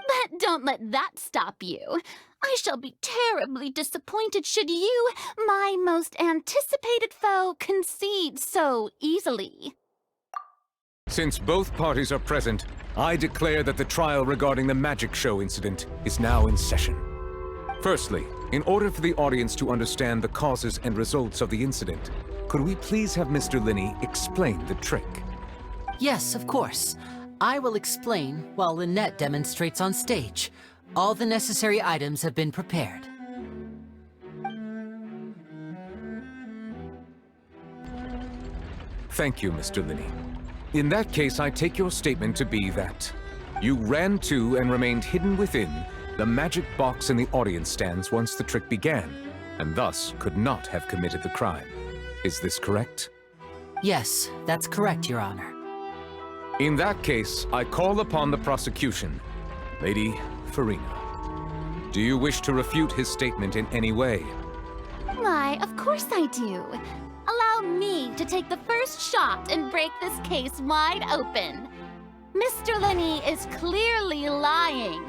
But don't let that stop you. I shall be terribly disappointed should you, my most anticipated foe, concede so easily. Since both parties are present, I declare that the trial regarding the magic show incident is now in session. Firstly, in order for the audience to understand the causes and results of the incident, could we please have Mr. Linney explain the trick? Yes, of course. I will explain while Lynette demonstrates on stage. All the necessary items have been prepared. Thank you, Mr. Linney. In that case, I take your statement to be that you ran to and remained hidden within the magic box in the audience stands once the trick began, and thus could not have committed the crime. Is this correct? Yes, that's correct, Your Honor. In that case, I call upon the prosecution. Lady Farina, do you wish to refute his statement in any way? Why, of course I do. Allow me to take the first shot and break this case wide open. Mr. Lenny is clearly lying.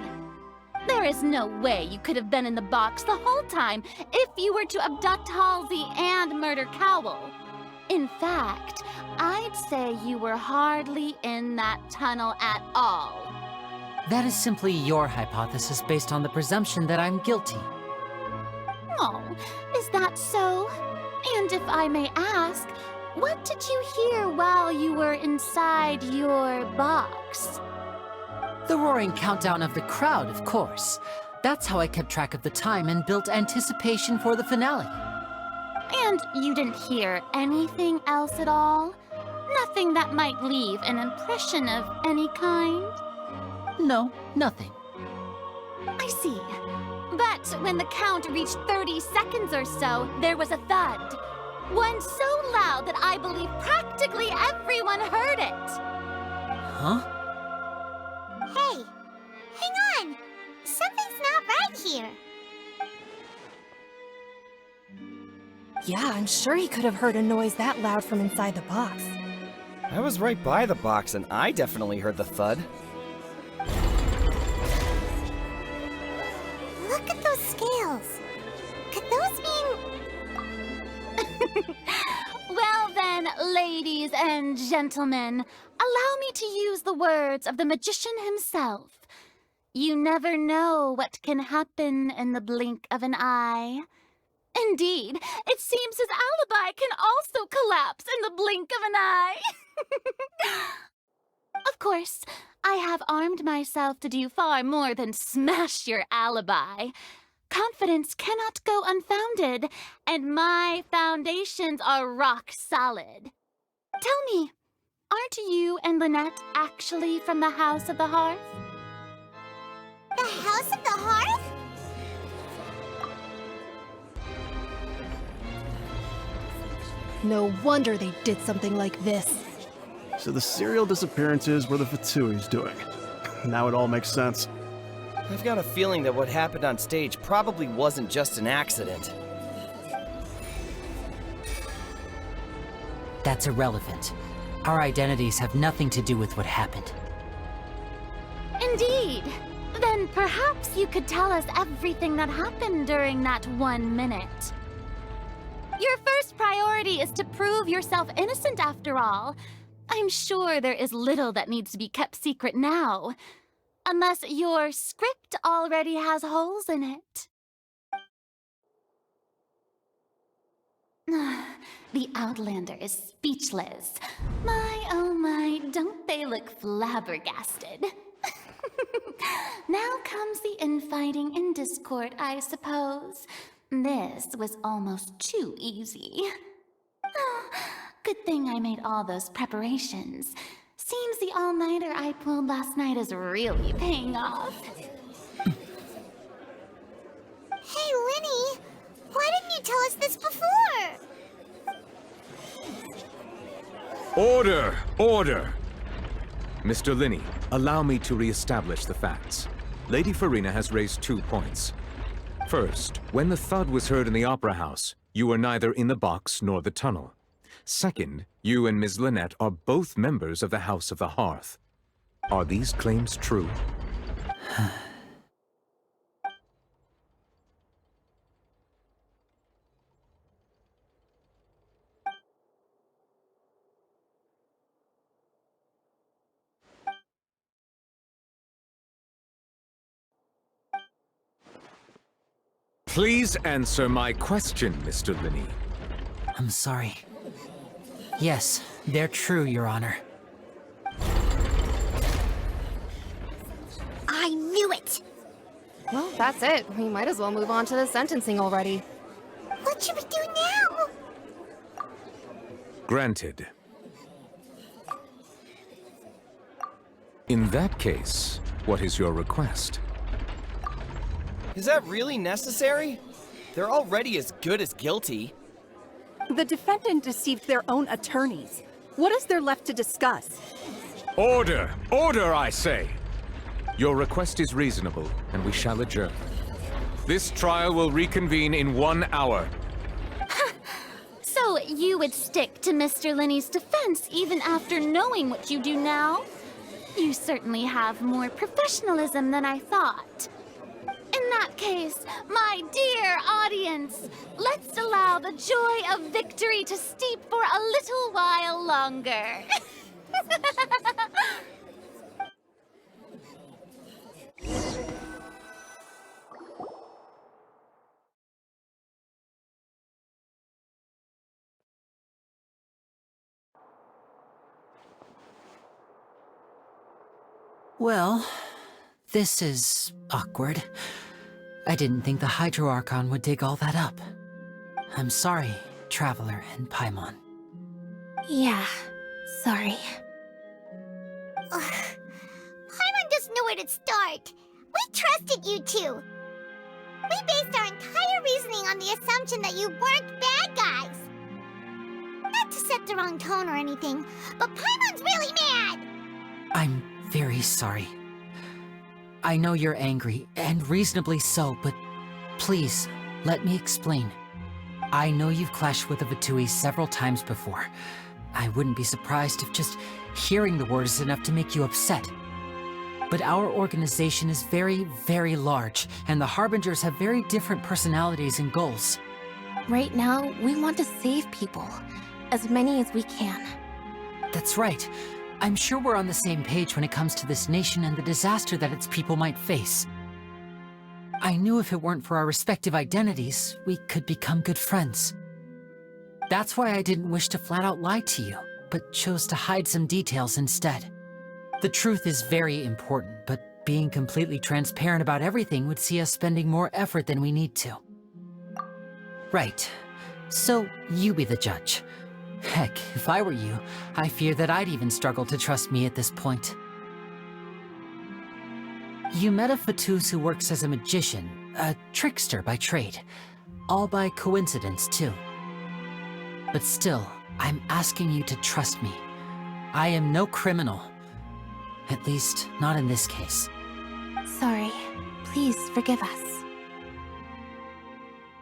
There is no way you could have been in the box the whole time if you were to abduct Halsey and murder Cowell. In fact, I'd say you were hardly in that tunnel at all. That is simply your hypothesis based on the presumption that I'm guilty. Oh, is that so? And if I may ask, what did you hear while you were inside your box? The roaring countdown of the crowd, of course. That's how I kept track of the time and built anticipation for the finale. And you didn't hear anything else at all? Nothing that might leave an impression of any kind? No, nothing. I see. But when the count reached 30 seconds or so, there was a thud. One so loud that I believe practically everyone heard it. Huh? Hey, hang on! Something's not right here. Yeah, I'm sure he could have heard a noise that loud from inside the box. I was right by the box and I definitely heard the thud. Look at those scales. Could those mean... Well then, ladies and gentlemen, allow me to use the words of the magician himself. You never know what can happen in the blink of an eye. Indeed, it seems his alibi can also collapse in the blink of an eye. Of course, I have armed myself to do far more than smash your alibi. Confidence cannot go unfounded, and my foundations are rock solid. Tell me, aren't you and Lynette actually from the House of the Hearth? The House of the Hearth? No wonder they did something like this. So the serial disappearances were the Fatui's doing. Now it all makes sense. I've got a feeling that what happened on stage probably wasn't just an accident. That's irrelevant. Our identities have nothing to do with what happened. Indeed. Then perhaps you could tell us everything that happened during that 1 minute. Your first priority is to prove yourself innocent after all. I'm sure there is little that needs to be kept secret now. Unless your script already has holes in it. The Outlander is speechless. My, oh my, don't they look flabbergasted? Now comes the infighting and discord, I suppose. This was almost too easy. Good thing I made all those preparations. Seems the all-nighter I pulled last night is really paying off. Hey, Lenny! Why didn't you tell us this before? Order! Order! Mr. Linney, allow me to re-establish the facts. Lady Farina has raised 2 points. First, when the thud was heard in the Opera House, you were neither in the box nor the tunnel. Second, you and Ms. Lynette are both members of the House of the Hearth. Are these claims true? Please answer my question, Mr. Linney. I'm sorry. Yes, they're true, Your Honor. I knew it! Well, that's it. We might as well move on to the sentencing already. What should we do now? Granted. In that case, what is your request? Is that really necessary? They're already as good as guilty. The defendant deceived their own attorneys. What is there left to discuss? Order! Order, I say! Your request is reasonable, and we shall adjourn. This trial will reconvene in 1 hour. So you would stick to Mr. Linney's defense even after knowing what you do now? You certainly have more professionalism than I thought. In that case, my dear audience, let's allow the joy of victory to steep for a little while longer. Well, this is awkward. I didn't think the Hydro Archon would dig all that up. I'm sorry, Traveler and Paimon. Yeah, sorry. Paimon doesn't know where to start. We trusted you two. We based our entire reasoning on the assumption that you weren't bad guys. Not to set the wrong tone or anything, but Paimon's really mad! I'm very sorry. I know you're angry, and reasonably so, but please, let me explain. I know you've clashed with the Fatui several times before. I wouldn't be surprised if just hearing the word is enough to make you upset. But our organization is very, very large, and the Harbingers have very different personalities and goals. Right now, we want to save people. As many as we can. That's right. I'm sure we're on the same page when it comes to this nation and the disaster that its people might face. I knew if it weren't for our respective identities, we could become good friends. That's why I didn't wish to flat out lie to you, but chose to hide some details instead. The truth is very important, but being completely transparent about everything would see us spending more effort than we need to. Right. So, you be the judge. Heck, if I were you, I fear that I'd even struggle to trust me at this point. You met a Fatui who works as a magician, a trickster by trade. All by coincidence, too. But still, I'm asking you to trust me. I am no criminal. At least, not in this case. Sorry. Please forgive us.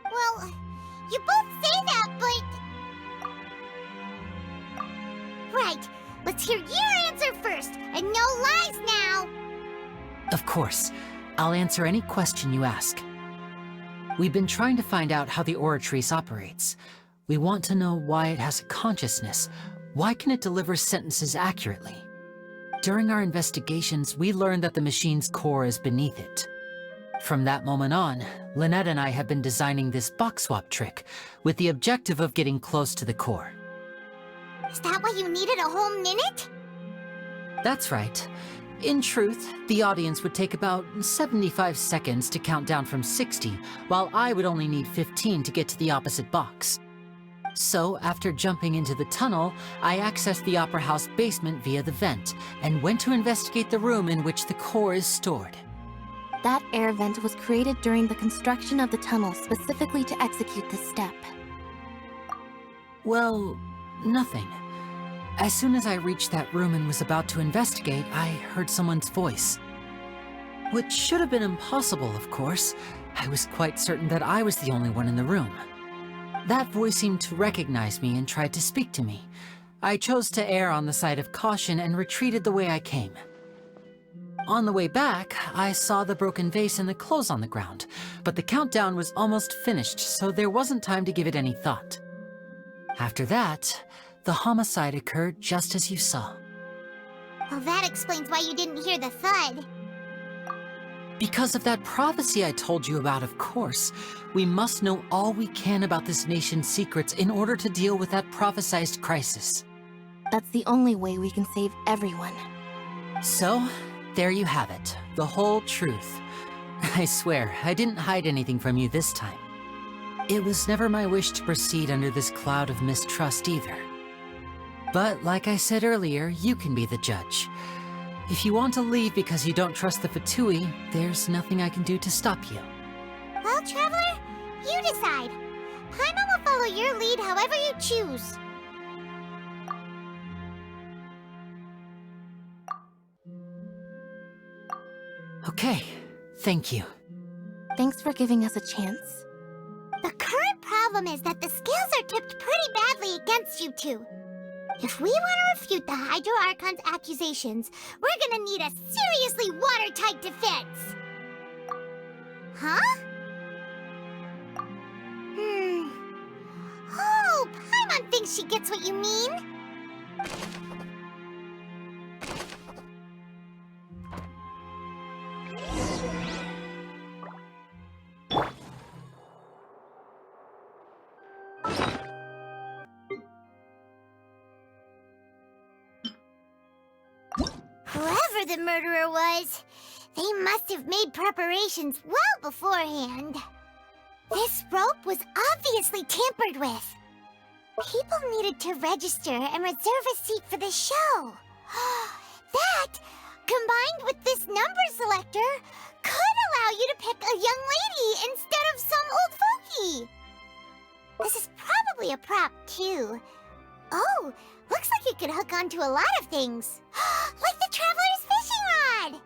Well, you both say that, but... Right, let's hear your answer first, and no lies now! Of course. I'll answer any question you ask. We've been trying to find out how the Oratrice operates. We want to know why it has a consciousness. Why can it deliver sentences accurately? During our investigations, we learned that the machine's core is beneath it. From that moment on, Lynette and I have been designing this box swap trick, with the objective of getting close to the core. Is that why you needed a whole minute? That's right. In truth, the audience would take about 75 seconds to count down from 60, while I would only need 15 to get to the opposite box. So, after jumping into the tunnel, I accessed the Opera House basement via the vent, and went to investigate the room in which the core is stored. That air vent was created during the construction of the tunnel specifically to execute this step. Well, nothing. As soon as I reached that room and was about to investigate, I heard someone's voice. Which should have been impossible, of course. I was quite certain that I was the only one in the room. That voice seemed to recognize me and tried to speak to me. I chose to err on the side of caution and retreated the way I came. On the way back, I saw the broken vase and the clothes on the ground, but the countdown was almost finished, so there wasn't time to give it any thought. After that, the homicide occurred just as you saw. Well, that explains why you didn't hear the thud. Because of that prophecy I told you about, of course. We must know all we can about this nation's secrets in order to deal with that prophesized crisis. That's the only way we can save everyone. So, there you have it. The whole truth. I swear, I didn't hide anything from you this time. It was never my wish to proceed under this cloud of mistrust either. But like I said earlier, you can be the judge. If you want to leave because you don't trust the Fatui, there's nothing I can do to stop you. Well, Traveler, you decide. Paimon will follow your lead however you choose. Okay, thank you. Thanks for giving us a chance. The current problem is that the scales are tipped pretty badly against you two. If we want to refute the Hydro Archon's accusations, we're gonna need a seriously watertight defense. Huh? Oh, Paimon thinks she gets what you mean. Whoever the murderer was, they must have made preparations well beforehand. This rope was obviously tampered with. People needed to register and reserve a seat for the show. That, combined with this number selector, could allow you to pick a young lady instead of some old fogey. This is probably a prop, too. Oh, looks like it could hook onto a lot of things. Like the Traveler's fishing rod!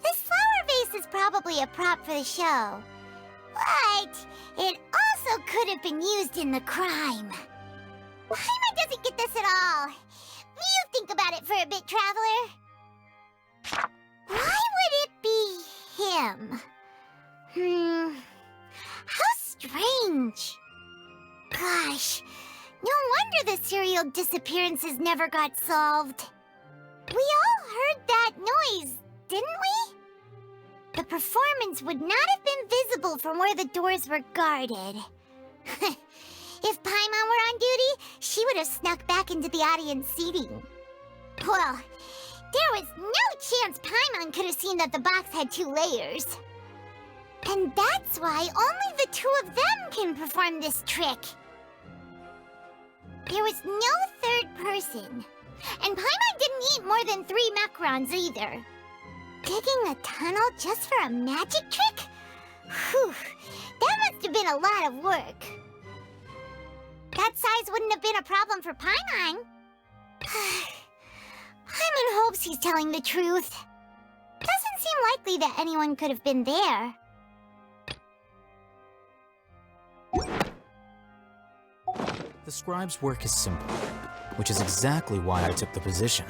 This flower vase is probably a prop for the show. But it also could have been used in the crime. Paimon doesn't get this at all. You think about it for a bit, Traveler. Why would it be him? How strange. Gosh, no wonder the serial disappearances never got solved. We all heard that noise, didn't we? The performance would not have been visible from where the doors were guarded. If Paimon were on duty, she would have snuck back into the audience seating. Well, there was no chance Paimon could have seen that the box had 2 layers. And that's why only the 2 of them can perform this trick. There was no third person. And Paimon didn't eat more than 3 macarons either. Digging a tunnel just for a magic trick? Whew, that must have been a lot of work. That size wouldn't have been a problem for Paimon. Paimon hopes he's telling the truth. Doesn't seem likely that anyone could have been there. The scribe's work is simple, which is exactly why I took the position.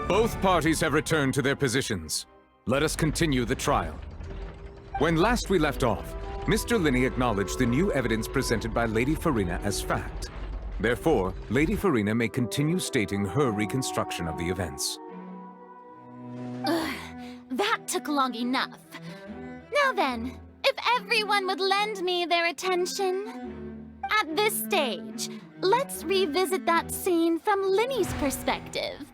Both parties have returned to their positions. Let us continue the trial. When last we left off, Mr. Linney acknowledged the new evidence presented by Lady Farina as fact. Therefore, Lady Farina may continue stating her reconstruction of the events. That took long enough. Now then, if everyone would lend me their attention. At this stage, let's revisit that scene from Linney's perspective.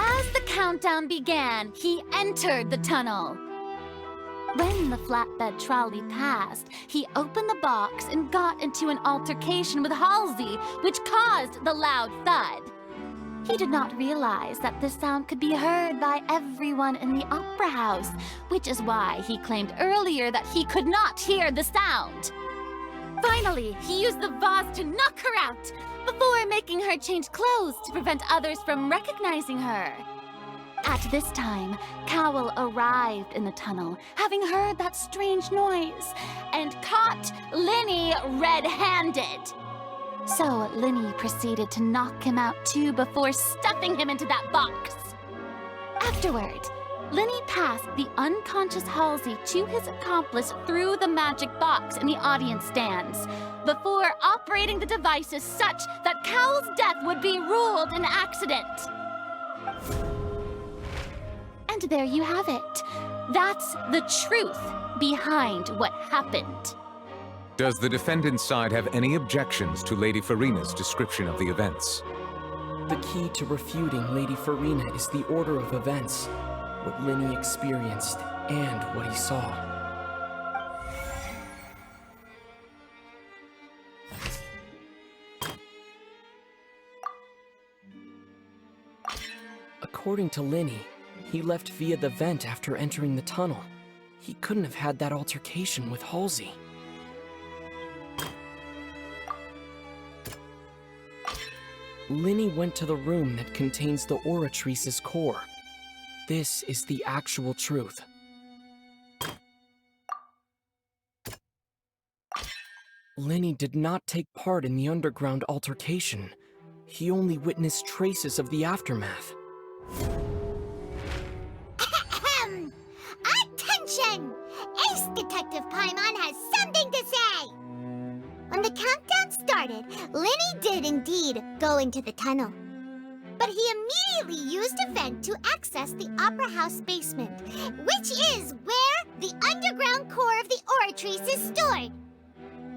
As the countdown began, he entered the tunnel. When the flatbed trolley passed, he opened the box and got into an altercation with Halsey, which caused the loud thud. He did not realize that this sound could be heard by everyone in the opera house, which is why he claimed earlier that he could not hear the sound. Finally, he used the vase to knock her out, before making her change clothes to prevent others from recognizing her. At this time, Cowell arrived in the tunnel, having heard that strange noise, and caught Linney red-handed. So Linney proceeded to knock him out too before stuffing him into that box. Afterward, Linney passed the unconscious Halsey to his accomplice through the magic box in the audience stands, before operating the devices such that Cowell's death would be ruled an accident. And there you have it. That's the truth behind what happened. Does the defendant's side have any objections to Lady Farina's description of the events? The key to refuting Lady Farina is the order of events. what Lenny experienced and what he saw. According to Lenny, he left via the vent after entering the tunnel. He couldn't have had that altercation with Halsey. Lenny went to the room that contains the Oratrice's core. This is the actual truth. Lenny did not take part in the underground altercation. He only witnessed traces of the aftermath. Attention! Ace Detective Paimon has something to say! When the countdown started, Lenny did indeed go into the tunnel. But he immediately used a vent to access the Opera House basement, which is where the underground core of the Oratrice is stored.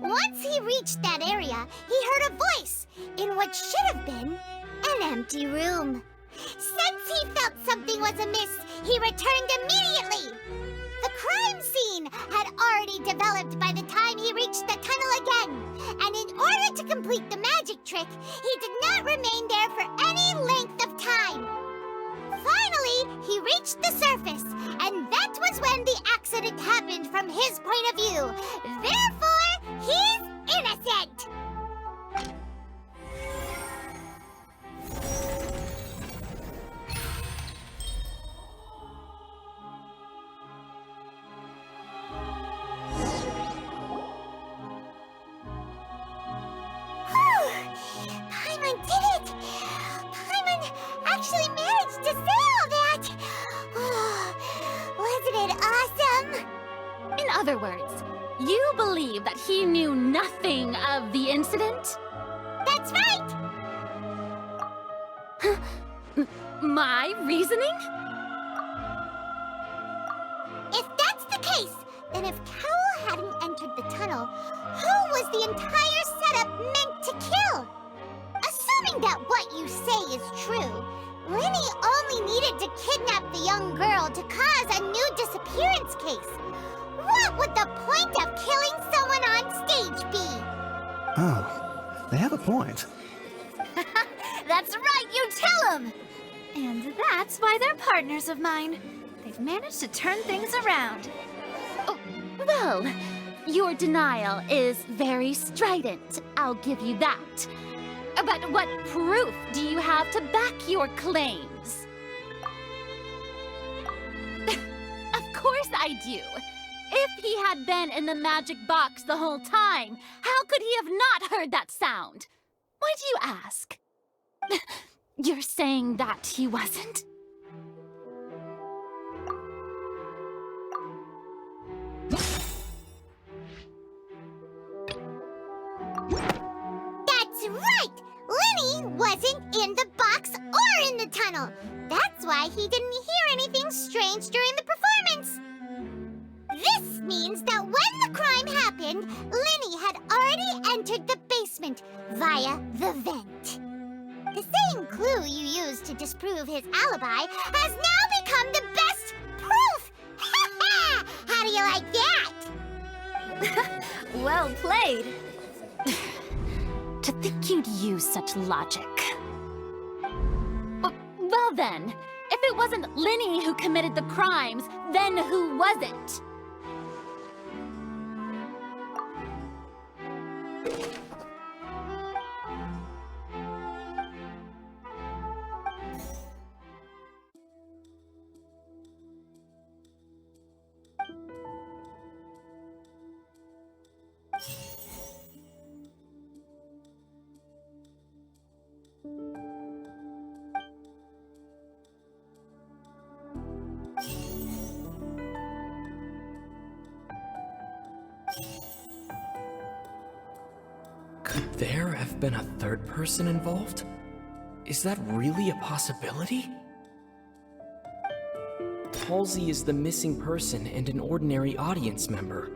Once he reached that area, he heard a voice in what should have been an empty room. Since he felt something was amiss, he returned immediately. The crime scene had already developed by the time he reached the tunnel again, and in order to complete the magic trick, he did not remain there for any length of time. Finally, he reached the surface, and that was when the accident happened from his point of view. Therefore, he's innocent! Paimon did it! Paimon actually managed to say all that! Wasn't it awesome? In other words, you believe that he knew nothing of the incident? That's right! My reasoning? If that's the case, then if Cowell hadn't entered the tunnel, who was the entire setup meant to kill? Assuming that what you say is true, Lenny only needed to kidnap the young girl to cause a new disappearance case. What would the point of killing someone on stage be? Oh, they have a point. That's right, you tell them! And that's why they're partners of mine. They've managed to turn things around. Oh, well, your denial is very strident, I'll give you that. But what proof do you have to back your claims? Of course I do. If he had been in the magic box the whole time, how could he have not heard that sound? Why do you ask? You're saying that he wasn't? That's right! Lenny wasn't in the box or in the tunnel. That's why he didn't hear anything strange during the performance. This means that when the crime happened, Lenny had already entered the basement via the vent. The same clue you used to disprove his alibi has now become the best proof! How do you like that? Well played. To think you'd use such logic. Well then, if it wasn't Lenny who committed the crimes, then who was it? Could there have been a third person involved? Is that really a possibility? Halsey is the missing person and an ordinary audience member.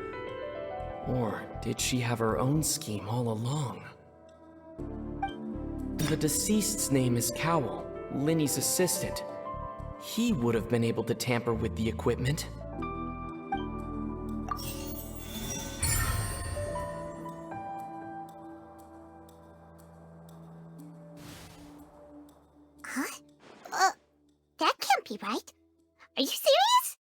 Or did she have her own scheme all along? The deceased's name is Cowell, Lenny's assistant. he would have been able to tamper with the equipment. Huh? That can't be right. Are you serious?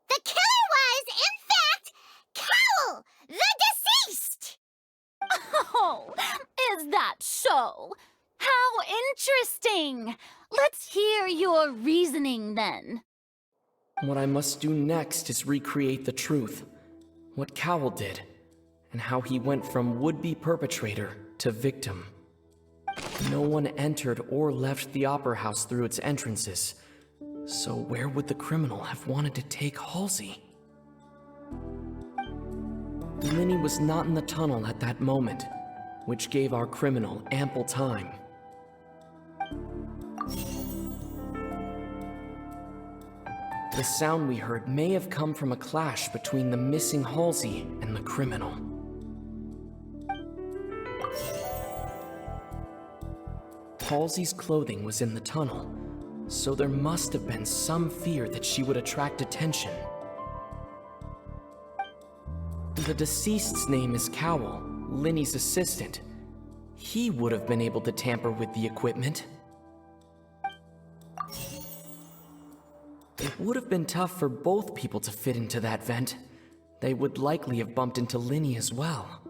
The killer was, in fact, Cowl, the deceased! Oh, is that so? How interesting! Let's hear your reasoning then. What I must do next is recreate the truth, what Cowl did, and how he went from would-be perpetrator to victim. No one entered or left the Opera House through its entrances, so where would the criminal have wanted to take Halsey? Linny was not in the tunnel at that moment, which gave our criminal ample time. The sound we heard may have come from a clash between the missing Halsey and the criminal. Halsey's clothing was in the tunnel, so there must have been some fear that she would attract attention. The deceased's name is Cowl, Linny's assistant. He would have been able to tamper with the equipment. It would have been tough for both people to fit into that vent. They would likely have bumped into Linny as well.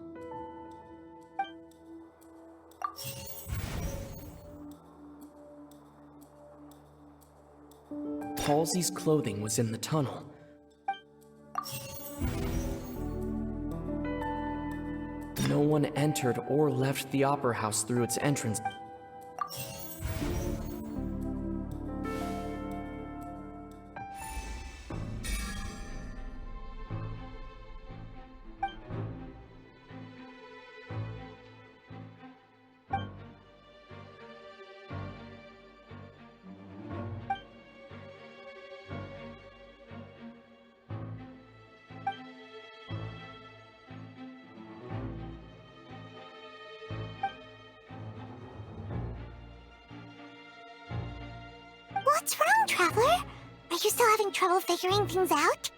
Halsey's clothing was in the tunnel. No one entered or left the Opera House through its entrance. What's wrong, Traveler? Are you still having trouble figuring things out?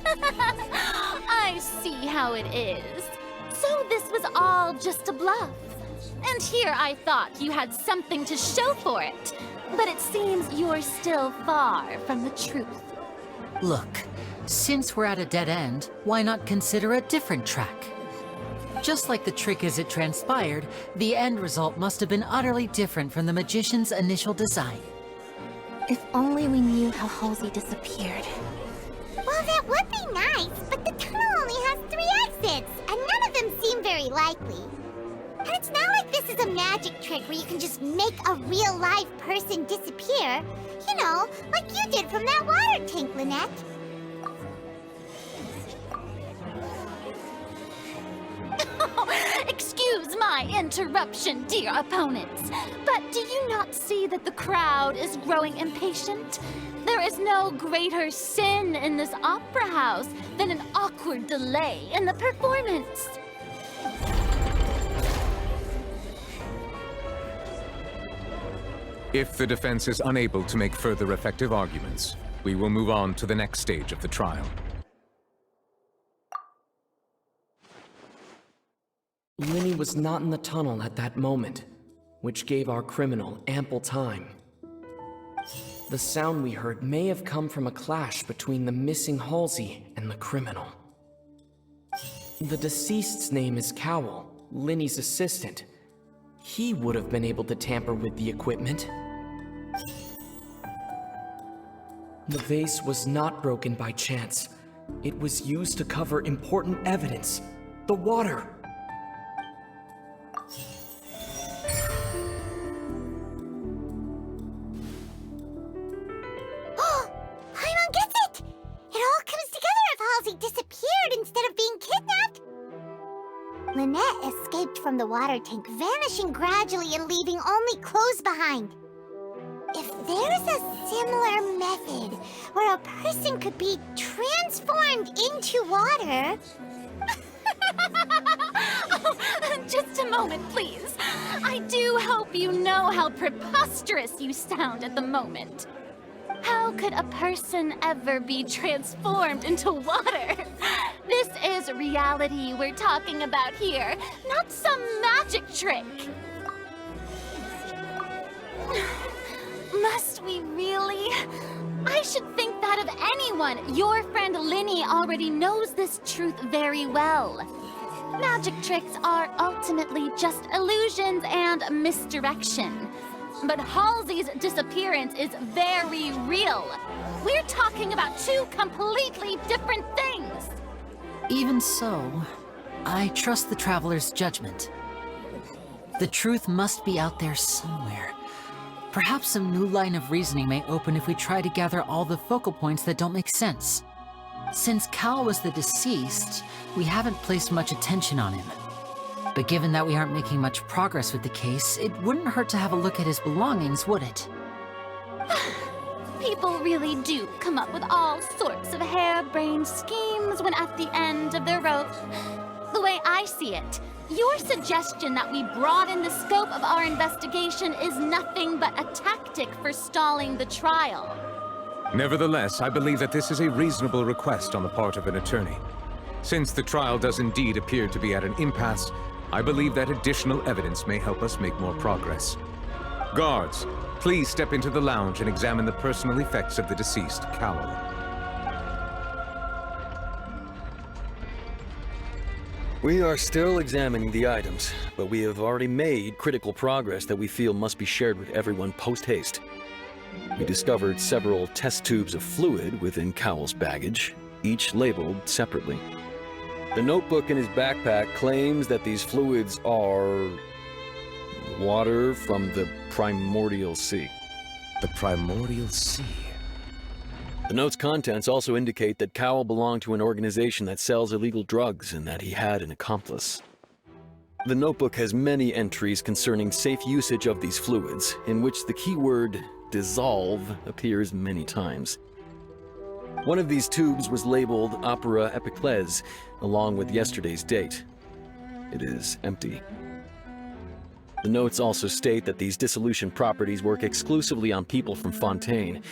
I see how it is. So this was all just a bluff. And here I thought you had something to show for it. But it seems you're still far from the truth. Look, since we're at a dead end, why not consider a different track? Just like the trick as it transpired, the end result must have been utterly different from the magician's initial design. If only we knew how Halsey disappeared. Well, that would be nice, but the tunnel only has 3 exits, and none of them seem very likely. And it's not like this is a magic trick where you can just make a real live person disappear. You know, like you did from that water tank, Lynette. Excuse my interruption, dear opponents, but do you not see that the crowd is growing impatient? There is no greater sin in this opera house than an awkward delay in the performance. If the defense is unable to make further effective arguments, we will move on to the next stage of the trial. Linny was not in the tunnel at that moment, which gave our criminal ample time. The sound we heard may have come from a clash between the missing Halsey and the criminal. The deceased's name is Cowl, Linny's assistant. He would have been able to tamper with the equipment. The vase was not broken by chance. It was used to cover important evidence. The water. Paimon gets it! It all comes together if Halsey disappeared instead of being kidnapped. Lynette escaped from the water tank, vanishing gradually and leaving only clothes behind. If there's a similar method where a person could be transformed into water... Just a moment, please. I do hope you know how preposterous you sound at the moment. How could a person ever be transformed into water? This is reality we're talking about here, not some magic trick. Must we really? I should think that of anyone. Your friend Linny already knows this truth very well. Magic tricks are ultimately just illusions and misdirection. But Halsey's disappearance is very real. We're talking about two completely different things. Even so, I trust the Traveler's judgment. The truth must be out there somewhere. Perhaps some new line of reasoning may open if we try to gather all the focal points that don't make sense. Since Cal was the deceased, we haven't placed much attention on him. But given that we aren't making much progress with the case, it wouldn't hurt to have a look at his belongings, would it? People really do come up with all sorts of harebrained schemes when at the end of their rope. The way I see it, your suggestion that we broaden the scope of our investigation is nothing but a tactic for stalling the trial. Nevertheless, I believe that this is a reasonable request on the part of an attorney. Since the trial does indeed appear to be at an impasse, I believe that additional evidence may help us make more progress. Guards, please step into the lounge and examine the personal effects of the deceased, Cowell. We are still examining the items, but we have already made critical progress that we feel must be shared with everyone post-haste. We discovered several test tubes of fluid within Cowell's baggage, each labeled separately. The notebook in his backpack claims that these fluids are water from the primordial sea. The primordial sea? The note's contents also indicate that Cowell belonged to an organization that sells illegal drugs and that he had an accomplice. The notebook has many entries concerning safe usage of these fluids, in which the keyword dissolve appears many times. One of these tubes was labeled Opera Epiclese, along with yesterday's date. It is empty. The notes also state that these dissolution properties work exclusively on people from Fontaine.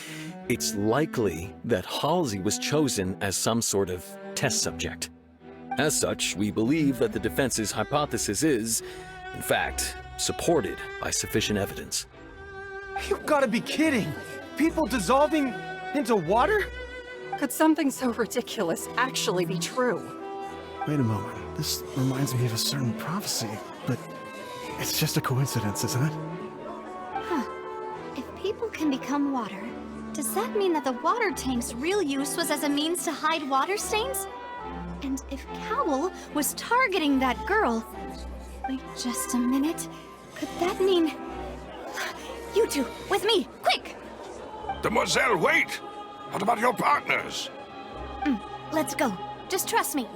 It's likely that Halsey was chosen as some sort of test subject. As such, we believe that the defense's hypothesis is, in fact, supported by sufficient evidence. You've got to be kidding! People dissolving into water? Could something so ridiculous actually be true? Wait a moment. This reminds me of a certain prophecy, but it's just a coincidence, isn't it? Huh. If people can become water, does that mean that the water tank's real use was as a means to hide water stains? And if Cowell was targeting that girl... Wait just a minute. Could that mean... You two, with me, quick! Demoiselle, wait! What about your partners? Let's go. Just trust me.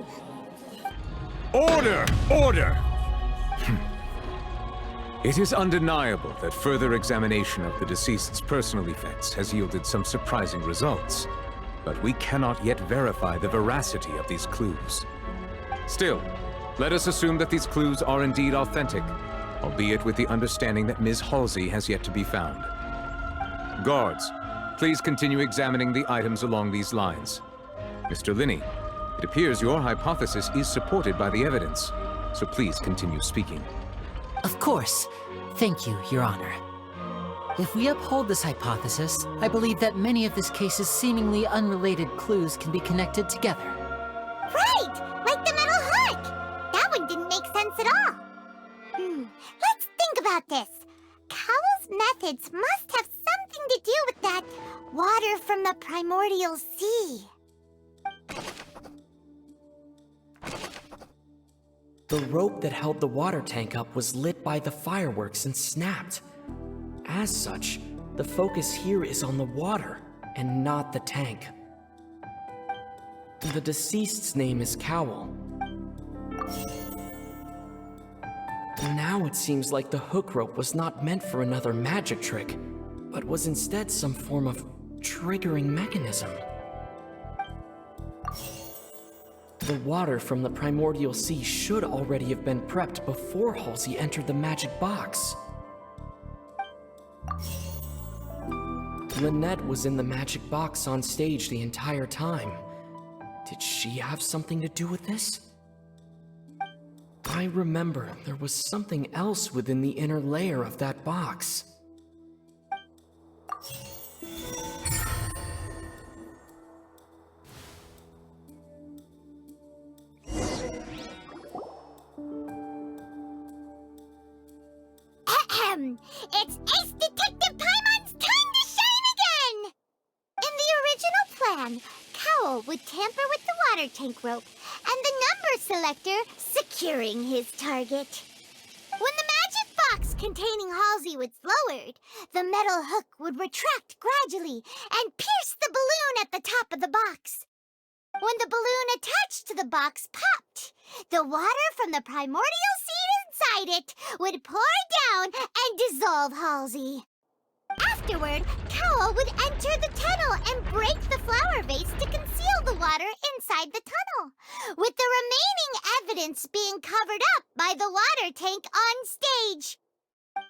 Order! Order! It is undeniable that further examination of the deceased's personal effects has yielded some surprising results, but we cannot yet verify the veracity of these clues. Still, let us assume that these clues are indeed authentic, albeit with the understanding that Ms. Halsey has yet to be found. Guards, please continue examining the items along these lines. Mr. Linney, it appears your hypothesis is supported by the evidence, so please continue speaking. Of course. Thank you, Your Honor. If we uphold this hypothesis, I believe that many of this case's seemingly unrelated clues can be connected together. Right! Like the metal heart! That one didn't make sense at all. Let's think about this. Cowell's methods must have something to do with that water from the primordial sea. The rope that held the water tank up was lit by the fireworks and snapped. As such, the focus here is on the water and not the tank. The deceased's name is Cowell. Now it seems like the hook rope was not meant for another magic trick, but was instead some form of triggering mechanism. The water from the primordial sea should already have been prepped before Halsey entered the magic box. Lynette was in the magic box on stage the entire time. Did she have something to do with this? I remember there was something else within the inner layer of that box. It's Ace Detective Paimon's time to shine again! In the original plan, Cowl would tamper with the water tank rope and the number selector securing his target. When the magic box containing Halsey was lowered, the metal hook would retract gradually and pierce the balloon at the top of the box. When the balloon attached to the box popped, the water from the primordial seed inside it would pour down and dissolve Halsey. Afterward, Cowl would enter the tunnel and break the flower vase to conceal the water inside the tunnel, with the remaining evidence being covered up by the water tank on stage.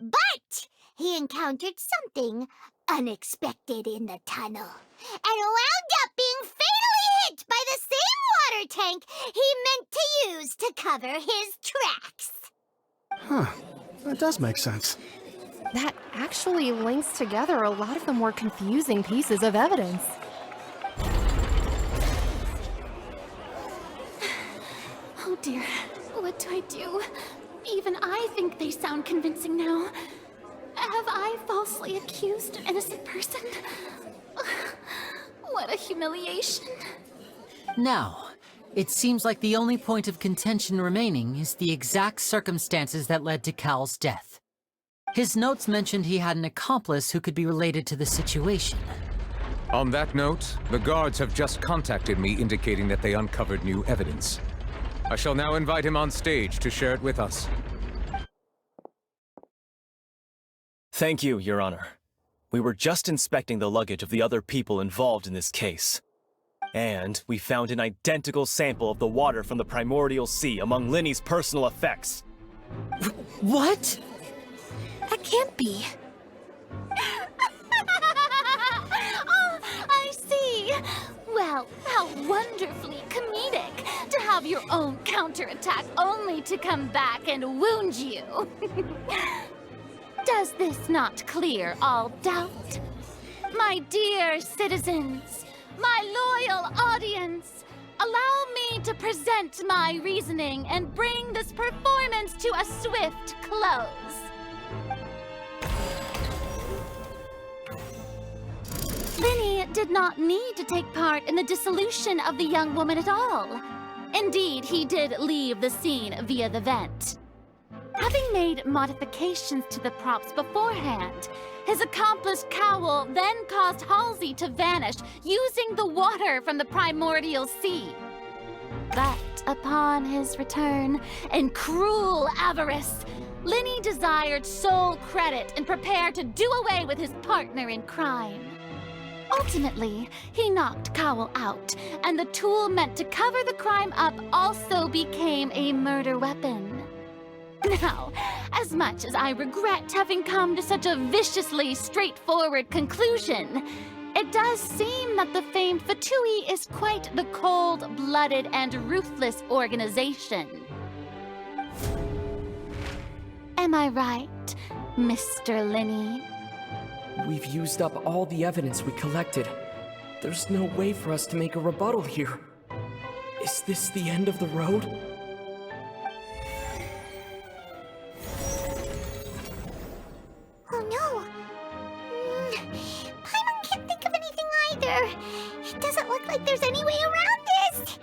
But he encountered something unexpected in the tunnel and wound up being fatally hit by the same water tank he meant to use to cover his tracks. Huh. That does make sense. That actually links together a lot of the more confusing pieces of evidence. Oh dear, what do I do? Even I think they sound convincing now. Have I falsely accused an innocent person? What a humiliation. Now, it seems like the only point of contention remaining is the exact circumstances that led to Cowl's death. His notes mentioned he had an accomplice who could be related to the situation. On that note, the guards have just contacted me indicating that they uncovered new evidence. I shall now invite him on stage to share it with us. Thank you, Your Honor. We were just inspecting the luggage of the other people involved in this case. And we found an identical sample of the water from the primordial sea among Linny's personal effects. What? That can't be. Oh, I see. Well, how wonderfully comedic to have your own counterattack only to come back and wound you. Does this not clear all doubt? My dear citizens, my loyal audience, allow me to present my reasoning and bring this performance to a swift close. Linny did not need to take part in the dissolution of the young woman at all. Indeed, he did leave the scene via the vent. Having made modifications to the props beforehand, his accomplice Cowl then caused Halsey to vanish using the water from the primordial sea. But upon his return, in cruel avarice, Linny desired sole credit and prepared to do away with his partner in crime. Ultimately, he knocked Cowl out, and the tool meant to cover the crime up also became a murder weapon. Now, as much as I regret having come to such a viciously straightforward conclusion, it does seem that the famed Fatui is quite the cold-blooded and ruthless organization. Am I right, Mr. Linny? We've used up all the evidence we collected. There's no way for us to make a rebuttal here. Is this the end of the road? Oh no! Paimon can't think of anything either. It doesn't look like there's any way around this.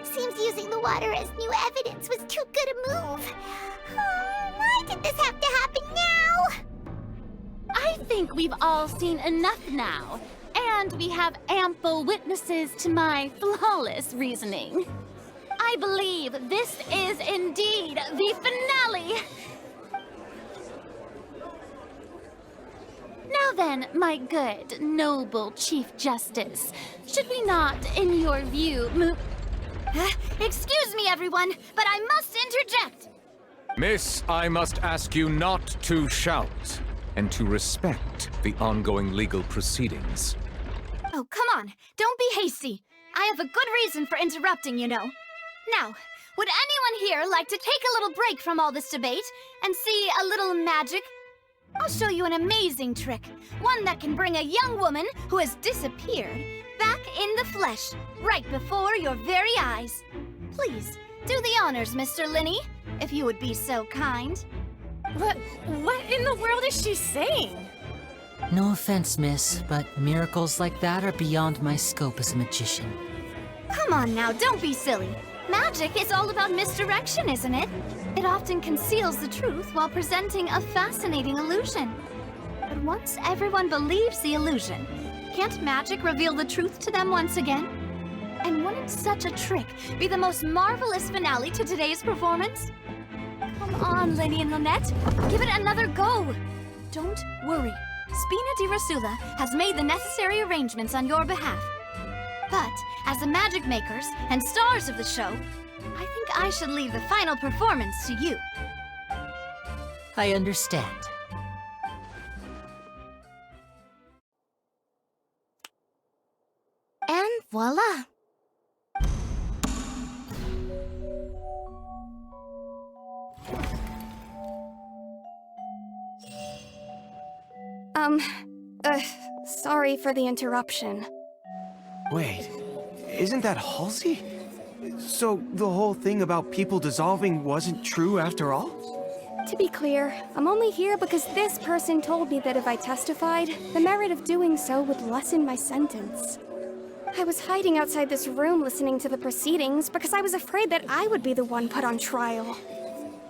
Seems using the water as new evidence was too good a move. Why did this have to happen now? I think we've all seen enough now, and we have ample witnesses to my flawless reasoning. I believe this is indeed the finale. Now then, my good, noble Chief Justice, should we not, in your view, move... Excuse me, everyone, but I must interject! Miss, I must ask you not to shout, and to respect the ongoing legal proceedings. Oh, come on, don't be hasty. I have a good reason for interrupting, you know. Now, would anyone here like to take a little break from all this debate and see a little magic? I'll show you an amazing trick, one that can bring a young woman who has disappeared back in the flesh, right before your very eyes. Please, do the honors, Mr. Linny, if you would be so kind. What in the world is she saying? No offense, miss, but miracles like that are beyond my scope as a magician. Come on now, don't be silly. Magic is all about misdirection, isn't it? It often conceals the truth while presenting a fascinating illusion. But once everyone believes the illusion, can't magic reveal the truth to them once again? And wouldn't such a trick be the most marvelous finale to today's performance? Come on, Lenny and Lynette, give it another go. Don't worry, Spina di Rasula has made the necessary arrangements on your behalf. But, as the magic makers and stars of the show, I think I should leave the final performance to you. I understand. And voila! Sorry for the interruption. Wait, isn't that Halsey? So the whole thing about people dissolving wasn't true after all? To be clear, I'm only here because this person told me that if I testified, the merit of doing so would lessen my sentence. I was hiding outside this room listening to the proceedings because I was afraid that I would be the one put on trial.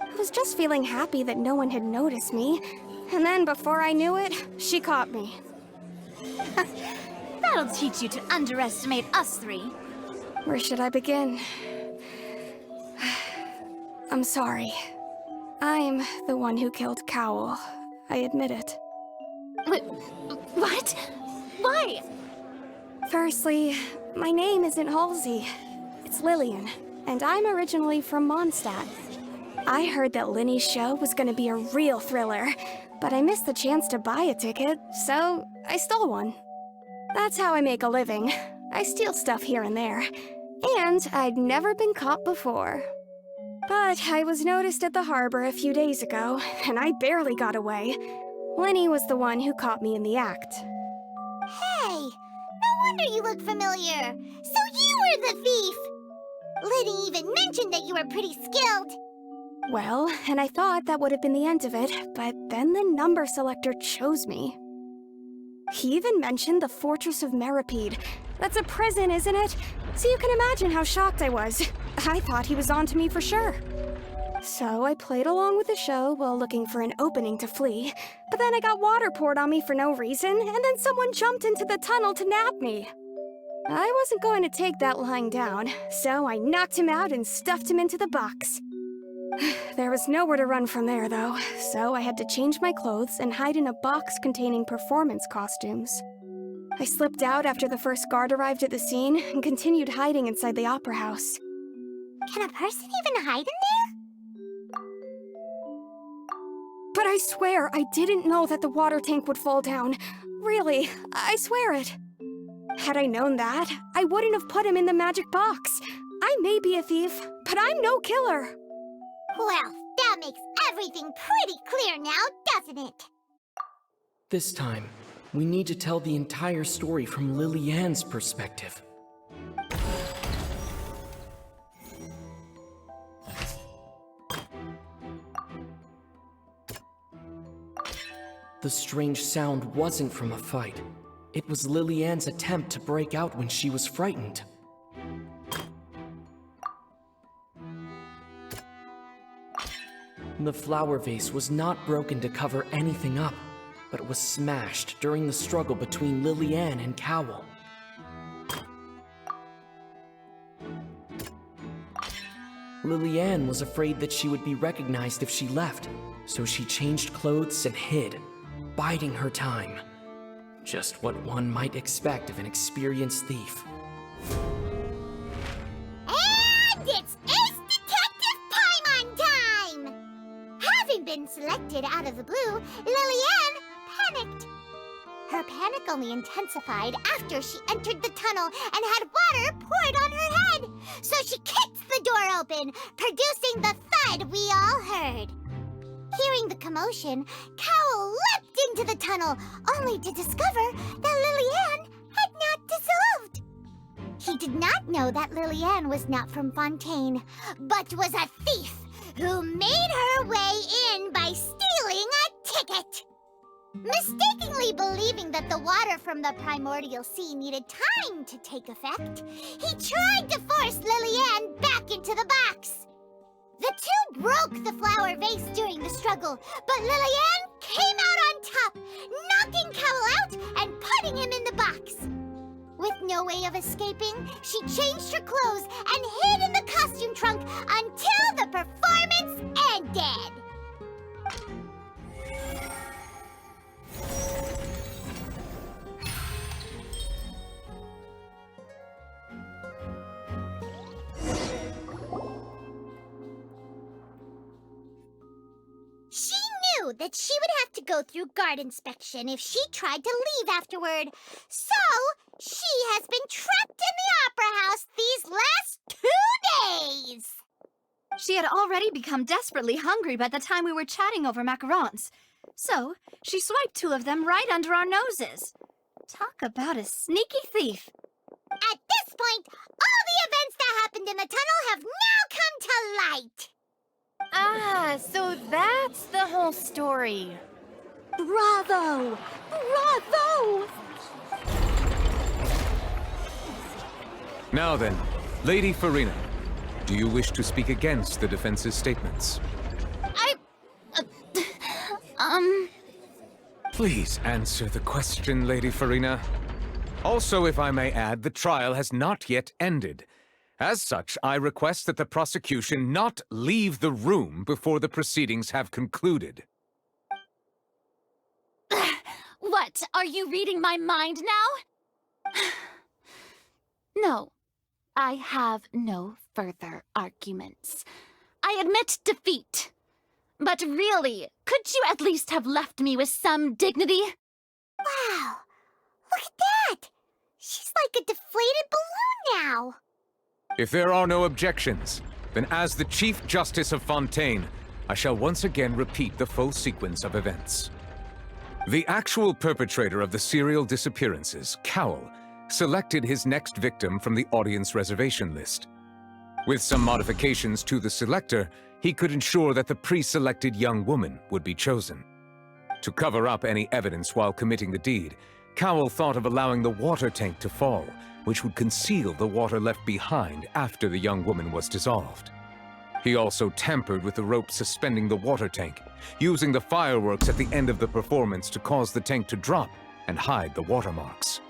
I was just feeling happy that no one had noticed me, and then before I knew it, she caught me. That'll teach you to underestimate us three. Where should I begin? I'm sorry. I'm the one who killed Cowl. I admit it. What? Why? Firstly, my name isn't Halsey. It's Lillian, and I'm originally from Mondstadt. I heard that Linny's show was gonna be a real thriller, but I missed the chance to buy a ticket, so I stole one. That's how I make a living. I steal stuff here and there. And I'd never been caught before. But I was noticed at the harbor a few days ago, and I barely got away. Linny was the one who caught me in the act. Hey, no wonder you look familiar. So you were the thief! Liddy even mentioned that you were pretty skilled. Well, and I thought that would have been the end of it, but then the number selector chose me. He even mentioned the Fortress of Meripede. That's a prison, isn't it? So you can imagine how shocked I was. I thought he was on to me for sure. So I played along with the show while looking for an opening to flee, but then I got water poured on me for no reason, and then someone jumped into the tunnel to nab me. I wasn't going to take that lying down, so I knocked him out and stuffed him into the box. There was nowhere to run from there, though, so I had to change my clothes and hide in a box containing performance costumes. I slipped out after the first guard arrived at the scene and continued hiding inside the opera house. Can a person even hide in there? But I swear I didn't know that the water tank would fall down. Really, I swear it. Had I known that, I wouldn't have put him in the magic box. I may be a thief, but I'm no killer. Well, that makes everything pretty clear now, doesn't it? This time, we need to tell the entire story from Lily-Ann's perspective. The strange sound wasn't from a fight. It was Lily-Ann's attempt to break out when she was frightened. The flower vase was not broken to cover anything up, but was smashed during the struggle between Lily-Ann and Cowl. Lily-Ann was afraid that she would be recognized if she left, so she changed clothes and hid, biding her time, Just what one might expect of an experienced thief. And it's Ace Detective Paimon time! Having been selected out of the blue, Lillian panicked. Her panic only intensified after she entered the tunnel and had water poured on her head. So she kicked the door open, producing the thud we all heard. Hearing the commotion, Cowell leapt into the tunnel, only to discover that Lillian had not dissolved. He did not know that Lillian was not from Fontaine, but was a thief who made her way in by stealing a ticket. Mistakenly believing that the water from the primordial sea needed time to take effect, he tried to force Lillian back into the box. The two broke the flower vase during the struggle, but Lillian came out on top, knocking Cowell out and putting him in the box. With no way of escaping, she changed her clothes and hid in the costume trunk until the performance ended. She knew that she would have to go through guard inspection if she tried to leave afterward. So, she has been trapped in the Opera House these last 2 days. She had already become desperately hungry by the time we were chatting over macarons. So, she swiped 2 of them right under our noses. Talk about a sneaky thief. At this point, all the events that happened in the tunnel have now come to light. Ah, so that's the whole story. Bravo! Bravo! Now then, Lady Farina, do you wish to speak against the defense's statements? Please answer the question, Lady Farina. Also, if I may add, the trial has not yet ended. As such, I request that the prosecution not leave the room before the proceedings have concluded. What, are you reading my mind now? No, I have no further arguments. I admit defeat. But really, could you at least have left me with some dignity? Wow, look at that! She's like a deflated balloon now. If there are no objections, then as the Chief Justice of Fontaine, I shall once again repeat the full sequence of events. The actual perpetrator of the serial disappearances, Cowell, selected his next victim from the audience reservation list. With some modifications to the selector, he could ensure that the pre-selected young woman would be chosen. To cover up any evidence while committing the deed, Cowell thought of allowing the water tank to fall, which would conceal the water left behind after the young woman was dissolved. He also tampered with the rope suspending the water tank, using the fireworks at the end of the performance to cause the tank to drop and hide the watermarks.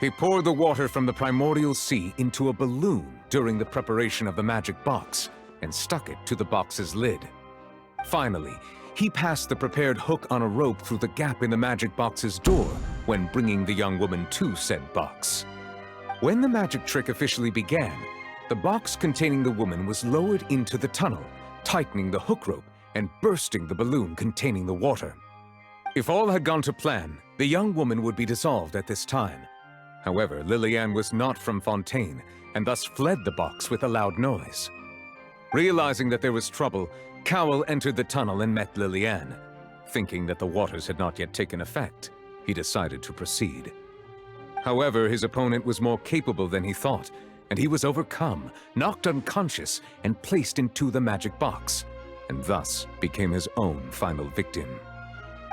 He poured the water from the primordial sea into a balloon during the preparation of the magic box and stuck it to the box's lid. Finally, he passed the prepared hook on a rope through the gap in the magic box's door when bringing the young woman to said box. When the magic trick officially began, the box containing the woman was lowered into the tunnel, tightening the hook rope and bursting the balloon containing the water. If all had gone to plan, the young woman would be dissolved at this time. However, Lillian was not from Fontaine and thus fled the box with a loud noise. Realizing that there was trouble, Cowell entered the tunnel and met Lillian. Thinking that the waters had not yet taken effect, he decided to proceed. However, his opponent was more capable than he thought, and he was overcome, knocked unconscious, and placed into the magic box, and thus became his own final victim.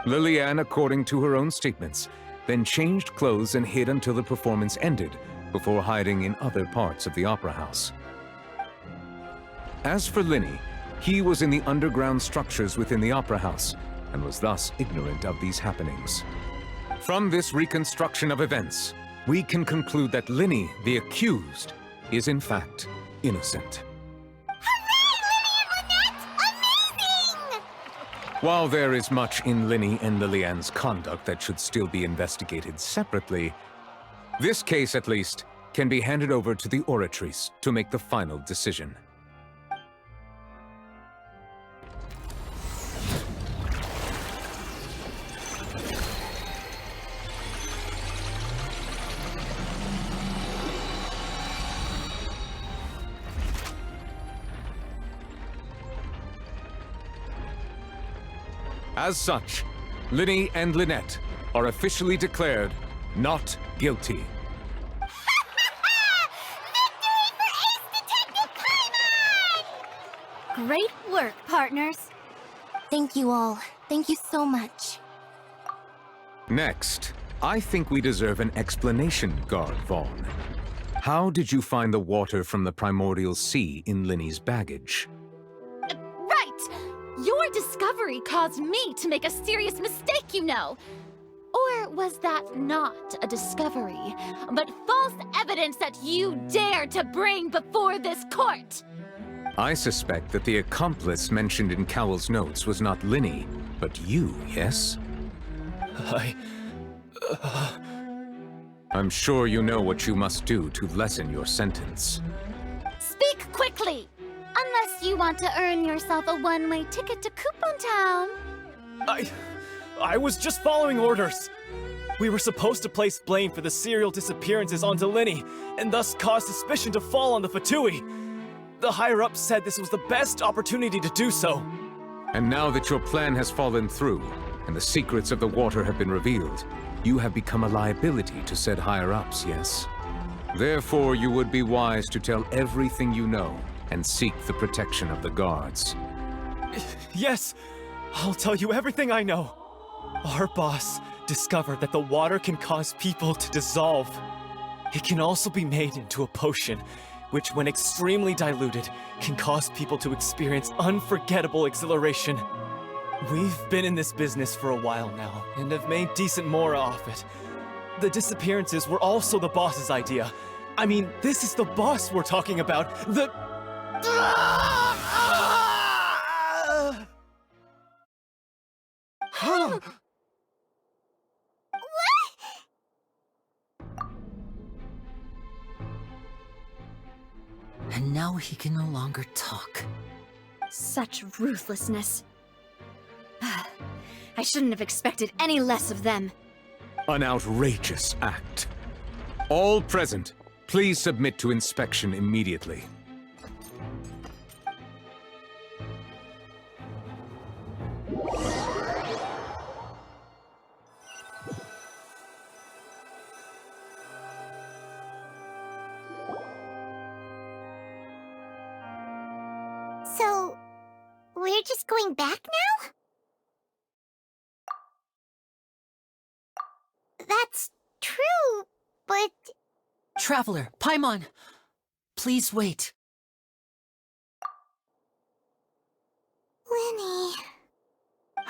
Lillian, according to her own statements, then changed clothes and hid until the performance ended, before hiding in other parts of the opera house. As for Linny, he was in the underground structures within the opera house, and was thus ignorant of these happenings. From this reconstruction of events, we can conclude that Linny, the accused, is in fact innocent. Hooray, Linny and Lynette! Amazing! While there is much in Linny and Lilianne's conduct that should still be investigated separately, this case, at least, can be handed over to the Oratrice to make the final decision. As such, Linny and Lynette are officially declared not guilty. Great work, partners. Thank you all. Thank you so much. Next, I think we deserve an explanation, Guard Vaughn. How did you find the water from the primordial sea in Linny's baggage? Right! Your discovery caused me to make a serious mistake, you know. Or was that not a discovery, but false evidence that you dared to bring before this court? I suspect that the accomplice mentioned in Cowell's notes was not Linny, but you, yes? I'm sure you know what you must do to lessen your sentence. Speak quickly! Unless you want to earn yourself a one-way ticket to Coupon Town. I was just following orders. We were supposed to place blame for the serial disappearances onto Linny, and thus cause suspicion to fall on the Fatui. The higher-ups said this was the best opportunity to do so. And now that your plan has fallen through, and the secrets of the water have been revealed, you have become a liability to said higher-ups, yes? Therefore, you would be wise to tell everything you know, and seek the protection of the guards. Yes, I'll tell you everything I know. Our boss discovered that the water can cause people to dissolve. It can also be made into a potion, which when extremely diluted, can cause people to experience unforgettable exhilaration. We've been in this business for a while now, and have made decent more off it. The disappearances were also the boss's idea. I mean, this is the boss we're talking about. And now he can no longer talk. Such ruthlessness. I shouldn't have expected any less of them. An outrageous act. All present, please submit to inspection immediately. So, we're just going back now? That's true, but... Traveler, Paimon! Please wait. Linny...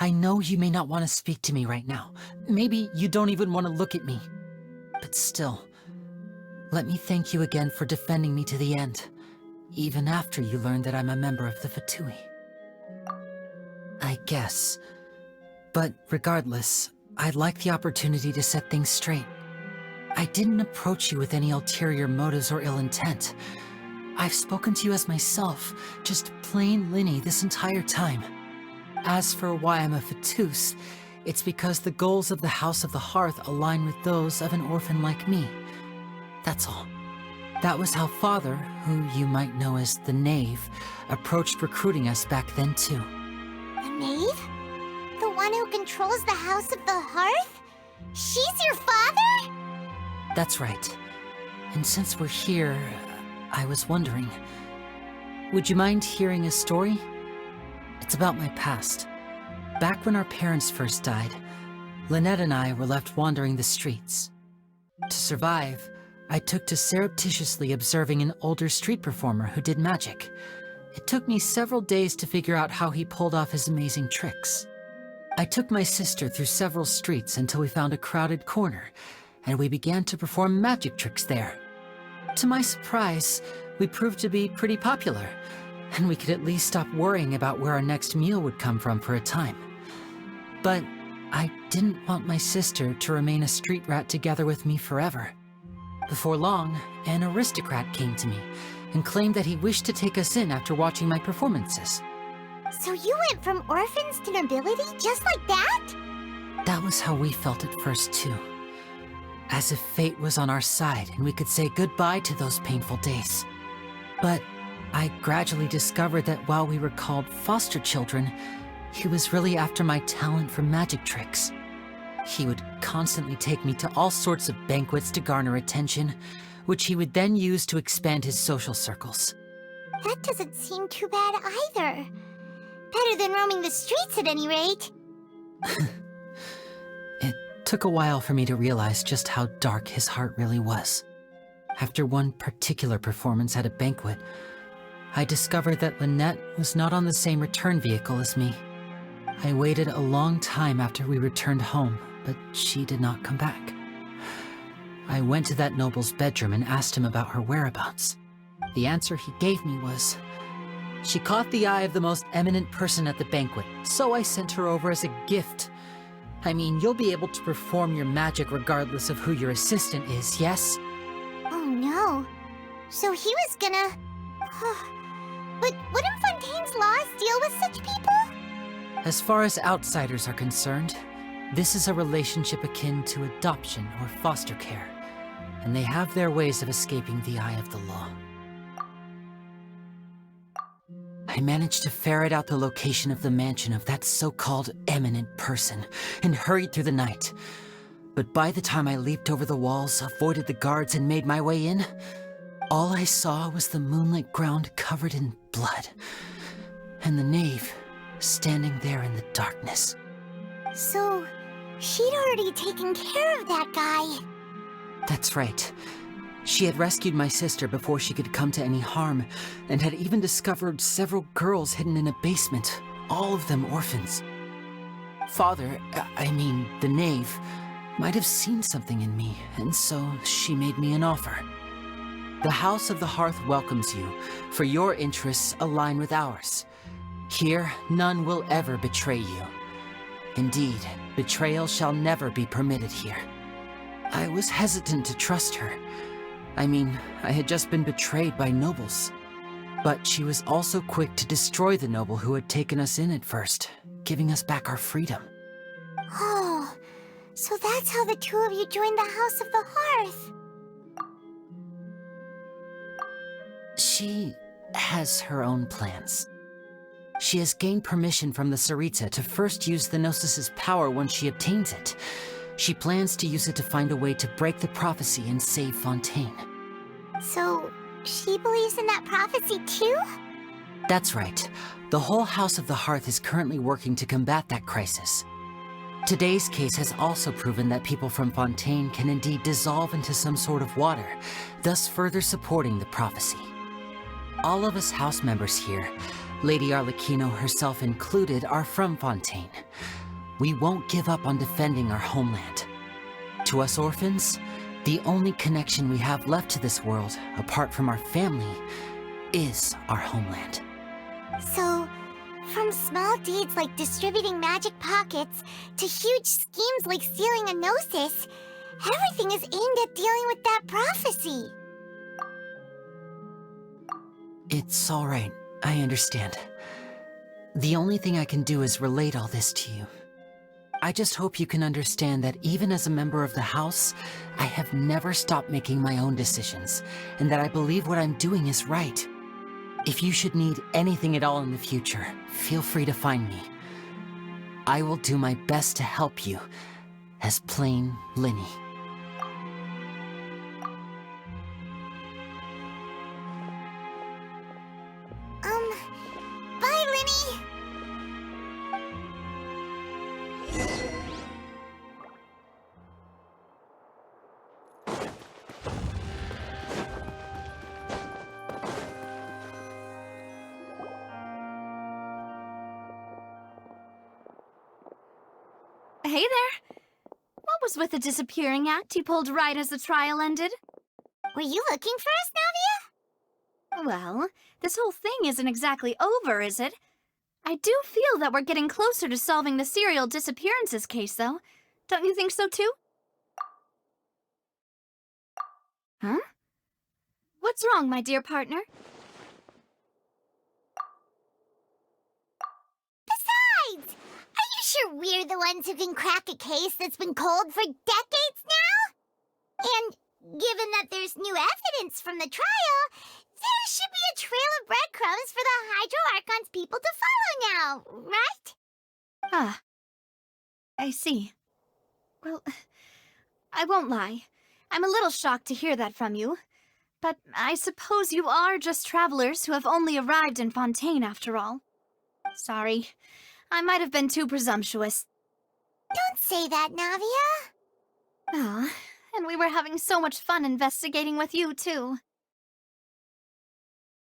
I know you may not want to speak to me right now. Maybe you don't even want to look at me. But still, let me thank you again for defending me to the end, even after you learned that I'm a member of the Fatui. I guess. But regardless, I'd like the opportunity to set things straight. I didn't approach you with any ulterior motives or ill intent. I've spoken to you as myself, just plain Linny this entire time. As for why I'm a Fatus, it's because the goals of the House of the Hearth align with those of an orphan like me. That's all. That was how Father, who you might know as the Knave, approached recruiting us back then too. The Knave? The one who controls the House of the Hearth? She's your father? That's right. And since we're here, I was wondering, would you mind hearing a story? It's about my past. Back when our parents first died, Lynette and I were left wandering the streets. To survive, I took to surreptitiously observing an older street performer who did magic. It took me several days to figure out how he pulled off his amazing tricks. I took my sister through several streets until we found a crowded corner, and we began to perform magic tricks there. To my surprise, we proved to be pretty popular, and we could at least stop worrying about where our next meal would come from for a time. But I didn't want my sister to remain a street rat together with me forever. Before long, an aristocrat came to me and claimed that he wished to take us in after watching my performances. So you went from orphans to nobility just like that? That was how we felt at first, too. As if fate was on our side and we could say goodbye to those painful days. But I gradually discovered that while we were called foster children, he was really after my talent for magic tricks. He would constantly take me to all sorts of banquets to garner attention, which he would then use to expand his social circles. That doesn't seem too bad either. Better than roaming the streets at any rate. It took a while for me to realize just how dark his heart really was. After one particular performance at a banquet, I discovered that Lynette was not on the same return vehicle as me. I waited a long time after we returned home, but she did not come back. I went to that noble's bedroom and asked him about her whereabouts. The answer he gave me was, she caught the eye of the most eminent person at the banquet, so I sent her over as a gift. I mean, you'll be able to perform your magic regardless of who your assistant is, yes? Oh no. So he was gonna... But wouldn't Fontaine's laws deal with such people? As far as outsiders are concerned, this is a relationship akin to adoption or foster care, and they have their ways of escaping the eye of the law. I managed to ferret out the location of the mansion of that so-called eminent person and hurried through the night. But by the time I leaped over the walls, avoided the guards, and made my way in, all I saw was the moonlit ground covered in blood, and the knave standing there in the darkness. So, she'd already taken care of that guy. That's right. She had rescued my sister before she could come to any harm, and had even discovered several girls hidden in a basement, all of them orphans. Father, the knave, might have seen something in me, and so she made me an offer. The House of the Hearth welcomes you, for your interests align with ours. Here, none will ever betray you. Indeed, betrayal shall never be permitted here. I was hesitant to trust her. I had just been betrayed by nobles. But she was also quick to destroy the noble who had taken us in at first, giving us back our freedom. Oh, so that's how the two of you joined the House of the Hearth. She has her own plans. She has gained permission from the Tsaritsa to first use the Gnosis' power once she obtains it. She plans to use it to find a way to break the prophecy and save Fontaine. So, she believes in that prophecy too? That's right. The whole House of the Hearth is currently working to combat that crisis. Today's case has also proven that people from Fontaine can indeed dissolve into some sort of water, thus further supporting the prophecy. All of us house members here, Lady Arlecchino herself included, are from Fontaine. We won't give up on defending our homeland. To us orphans, the only connection we have left to this world, apart from our family, is our homeland. So, from small deeds like distributing magic pockets to huge schemes like stealing a Gnosis, everything is aimed at dealing with that prophecy. It's all right. I understand. The only thing I can do is relate all this to you. I just hope you can understand that even as a member of the House, I have never stopped making my own decisions, and that I believe what I'm doing is right. If you should need anything at all in the future, feel free to find me. I will do my best to help you, as plain Linny. Bye, Linny! Hey there! What was with the disappearing act you pulled right as the trial ended? Were you looking for us, Navia? Well, this whole thing isn't exactly over, is it? I do feel that we're getting closer to solving the serial disappearances case, though. Don't you think so, too? Huh? What's wrong, my dear partner? Besides, are you sure we're the ones who can crack a case that's been cold for decades now? And given that there's new evidence from the trial, there should be a trail of breadcrumbs for the Hydro Archon's people to follow now, right? Ah. I see. Well, I won't lie. I'm a little shocked to hear that from you. But I suppose you are just travelers who have only arrived in Fontaine after all. Sorry. I might have been too presumptuous. Don't say that, Navia. Ah, and we were having so much fun investigating with you, too.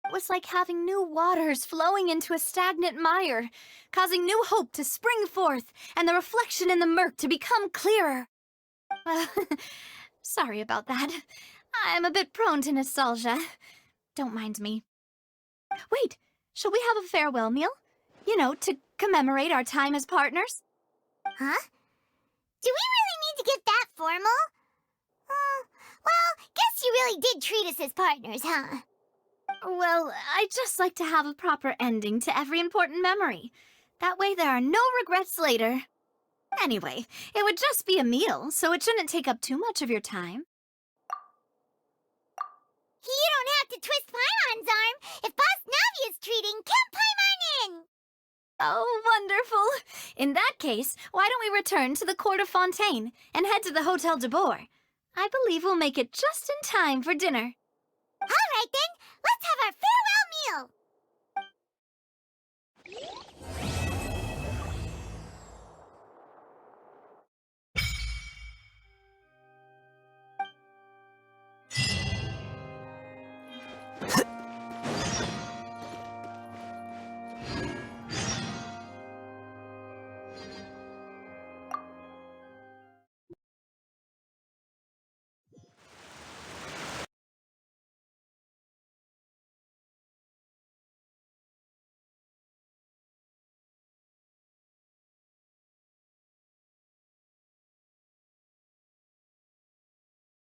It was like having new waters flowing into a stagnant mire, causing new hope to spring forth, and the reflection in the murk to become clearer. Sorry about that. I'm a bit prone to nostalgia. Don't mind me. Wait, shall we have a farewell meal? You know, to commemorate our time as partners? Huh? Do we really need to get that formal? Well, guess you really did treat us as partners, huh? Well, I'd just like to have a proper ending to every important memory. That way there are no regrets later. Anyway, it would just be a meal, so it shouldn't take up too much of your time. You don't have to twist Paimon's arm. If Boss Navi is treating, count Paimon in! Oh, wonderful. In that case, why don't we return to the Court of Fontaine and head to the Hotel de Boer? I believe we'll make it just in time for dinner. All right, then. Let's have our farewell meal.